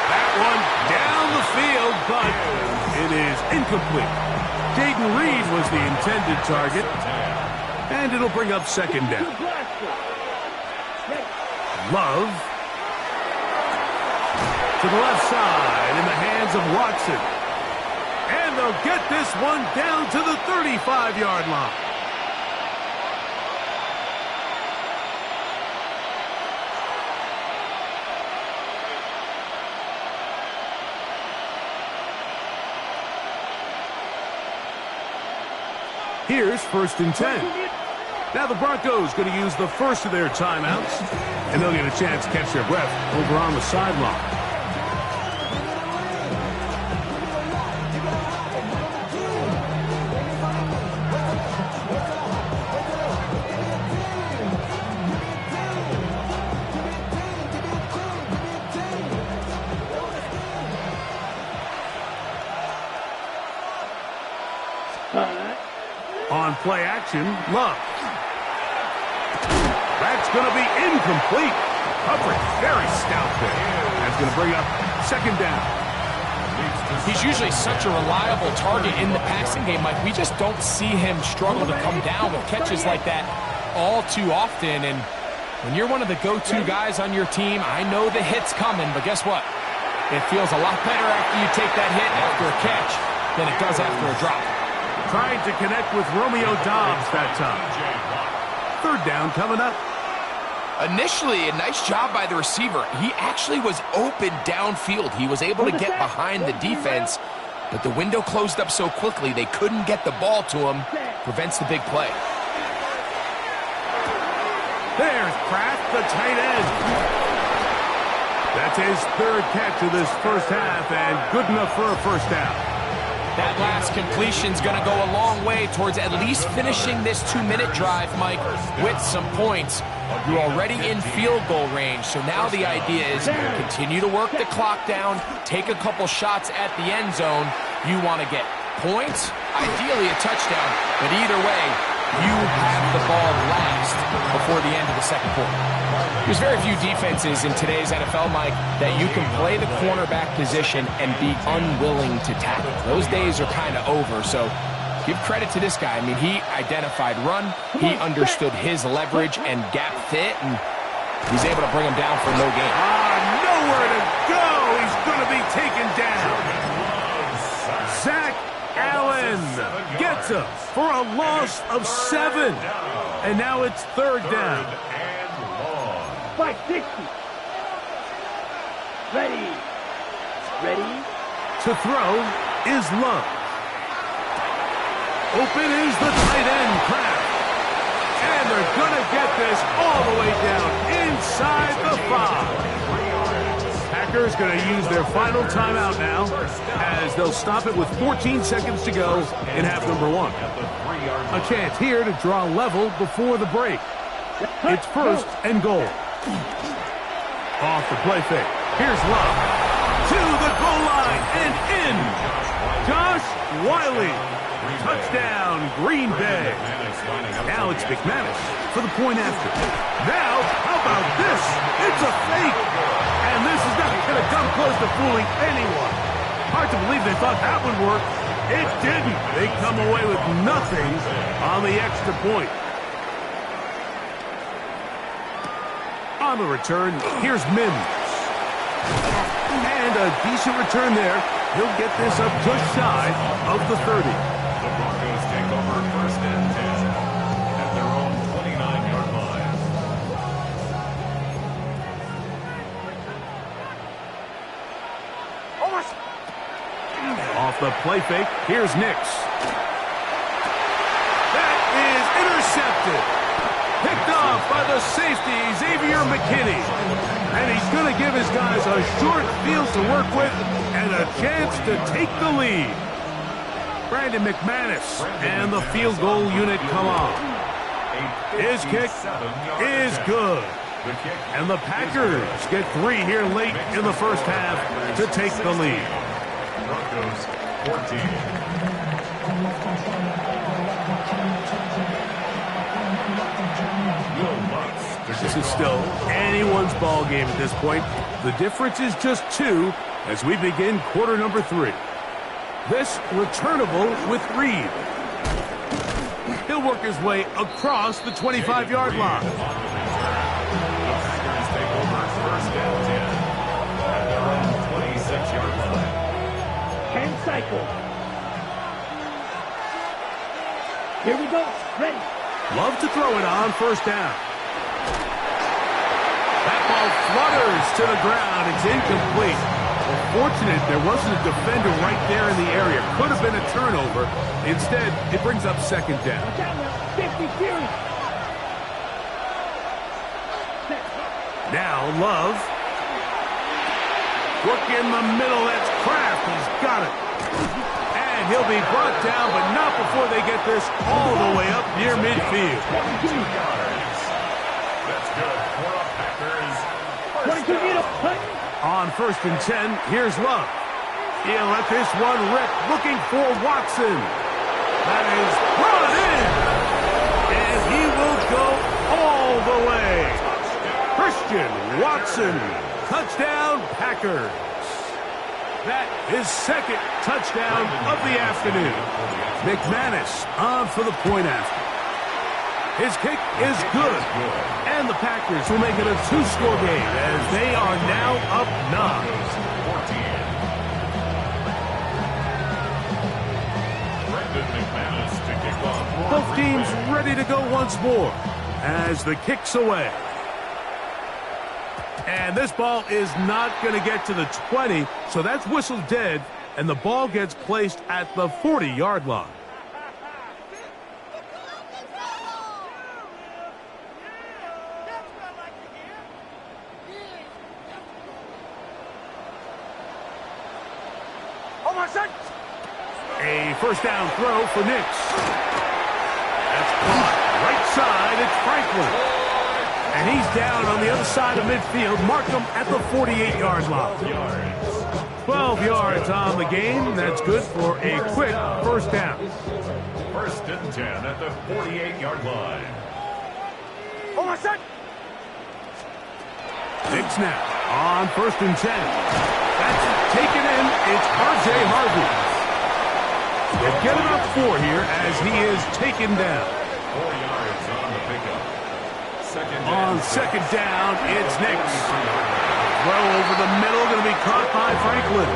Speaker 11: That one down the field, but it is incomplete. Jaden Reed was the intended target. And it'll bring up 2nd down. Love to the left side in the hands of Watson. And they'll get this one down to the 35-yard line. Here's 1st and 10. Now the Broncos going to use the first of their timeouts, and they'll get a chance to catch their breath over on the sideline. On play action, Love. That's going to be incomplete. Coverage very stout there. That's going to bring up 2nd down.
Speaker 12: He's usually such a reliable target in the passing game, Mike. We just don't see him struggle to come down with catches like that all too often. And when you're one of the go-to guys on your team, I know the hit's coming, but guess what? It feels a lot better after you take that hit after a catch than it does after a drop.
Speaker 11: Trying to connect with Romeo Doubs that time. 3rd down coming up.
Speaker 12: Initially, a nice job by the receiver. He actually was open downfield. He was able to get behind the defense, but the window closed up so quickly they couldn't get the ball to him. Prevents the big play.
Speaker 11: There's Kraft, the tight end. That's his third catch of this first half, and good enough for a first down.
Speaker 12: That last completion's going to go a long way towards at least finishing this 2-minute drive, Mike, with some points. You're already in field goal range, so now the idea is continue to work the clock down, take a couple shots at the end zone. You want to get points, ideally a touchdown, but either way, you have the ball last before the end of the second quarter. There's very few defenses in today's NFL, Mike, that you can play the cornerback position and be unwilling to tackle. Those days are kind of over, so give credit to this guy. I mean, he identified run, he understood his leverage and gap fit, and he's able to bring him down for no gain.
Speaker 11: Nowhere to go. He's going to be taken down. Zach Allen gets him for a loss of 7. And now it's third down.
Speaker 6: 560. Ready.
Speaker 11: To throw is Love. Open is the tight end, Kraft. And they're going to get this all the way down inside the 5. Packers going to use their final timeout now as they'll stop it with 14 seconds to go in half number 1. A chance here to draw level before the break. It's first and goal. Off the play fake. Here's Love. To the goal line and in. Josh Wiley. Touchdown, Green Bay. Now it's McManus for the point after. Now, how about this? It's a fake. And this is not going to come close to fooling anyone. Hard to believe they thought that would work. It didn't. They come away with nothing on the extra point. On the return, here's Mims. And a decent return there. He'll get this up just shy of the 30.
Speaker 4: The Broncos take over first and 10 at their own 29-yard line.
Speaker 11: Off the play fake, here's Nix. That is intercepted. Picked off by the safety, Xavier McKinney. And he's going to give his guys a short field to work with and a chance to take the lead. Brandon McManus and the field goal unit come on. His kick is good. And the Packers get 3 here late in the first half to take the lead.
Speaker 4: Broncos 14.
Speaker 11: This is still anyone's ball game at this point. The difference is just 2 as we begin quarter number 3. This returnable with Reed. He'll work his way across the 25-yard line.
Speaker 4: The Packers take over first and 10 at their own 26-yard line.
Speaker 6: Hand cycle. Here we go. Ready.
Speaker 11: Love to throw it on first down. That ball flutters to the ground. It's incomplete. Well, fortunate there wasn't a defender right there in the area. Could have been a turnover. Instead, it brings up second down.
Speaker 6: 50 series.
Speaker 11: Now, Love. Look in the middle. That's Kraft. He's got it. And he'll be brought down, but not before they get this all the way up near midfield.
Speaker 4: 2 yards. That's good for a Packers.
Speaker 11: On first and 10, here's Love. He'll let this one rip, looking for Watson. That is brought in. And he will go all the way. Christian Watson. Touchdown, Packers. That is second touchdown of the afternoon. McManus on for the point after. His kick is good. And the Packers will make it a 2-score game as they are now up 9. Both teams ready to go once more as the kick's away. And this ball is not going to get to the 20, so that's whistled dead, and the ball gets placed at the 40-yard line. A first down throw for Nix. That's caught. Right side, it's Franklin. And he's down on the other side of midfield. Mark him at the 48-yard line. 12 yards on the game. That's good for a quick first down.
Speaker 4: First and 10 at the 48-yard line.
Speaker 11: Nix now on first and 10. That's taken in. It's R.J. Harvey. They'll get it up 4 here as he is taken down.
Speaker 4: 4 yards on the pickup.
Speaker 11: On second down, it's Nix. Throw over the middle, going to be caught by Franklin.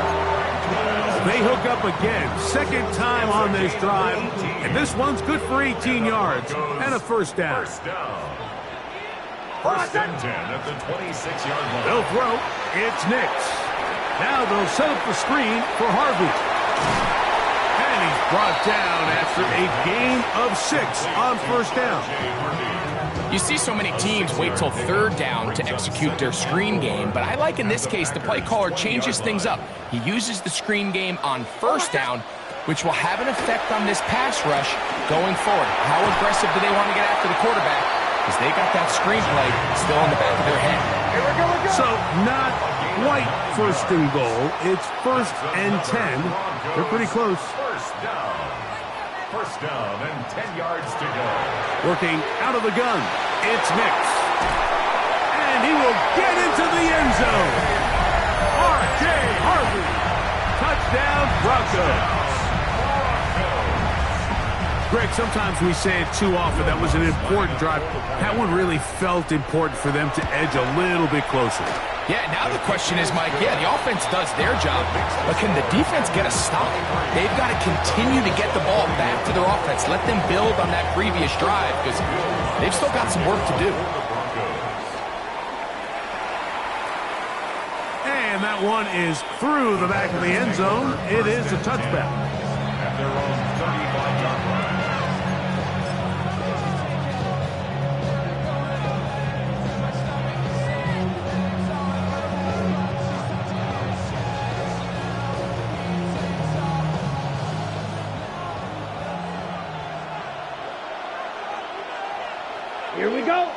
Speaker 11: They hook up again. Second time on this drive. And this one's good for 18 yards and a first down.
Speaker 4: First and 10 at the 26-yard line.
Speaker 11: They'll throw. It's Nix. Now they'll set up the screen for Harvey. And he's brought down after a gain of 6 on first down.
Speaker 12: You see so many teams wait till third down to execute their screen game, but I like in this case the play caller changes things up. He uses the screen game on first down, which will have an effect on this pass rush going forward. How aggressive do they want to get after the quarterback? Because they got that screenplay still in the back of their head.
Speaker 11: So not quite first and goal. It's first and 10. They're pretty close.
Speaker 4: First down and 10 yards to go.
Speaker 11: Working out of the gun. It's Nix. And he will get into the end zone. R.J. Harvey. Touchdown, Broncos. Greg, sometimes we say it too often. That was an important drive. That one really felt important for them to edge a little bit closer.
Speaker 12: Yeah, now the question is, Mike, the offense does their job, but can the defense get a stop? They've got to continue to get the ball back to their offense. Let them build on that previous drive because they've still got some work to do.
Speaker 11: And that one is through the back of the end zone. It is a touchback.
Speaker 4: At their own 35-yard line.
Speaker 6: Here we go.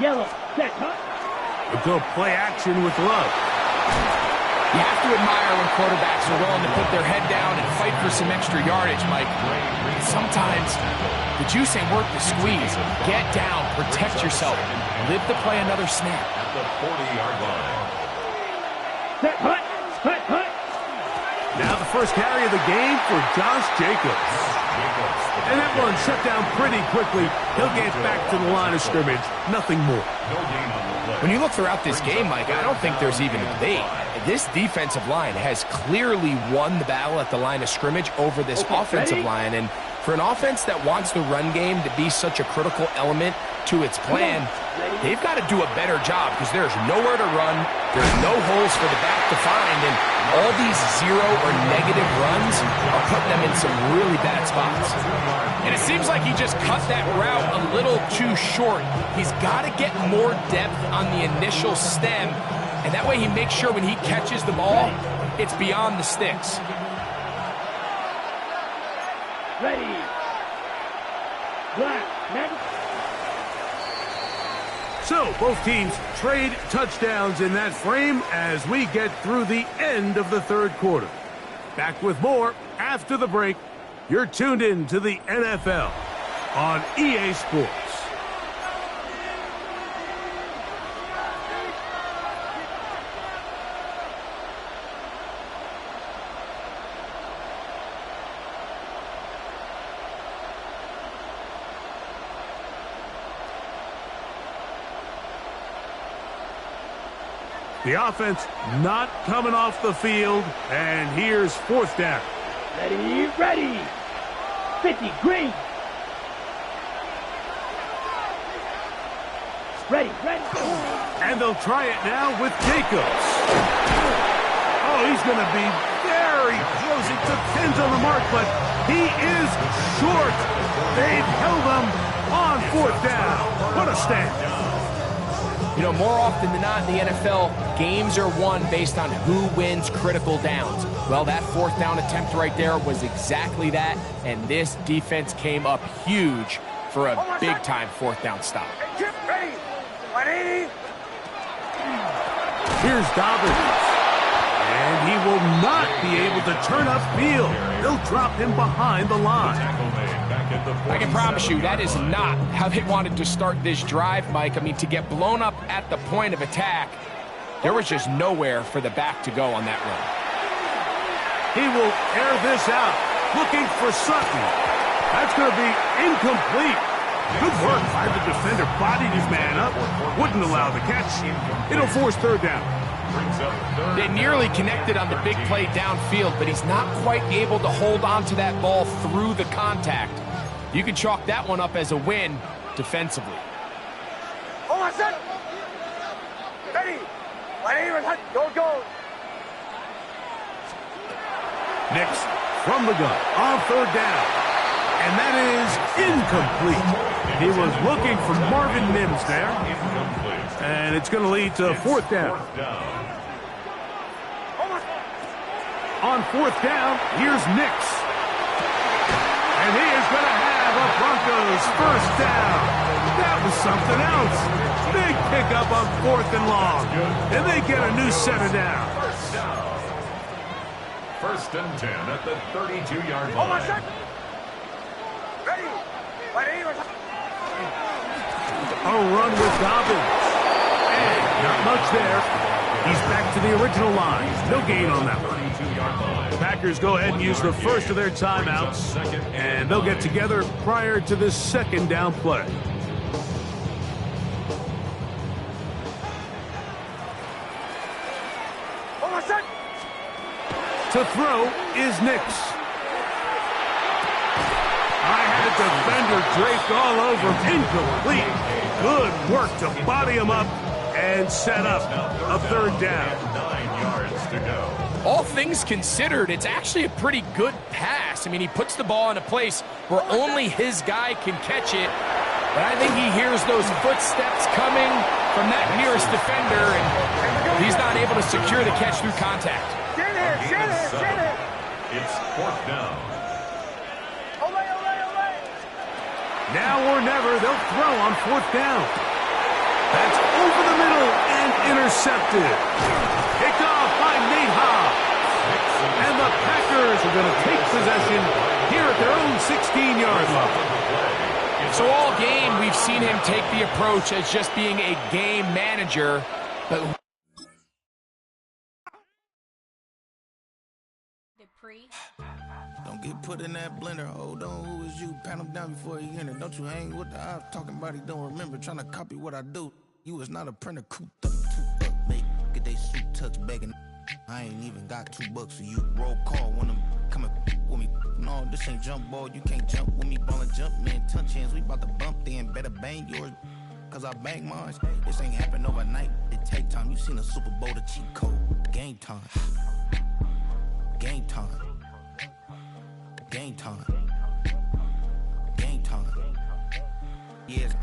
Speaker 6: Yellow, set, cut.
Speaker 11: We'll go play action with Love.
Speaker 12: You have to admire when quarterbacks are willing to put their head down and fight for some extra yardage, Mike. Sometimes the juice ain't worth the squeeze. Get down, protect yourself, live to play another snap.
Speaker 4: At the 40-yard line.
Speaker 6: Set, cut, cut, cut.
Speaker 11: Now the first carry of the game for Josh Jacobs. And that one shut down pretty quickly. He'll get back to the line of scrimmage. Nothing more.
Speaker 12: When you look throughout this game, Mike, I don't think there's even a debate. This defensive line has clearly won the battle at the line of scrimmage over this offensive line. And for an offense that wants the run game to be such a critical element to its plan, they've got to do a better job because there's nowhere to run. There's no holes for the back to find. And all these zero or negative runs are putting them in some really bad spots. And it seems like he just cut that route a little too short. He's got to get more depth on the initial stem, and that way he makes sure when he catches the ball, it's beyond the sticks.
Speaker 6: Ready. Black, Madden.
Speaker 11: So both teams trade touchdowns in that frame as we get through the end of the third quarter. Back with more after the break. You're tuned in to the NFL on EA Sports. The offense not coming off the field, and here's fourth down.
Speaker 6: Ready, ready. 50, green. Ready.
Speaker 11: And they'll try it now with Jacobs. Oh, he's going to be very close. It depends on the mark, but he is short. They've held him on 4th down. What a stand.
Speaker 12: You know, more often than not in the NFL, games are won based on who wins critical downs. Well, that 4th down attempt right there was exactly that, and this defense came up huge for a big-time 4th down stop.
Speaker 6: Ready. 180.
Speaker 11: Here's Dobbins. And he will not be able to turn upfield. They'll drop him behind the line.
Speaker 12: I can promise you that is not how they wanted to start this drive, Mike. I mean, to get blown up at the point of attack, there was just nowhere for the back to go on that run.
Speaker 11: He will air this out, looking for Sutton. That's going to be incomplete. Good work by the defender. Bodied his man up, wouldn't allow the catch. It'll force 3rd down.
Speaker 12: They nearly connected on the big play downfield, but he's not quite able to hold on to that ball through the contact. You can chalk that one up as a win defensively.
Speaker 6: Hold on, set. Ready. 180. Go.
Speaker 11: Nix from the gun on 3rd down. And that is incomplete. He was looking for Marvin Mims there. And it's going to lead to 4th down. On 4th down, here's Nix. And he is going to have a Broncos 1st down. That was something else. Big pickup on 4th and long. And they get a new set of downs.
Speaker 4: 1st and 10 at the 32-yard line.
Speaker 6: Ready. 180.
Speaker 11: A run with Dobbins. And not much there. He's back to the original line. No gain on that one. The Packers go ahead and use the first of their timeouts, and they'll get together prior to this 2nd down play. To throw is Nix. I had a defender draped all over him. Incomplete. Good work to body him up and set up a 3rd down.
Speaker 4: 9 yards to go.
Speaker 12: All things considered, it's actually a pretty good pass. I mean, he puts the ball in a place where only his guy can catch it. But I think he hears those footsteps coming from that nearest defender, and he's not able to secure the catch through contact.
Speaker 6: Get it.
Speaker 4: It's 4th down.
Speaker 11: Now or never, they'll throw on 4th down. That's over the middle and intercepted. Picked off by Nate Hobbs. And the Packers are going to take possession here at their own 16-yard line.
Speaker 12: So all game, we've seen him take the approach as just being a game manager. But
Speaker 14: don't get put in that blender. Hold on, who is you? Pat him down before he enter. Don't you hang with the ops talking about he don't remember. Trying to copy what I do. You was not a printer. Cooped up, make get they suit touch begging. I ain't even got $2, so you roll call when I'm coming with me. No, this ain't jump ball. You can't jump with me. Ballin' jump, man. Touch hands. We about to bump then. Better bang yours, cause I bang mine. This ain't happen overnight. It take time. You seen a Super Bowl, the cheat code. Game time. Game time. Game time. Game time. Yes.